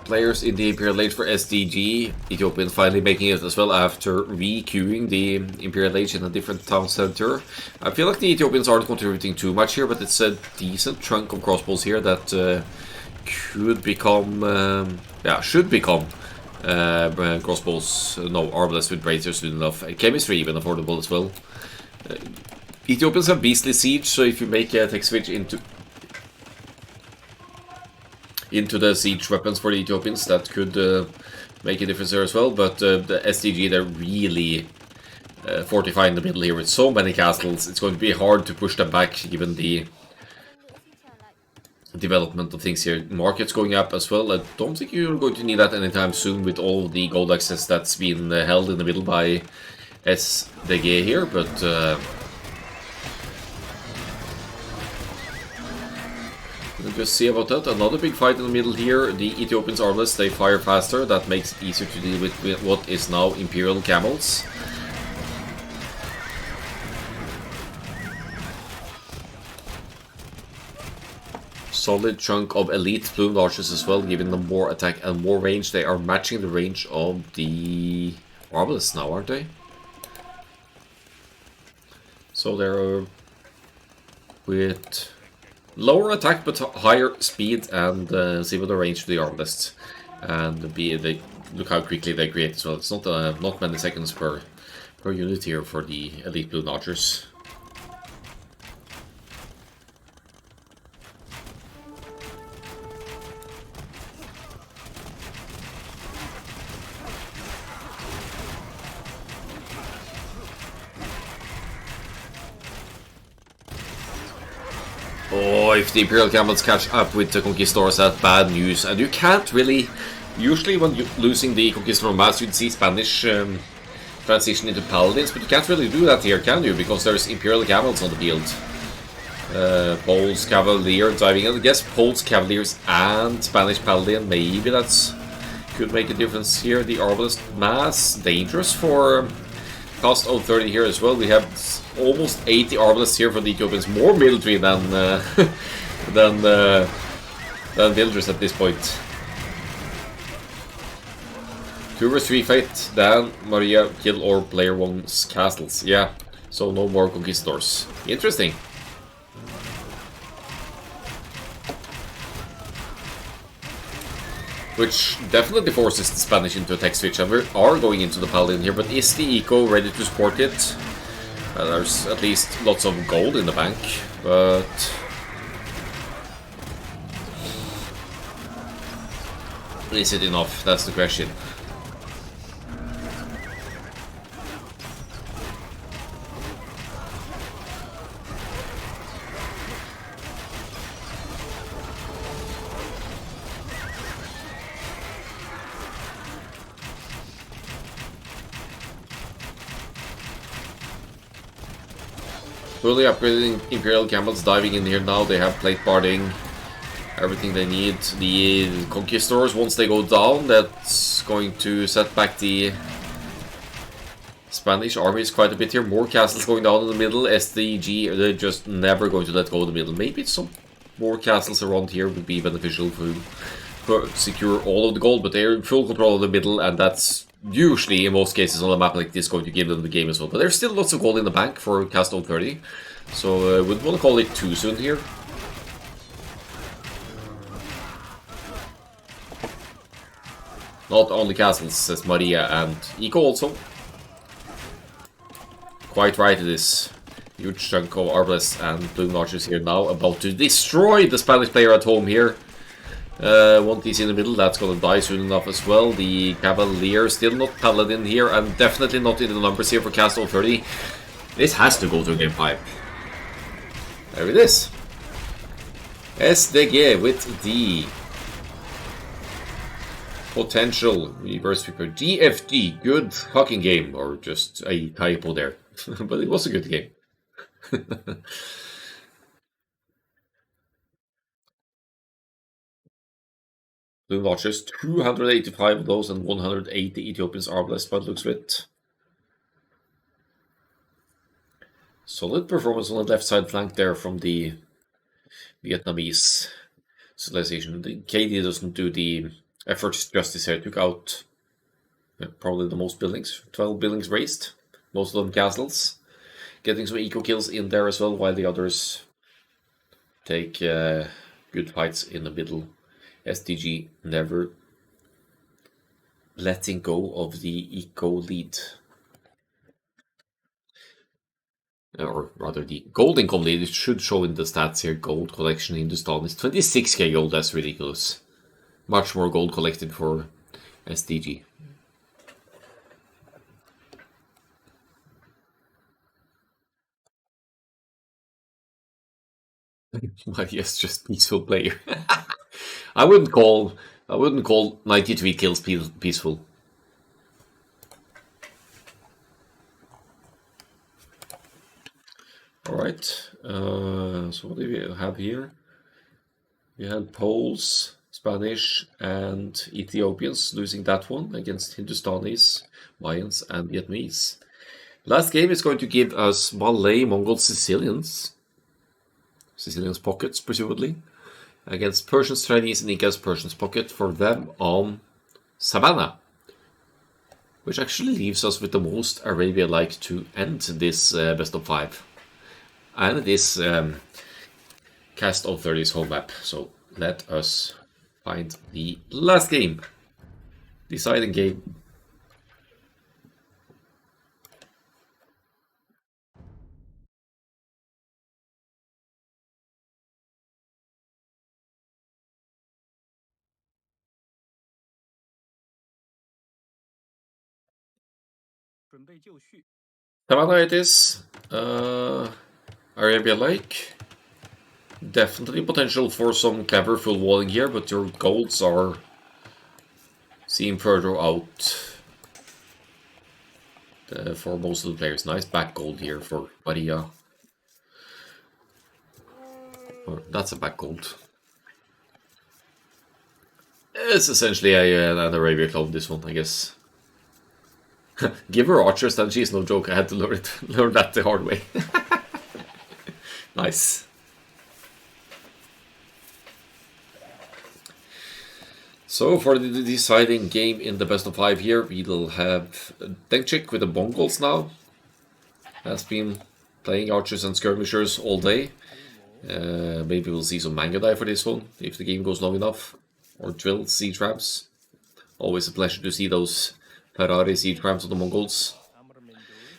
players in the Imperial Age for SDG, Ethiopians finally making it as well after re-queuing the Imperial Age in a different town center. I feel like the Ethiopians aren't contributing too much here, but it's a decent chunk of crossbows here that could become, should become crossbows, no, armless with bracers soon enough. Chemistry even affordable as well. Ethiopians have Beastly Siege, so if you make a tech switch into the siege weapons for the Ethiopians, that could make a difference there as well. But the SDG, they're really fortifying the middle here with so many castles. It's going to be hard to push them back given the development of things here. Markets going up as well. I don't think you're going to need that anytime soon with all the gold access that's been held in the middle by SDG here, but we'll just see about that. Another big fight in the middle here. The Ethiopians armless, they fire faster. That makes it easier to deal with what is now Imperial Camels. Solid chunk of elite plumed archers as well, giving them more attack and more range. They are matching the range of the armless now, aren't they? So they're with lower attack but higher speed and similar range to the armless, and look how quickly they create as well. It's not many seconds per unit here for the elite blue archers. Oh, if the Imperial Camels catch up with the Conquistadors, that's bad news. And you can't really... Usually when you're losing the Conquistador mass, you'd see Spanish transition into Paladins, but you can't really do that here, can you? Because there's Imperial Camels on the field. Poles Cavalier diving in. I guess Poles Cavaliers and Spanish Paladin, maybe that's could make a difference here. The Arbalest Mass, dangerous for cost of 30 here as well. We have almost 80 Arbalists here for the Ethiopians, more military than than villagers at this point. 2 vs 3 fight, then Maria kill or player one's castles. Yeah, so no more conquistadors. Interesting. Which definitely forces the Spanish into a tech switch, and we are going into the Paladin here, but is the Eco ready to support it? There's at least lots of gold in the bank, but... is it enough? That's the question. Fully upgraded Imperial Camels diving in here now. They have plate barding, everything they need. The Conquistadors, once they go down, that's going to set back the Spanish armies quite a bit here. More castles going down in the middle. SDG, they're just never going to let go of the middle. Maybe some more castles around here would be beneficial for secure all of the gold, but they're in full control of the middle, and that's usually, in most cases on a map like this, going to give them the game as well. But there's still lots of gold in the bank for cast of 30, so I wouldn't want to call it too soon here. Not only castles, says Maria, and Eco also. Quite right, it is. Huge chunk of Arbalists and Plume Archers here now, about to destroy the Spanish player at home here. One TC in the middle, that's gonna die soon enough as well. The Cavalier still not Paladin here, and definitely not in the numbers here for cast of 30. This has to go to game 5. There it is. SDG with the potential reverse sweeper. GFG, good fucking game, or just a typo there. But it was a good game. Blue Watchers, 285 of those and 180 Ethiopians are blessed by the looks of it. Solid performance on the left side flank there from the Vietnamese civilization. The KD doesn't do the efforts justice here. Took out probably the most buildings. 12 buildings raised. Most of them castles. Getting some eco kills in there as well, while the others take good fights in the middle. SDG never letting go of the eco lead. Or rather the gold income lead. It should show in the stats here. Gold collection in Hindustan is 26k gold. That's ridiculous. Much more gold collected for SDG. Well, yes, just peaceful player. I wouldn't call 93 kills peaceful. Alright, so what do we have here? We had Poles, Spanish, and Ethiopians losing that one against Hindustanis, Mayans, and Vietnamese. Last game is going to give us Malay, Mongols, Sicilians pockets, presumably, against Persians, Chinese, and Incas Persians pocket for them on Savannah. Which actually leaves us with the most Arabia-like to end this best of 5. And it is cast of 30's home map. So let us find the last game. Deciding game. Savannah it is. Arabia-like. Definitely potential for some clever full walling here, but your golds are seen further out for most of the players. Nice back gold here for Maria. Or that's a back gold. It's essentially an Arabia clone, this one, I guess. Give her archers, then she's no joke. I had to learn that the hard way. Nice. So for the deciding game in the best of 5 here, we'll have Dengchik with the Mongols now. Has been playing archers and skirmishers all day. Maybe we'll see some Mangadai for this one, if the game goes long enough. Or drill siege rams. Always a pleasure to see those Ferrari siege rams of the Mongols.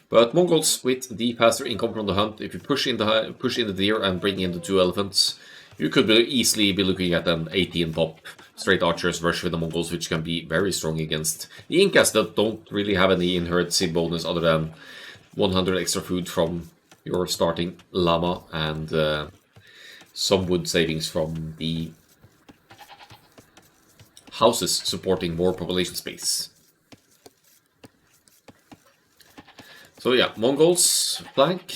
But Mongols with the faster income from the hunt, if you push in the deer and bring in the 2 elephants, you could easily be looking at an 18 pop straight archers rush with the Mongols, which can be very strong against the Incas that don't really have any inherency bonus other than 100 extra food from your starting llama and some wood savings from the houses supporting more population space. So yeah, Mongols flank.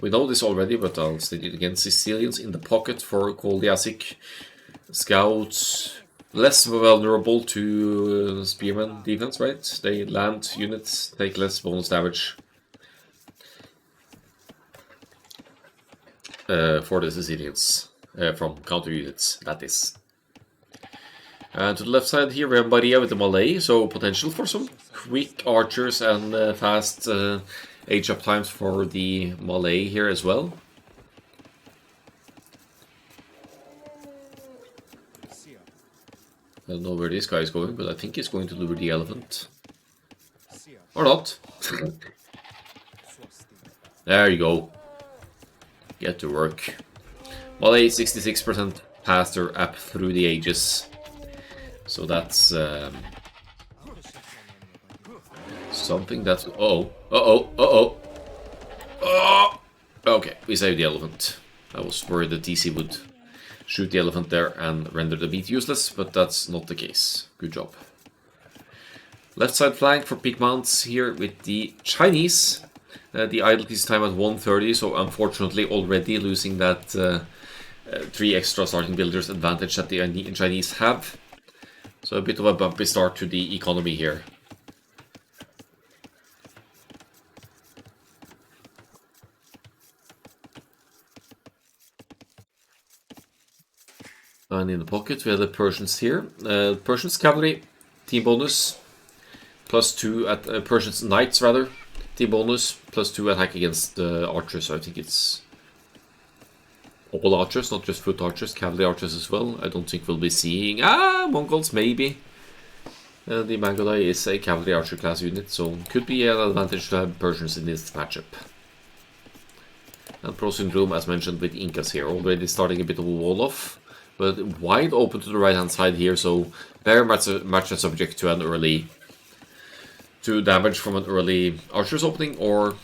We know this already, but I'll state it again. Sicilians in the pocket for Koldiasik. Scouts less vulnerable to spearmen defense, right? They land units, take less bonus damage for the Sicilians from counter units, that is. And to the left side here we have Maria with the Malay, so potential for some quick archers and fast age up times for the Malay here as well. I don't know where this guy is going, but I think he's going to lure the elephant. Or not. There you go. Get to work. Malay 66% faster up through the ages. So that's something that's... Oh! Okay, we saved the elephant. I was worried that DC would shoot the elephant there and render the beat useless, but that's not the case. Good job. Left side flank for peak mounts here with the Chinese. The idle piece time at 130, so unfortunately already losing that 3 extra starting builders advantage that the Chinese have. So a bit of a bumpy start to the economy here. And in the pocket we have the Persians here. Persians cavalry, team bonus, +2 at Persians knights rather, team bonus, +2 attack against archers. So I think it's all archers, not just foot archers, cavalry archers as well. I don't think we'll be seeing... Mongols maybe. The Mangodai is a cavalry archer class unit, so could be an advantage to have Persians in this matchup. And Pro Syndrome, as mentioned, with Incas here, already starting a bit of a wall off, but wide open to the right hand side here, so very much subject to damage from an early archers opening or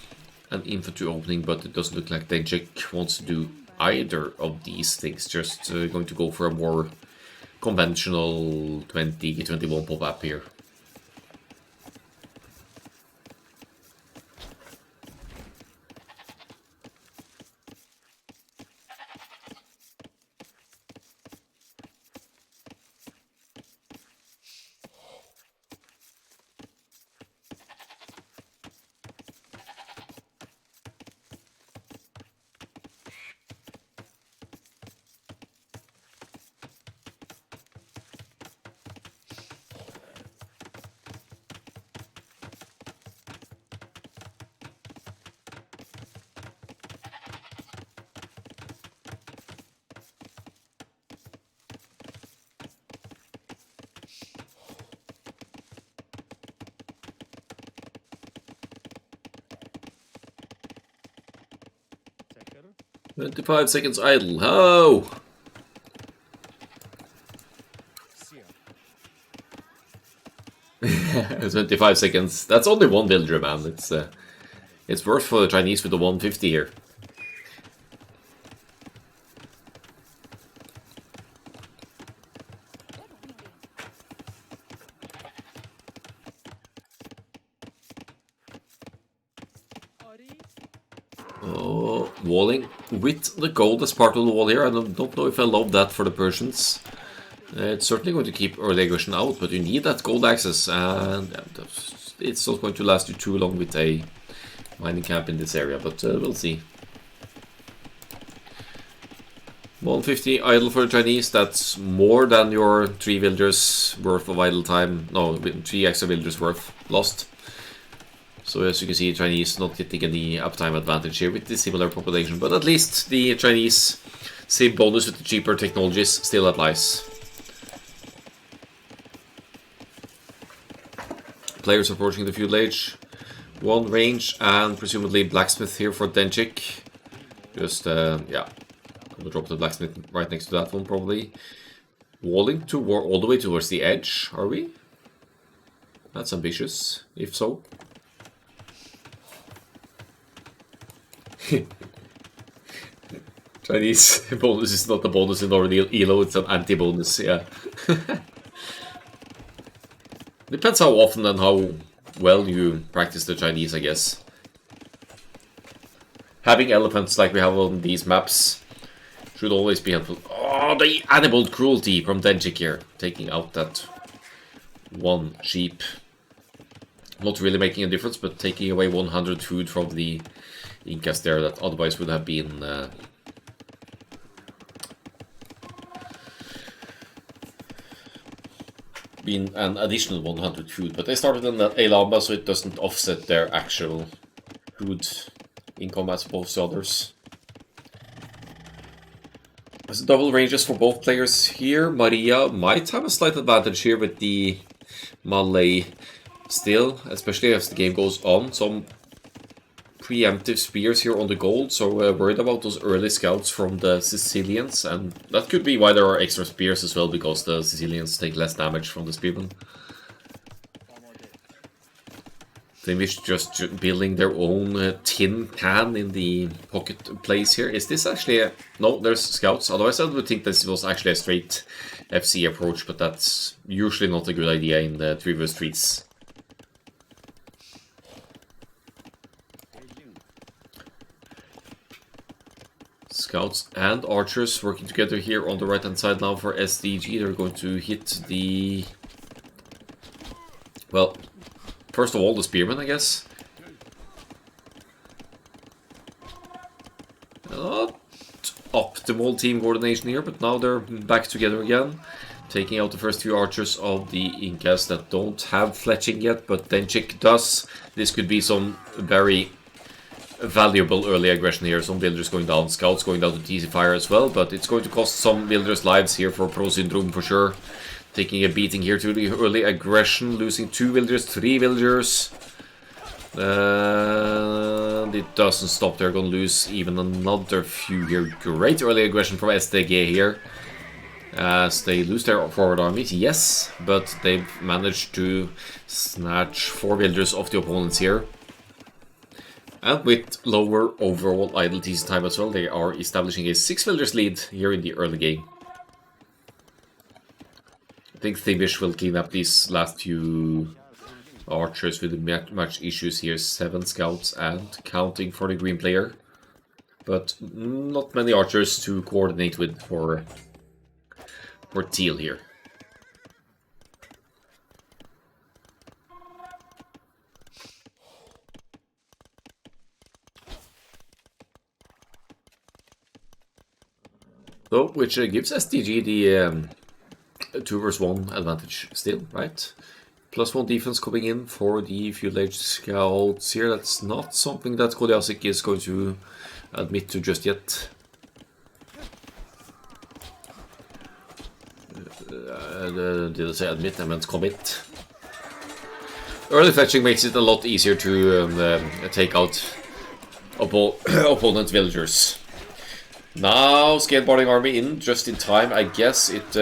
an infantry opening, but it doesn't look like Dengchik wants to do either of these things, just going to go for a more conventional 20-21 pop-up here. "25 seconds idle. Oh! 25 seconds. That's only one villager, man. It's worth for the Chinese with the 150 here. Oh, walling with the gold as part of the wall here. I don't know if I love that for the Persians. It's certainly going to keep early aggression out, but you need that gold access, and it's not going to last you too long with a mining camp in this area, but we'll see. 150 idle for the Chinese, that's more than your 3 villagers worth of idle time. No, 3 extra villagers worth lost. So as you can see, Chinese not getting any uptime advantage here with the similar population, but at least the Chinese save bonus with the cheaper technologies still applies. Players approaching the feudal age. 1 range and presumably blacksmith here for Denchik. Just, yeah. Gonna drop the blacksmith right next to that one probably. Walling all the way towards the edge, are we? That's ambitious, if so. Chinese bonus is not a bonus in northern ELO, it's an anti-bonus, yeah. Depends how often and how well you practice the Chinese, I guess. Having elephants like we have on these maps should always be helpful. Oh, the animal cruelty from Denchik here. Taking out that 1 sheep. Not really making a difference, but taking away 100 food from the Incas there that otherwise would have been an additional 100 food, but they started in a Lamba, so it doesn't offset their actual food income as opposed to others. There's double ranges for both players here. Maria might have a slight advantage here with the Malay still, especially as the game goes on. Some preemptive spears here on the gold, so worried about those early scouts from the Sicilians, and that could be why there are extra spears as well, because the Sicilians take less damage from the spearmen. They wish just building their own tin can in the pocket place here. Is this actually a... No, there's scouts. Otherwise I would think this was actually a straight FC approach, but that's usually not a good idea in the 3v3s. Scouts and archers working together here on the right hand side now for SDG. They're going to hit the... Well, first of all, the spearmen, I guess. Not optimal team coordination here, but now they're back together again. Taking out the first few archers of the Incas that don't have fletching yet, but Denchik does. This could be some very valuable early aggression here. Some villagers going down, scouts going down to TC fire as well, but it's going to cost some villagers lives here for Pro Syndrome for sure. Taking a beating here to the early aggression, losing 2 villagers, 3 villagers. And it doesn't stop, they're going to lose even another few here. Great early aggression from SDG here, as they lose their forward armies, yes, but they've managed to snatch 4 villagers off the opponents here. And with lower overall idle TC time as well, they are establishing a 6 villagers lead here in the early game. I think Thimbish will clean up these last few archers with much issues here. 7 scouts and counting for the green player. But not many archers to coordinate with for teal here. So, which gives SDG the 2 vs 1 advantage still, right? +1 defense coming in for the feudal age scouts here. That's not something that Koliasik is going to admit to just yet. Did I say admit? I meant commit. Early fetching makes it a lot easier to take out opponent villagers. Now, skateboarding army in just in time. I guess it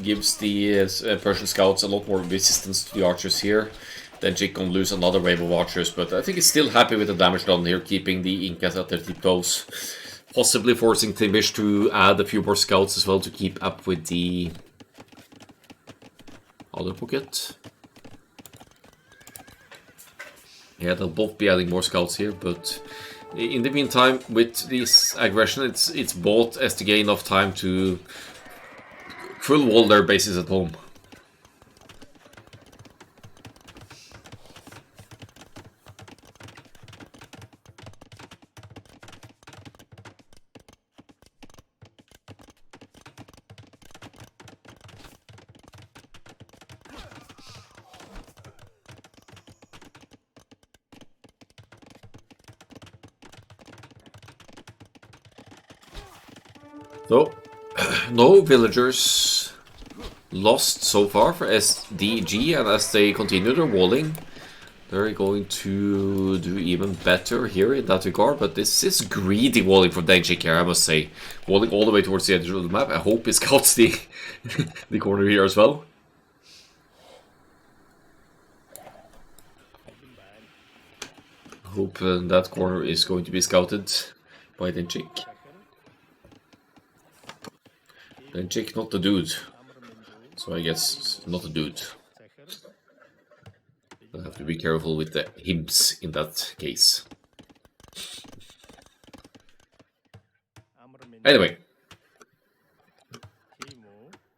gives the Persian scouts a lot more resistance to the archers here. Then Jik gonna lose another wave of archers, but I think he's still happy with the damage done here, keeping the Incas at their tiptoes. Possibly forcing Thimbish to add a few more scouts as well to keep up with the other pocket. Yeah, they'll both be adding more scouts here, but In the meantime, with this aggression, it's bought STG enough time to full wall their bases at home. So, no villagers lost so far for SDG, and as they continue their walling, they're going to do even better here in that regard. But this is greedy walling from Denchik here, I must say. Walling all the way towards the edge of the map. I hope he scouts the, the corner here as well. I hope that corner is going to be scouted by Denchik. Denchik, not the dude. So I guess not a dude. I have to be careful with the hims in that case. Anyway,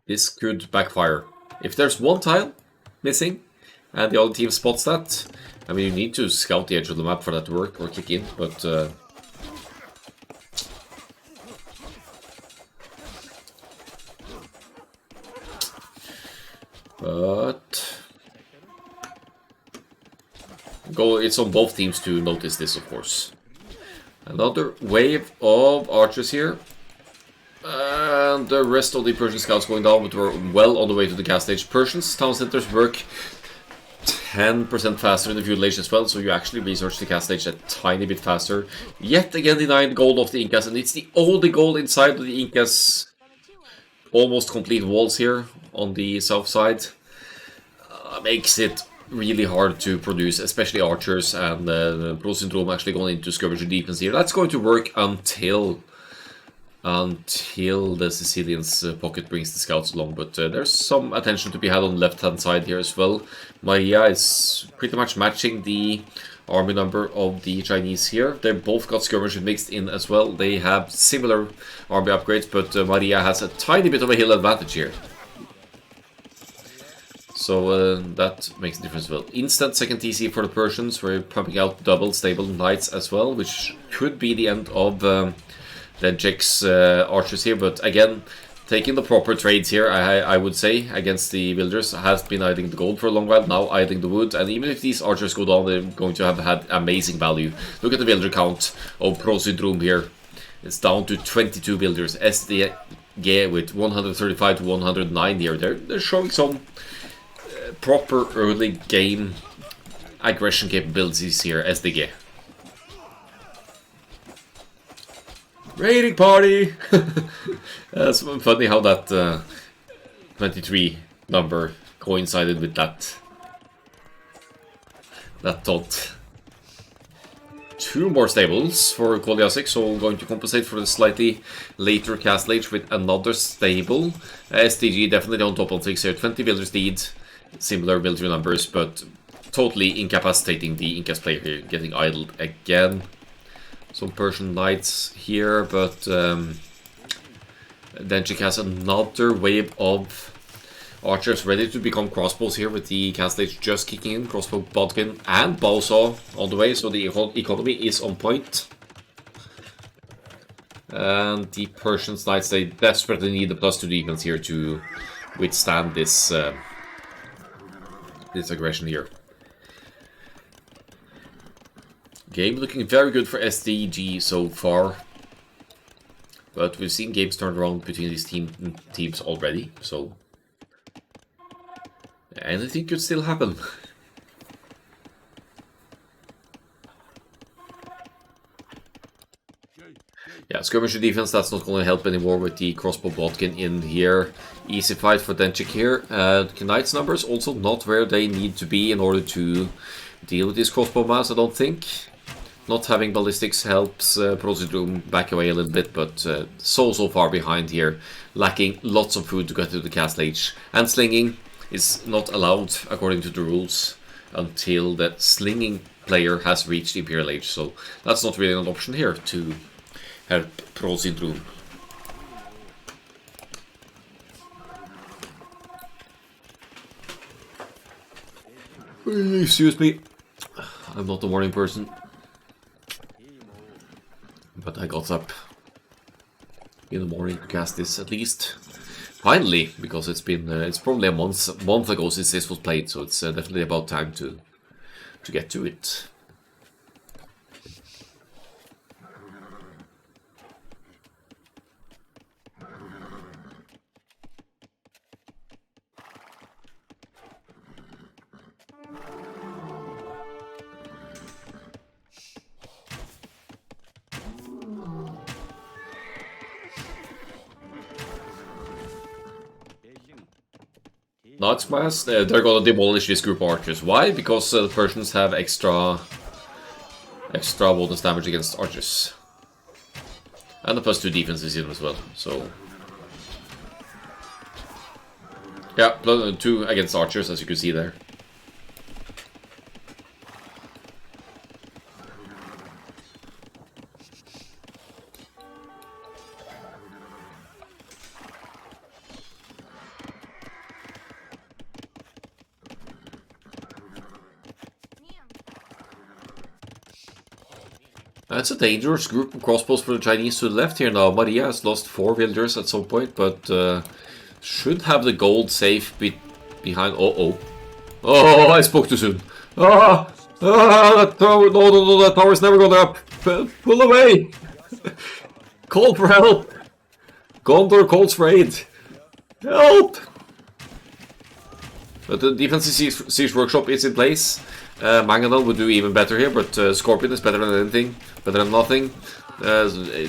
this could backfire. If there's one tile missing and the other team spots that, I mean, you need to scout the edge of the map for that to work or kick in, but it's on both teams to notice this, of course. Another wave of archers here. And the rest of the Persian scouts going down, but we're well on the way to the gas stage. Persians town centers work 10% faster in the feudal age as well, so you actually research the gas stage a tiny bit faster. Yet again denying gold of the Incas, and it's the only goal inside of the Incas' almost complete walls here on the south side. Makes it really hard to produce, especially archers, and Pro Syndrome actually going into skirmisher defense here. That's going to work until the Sicilians' pocket brings the scouts along, but there's some attention to be had on the left-hand side here as well. Maria is pretty much matching the army number of the Chinese here. They both got skirmishers mixed in as well. They have similar army upgrades, but Maria has a tiny bit of a hill advantage here. So that makes a difference as well. Instant second TC for the Persians. We're pumping out double stable knights as well, which could be the end of the Jack's archers here. But again, taking the proper trades here, I would say, against the villagers. Has been idling the gold for a long while, now idling the wood. And even if these archers go down, they're going to have had amazing value. Look at the villager count of Pro Syndrome here. It's down to 22 villagers. SDG with 135 to 109 here. They're showing some proper early game aggression capabilities here, SDG. Raiding party! It's funny how that 23 number coincided with that thought. Two more stables for Kolyasik, so going to compensate for the slightly later cast age with another stable. SDG definitely on top on 6 here, 20 villagers lead. Similar villager numbers, but totally incapacitating the Incas player here, getting idled again. Some Persian knights here, but Denchik has another wave of archers ready to become crossbows here with the cast stage just kicking in. Crossbow, bodkin, and bowsaw on the way, so the economy is on point. And the Persian knights, they desperately need the +2 defense here to withstand this this aggression here. Game looking very good for SDG so far, but we've seen games turned around between these teams already, so anything could still happen. Yeah, skirmisher defense, that's not going to help anymore with the crossbow bodkin in here. Easy fight for Denchik here. Knight's numbers also not where they need to be in order to deal with this crossbow mass, I don't think. Not having ballistics helps Pro Syndrome back away a little bit, but so far behind here. Lacking lots of food to get to the cast age. And slinging is not allowed according to the rules until the slinging player has reached Imperial Age, so that's not really an option here to help Pro Syndrome. Excuse me, I'm not a morning person, but I got up in the morning to cast this at least. Finally, because it's been it's probably a month ago since this was played, so it's definitely about time to get to it. Knights Mass, they're gonna demolish this group of archers. Why? Because the Persians have extra bonus damage against archers. And the +2 defenses in as well, so... yeah, +2 against archers, as you can see there. It's a dangerous group of crossbows for the Chinese to the left here now. Maria has lost 4 villagers at some point, but should have the gold safe behind... Oh, I spoke too soon. That tower, no, that tower's never gonna up. Pull away! Call for help! Gondor calls for aid. Help! But the defensive siege workshop is in place. Mangonel would do even better here, but Scorpion is better than anything, better than nothing.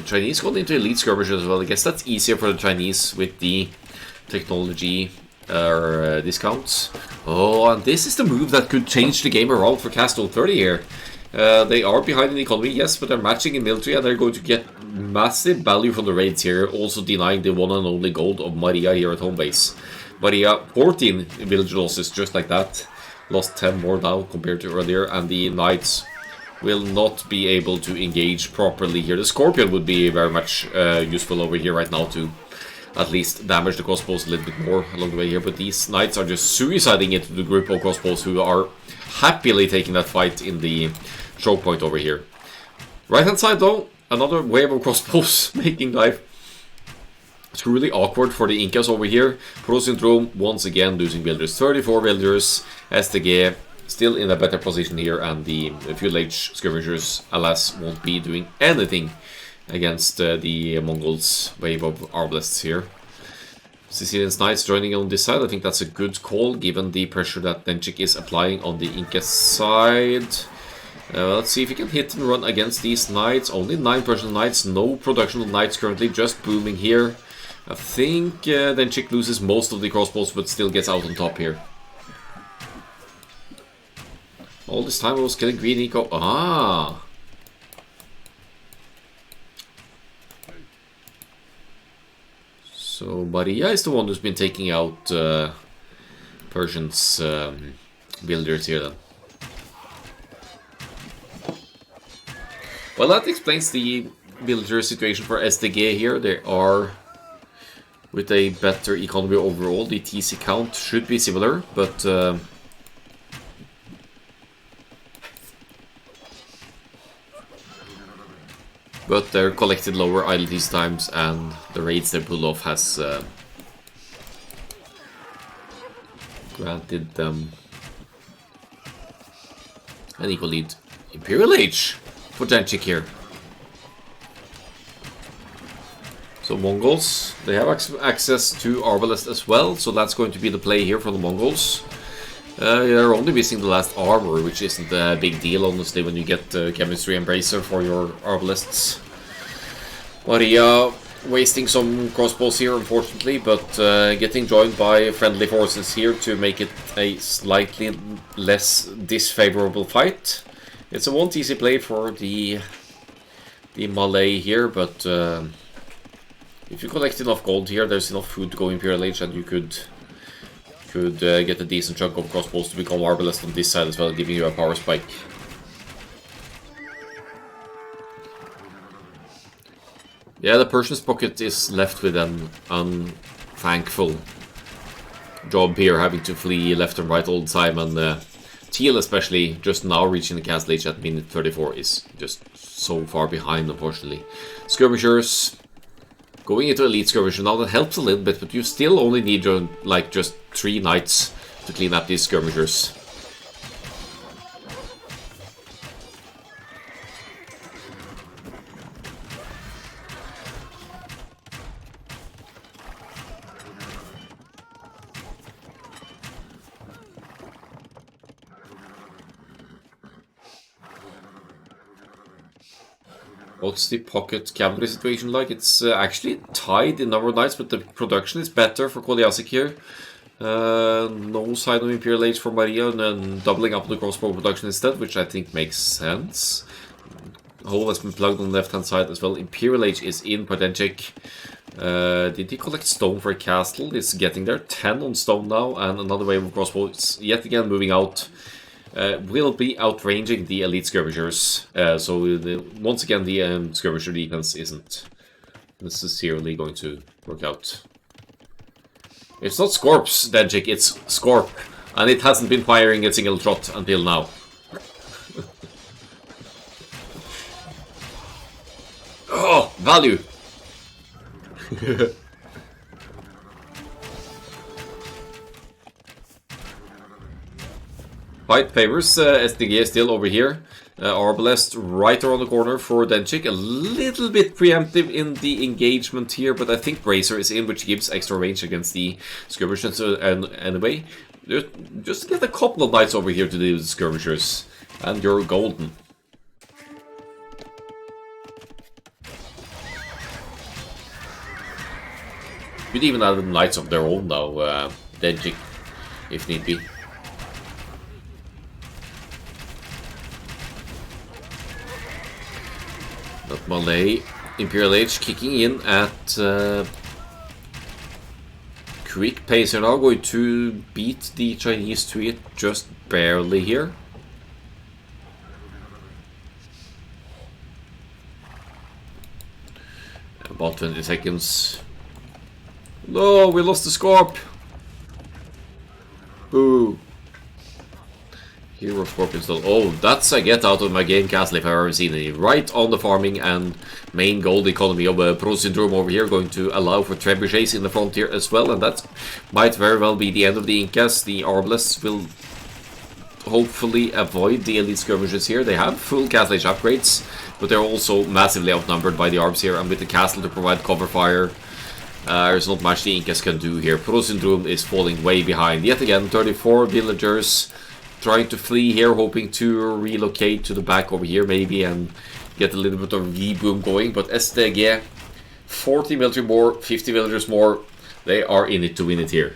Chinese got into elite skirmishers as well. I guess that's easier for the Chinese with the technology discounts. Oh, and this is the move that could change the game around for Castle 30 here. They are behind in economy, yes, but they're matching in military, and they're going to get massive value from the raids here, also denying the one and only gold of Maria here at home base. Maria, 14 village losses just like that. Lost 10 more now compared to earlier, and the Knights will not be able to engage properly here. The Scorpion would be very much useful over here right now to at least damage the crossbows a little bit more along the way here, but these Knights are just suiciding into the group of crossbows who are happily taking that fight in the choke point over here. Right hand side though, another wave of crossbows making life truly awkward for the Incas over here. Pro Syndrome once again losing villagers, 34 villagers. STG still in a better position here, and the Feudal Age skirmishers, alas, won't be doing anything against the Mongols' wave of Arbalists here. Sicilian Knights joining on this side. I think that's a good call given the pressure that Denchik is applying on the Inca side. Let's see if we can hit and run against these Knights. Only 9 Persian Knights, no production of Knights currently, just booming here. I think Denchik loses most of the crossbows, but still gets out on top here. All this time I was killing Green Eco. Ah! So Maria is the one who's been taking out Persians' builders here then. Well, that explains the villager situation for SDG here. They are with a better economy overall. The TC count should be similar, but they're collected lower idleness times, and the raids they pull off has granted them an equal lead. Imperial Age for Denchik here. So Mongols, they have access to Arbalest as well, so that's going to be the play here for the Mongols. You're only missing the last armor, which isn't a big deal, honestly, when you get Chemistry Embracer for your Arbalists. Maria wasting some crossbows here, unfortunately, but getting joined by friendly forces here to make it a slightly less disfavorable fight. It's a 1 TC play for the Malay here, but if you collect enough gold here, there's enough food to go Imperial Age, and you could get a decent chunk of crossbows to become Arbalest on this side as well, giving you a power spike. Yeah, the Persian's pocket is left with an unthankful job here, having to flee left and right all the time, and Teal especially, just now reaching the castle age at minute 34, is just so far behind, unfortunately. Skirmishers going into elite skirmisher now, that helps a little bit, but you still only need like just 3 knights to clean up these skirmishers. What's the pocket cavalry situation like? It's actually tied in number of knights, but the production is better for Koliasik here. No sign of Imperial Age for Maria, and then doubling up the crossbow production instead, which I think makes sense. Hole has been plugged on the left hand side as well. Imperial Age is in Partenchik. Did he collect stone for a castle? It's getting there. 10 on stone now, and another wave of crossbows yet again moving out. Will be outranging the elite skirmishers. Once again, the skirmisher defense isn't necessarily going to work out. It's not Scorps, Denchik, it's Scorp. And it hasn't been firing a single shot until now. Oh, value! Fight favors SDG still over here. Arbalest right around the corner for Denchik. A little bit preemptive in the engagement here, but I think Bracer is in, which gives extra range against the skirmishers anyway. Just get a couple of knights over here to the skirmishers, and you're golden. You'd even have knights of their own now, Denchik, if need be. But Malay, Imperial Age kicking in at quick pace. They're now going to beat the Chinese to it just barely here. About 20 seconds. No, we lost the Scorp. Boo. Hero Scorpion still. Oh, that's a get out of my game castle if I've ever seen any. Right on the farming and main gold economy of Pro Syndrome over here, going to allow for trebuchets in the frontier as well, and that might very well be the end of the Incas. The Arbalists will hopefully avoid the elite skirmishes here. They have full castle age upgrades, but they're also massively outnumbered by the Arbs here, and with the castle to provide cover fire, there's not much the Incas can do here. Pro Syndrome is falling way behind. Yet again, 34 villagers trying to flee here, hoping to relocate to the back over here maybe and get a little bit of V-boom going. But SDG, 40 military more, 50 villagers more, they are in it to win it here.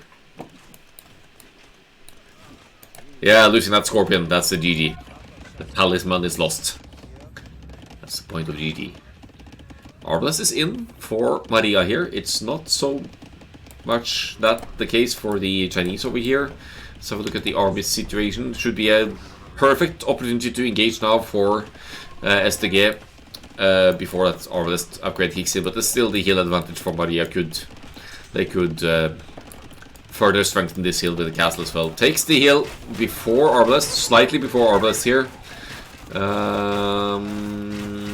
Yeah, losing that Scorpion, that's the GG. The talisman is lost. That's the point of GG. Arbalest is in for Maria here. It's not so much that the case for the Chinese over here. Let's have a look at the army situation. Should be a perfect opportunity to engage now for SDG before that Arbalest upgrade kicks in, but there's still the hill advantage for Maria. They could further strengthen this hill with the castle as well. Takes the hill before Arbalest, slightly before Arbalest here.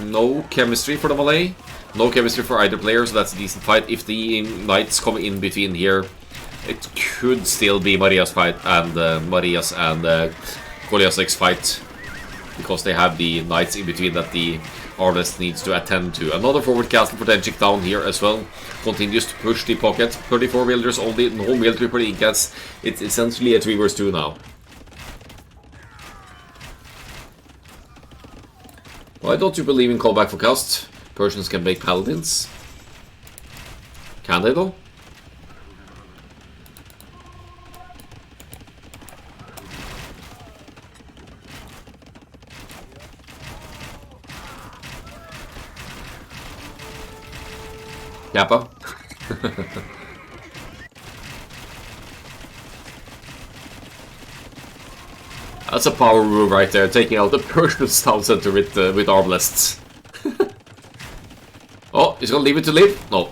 No chemistry for the Malay. No chemistry for either player, so that's a decent fight. If the knights come in between here, it could still be Maria's fight and Koliasik's fight, because they have the knights in between that the Arbalest needs to attend to. Another forward castle for Denchik down here as well. Continues to push the pocket. 34 villagers only, no military for the Incas. It's essentially a 3 vs 2 now. Why don't you believe in callback for cast? Persians can make paladins. Can they though? Kappa? That's a power move right there, taking out the Persian town center with Arbalests. Oh, is gonna leave it to live? No.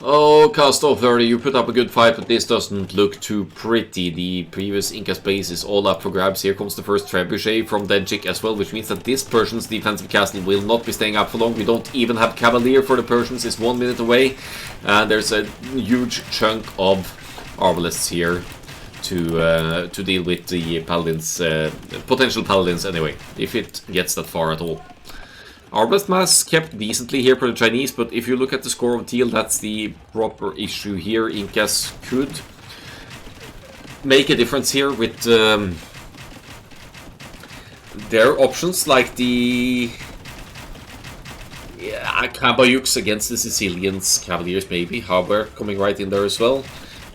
Oh, Cast of 30, you put up a good fight, but this doesn't look too pretty. The previous Inca space is all up for grabs. Here comes the first trebuchet from Denchik as well, which means that this Persian's defensive castle will not be staying up for long. We don't even have Cavalier for the Persians, it's 1 minute away. And there's a huge chunk of Arbalists here to deal with the Paladins, potential Paladins anyway, if it gets that far at all. Arbalest mass kept decently here for the Chinese, but if you look at the score of Teal, that's the proper issue here. Incas could make a difference here with their options, like the Kabayuks against the Sicilians, Cavaliers maybe, Haber coming right in there as well.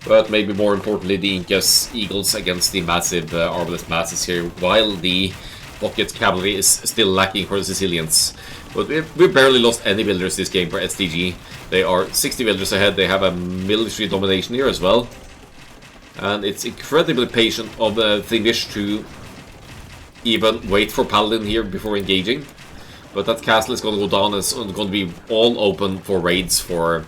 But maybe more importantly, the Incas Eagles against the massive Arbalest masses here, while the Pocket Cavalry is still lacking for the Sicilians. But we've barely lost any builders this game for SDG. They are 60 builders ahead. They have a military domination here as well. And it's incredibly patient of Thingish to even wait for Paladin here before engaging. But that castle is going to go down. It's going to be all open for raids for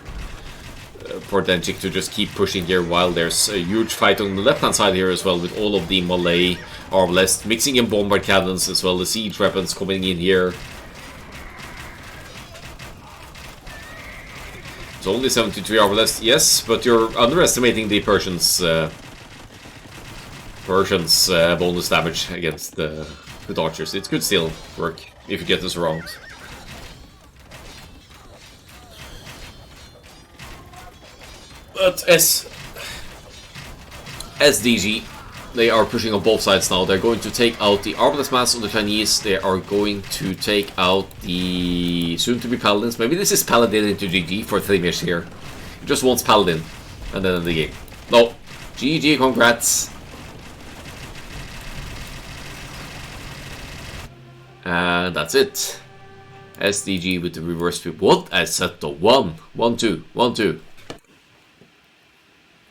Denchik to just keep pushing here, while there's a huge fight on the left-hand side here as well, with all of the Malay Arbalest mixing in bombard cannons as well, the siege weapons coming in here. It's only 73 Arbalest, yes, but you're underestimating the Persians' bonus damage against the archers. It could still work if you get this around. But SDG, they are pushing on both sides now. They're going to take out the Arbalest mass on the Chinese. They are going to take out the soon-to-be Paladins. Maybe this is Paladin into GG for Thrimish here. He just wants Paladin and then end the game. No. GG, congrats. And that's it. SDG with the reverse sweep. What a set though. 1-2, 1-2.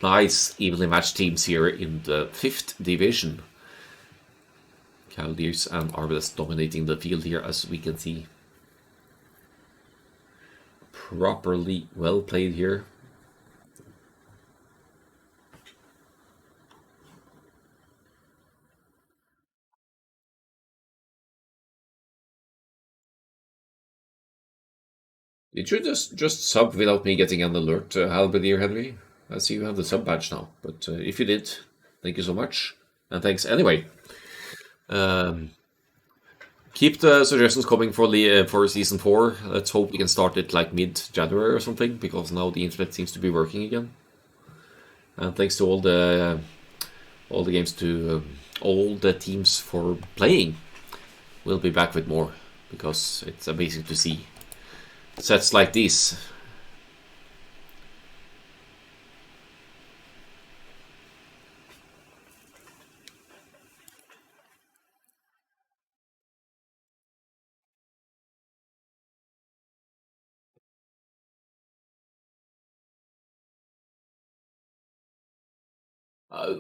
Nice, evenly matched teams here in the 5th division. Cavaliers and Arbalest dominating the field here, as we can see. Properly well played here. Did you just sub without me getting an alert, Halberdier Henry? I see you have the sub badge now, but if you did, thank you so much, and thanks anyway. Keep the suggestions coming for season 4. Let's hope we can start it like mid-January or something, because now the internet seems to be working again. And thanks to all the games to all the teams for playing. We'll be back with more, because it's amazing to see sets like these.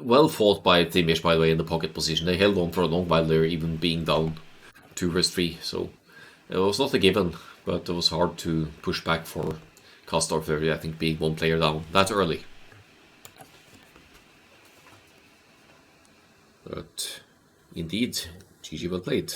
Well fought by Timish, by the way, in the pocket position. They held on for a long while there, even being down 2 vs 3. So it was not a given, but it was hard to push back for Castor 30, I think, being 1 player down that early. But indeed, GG well played.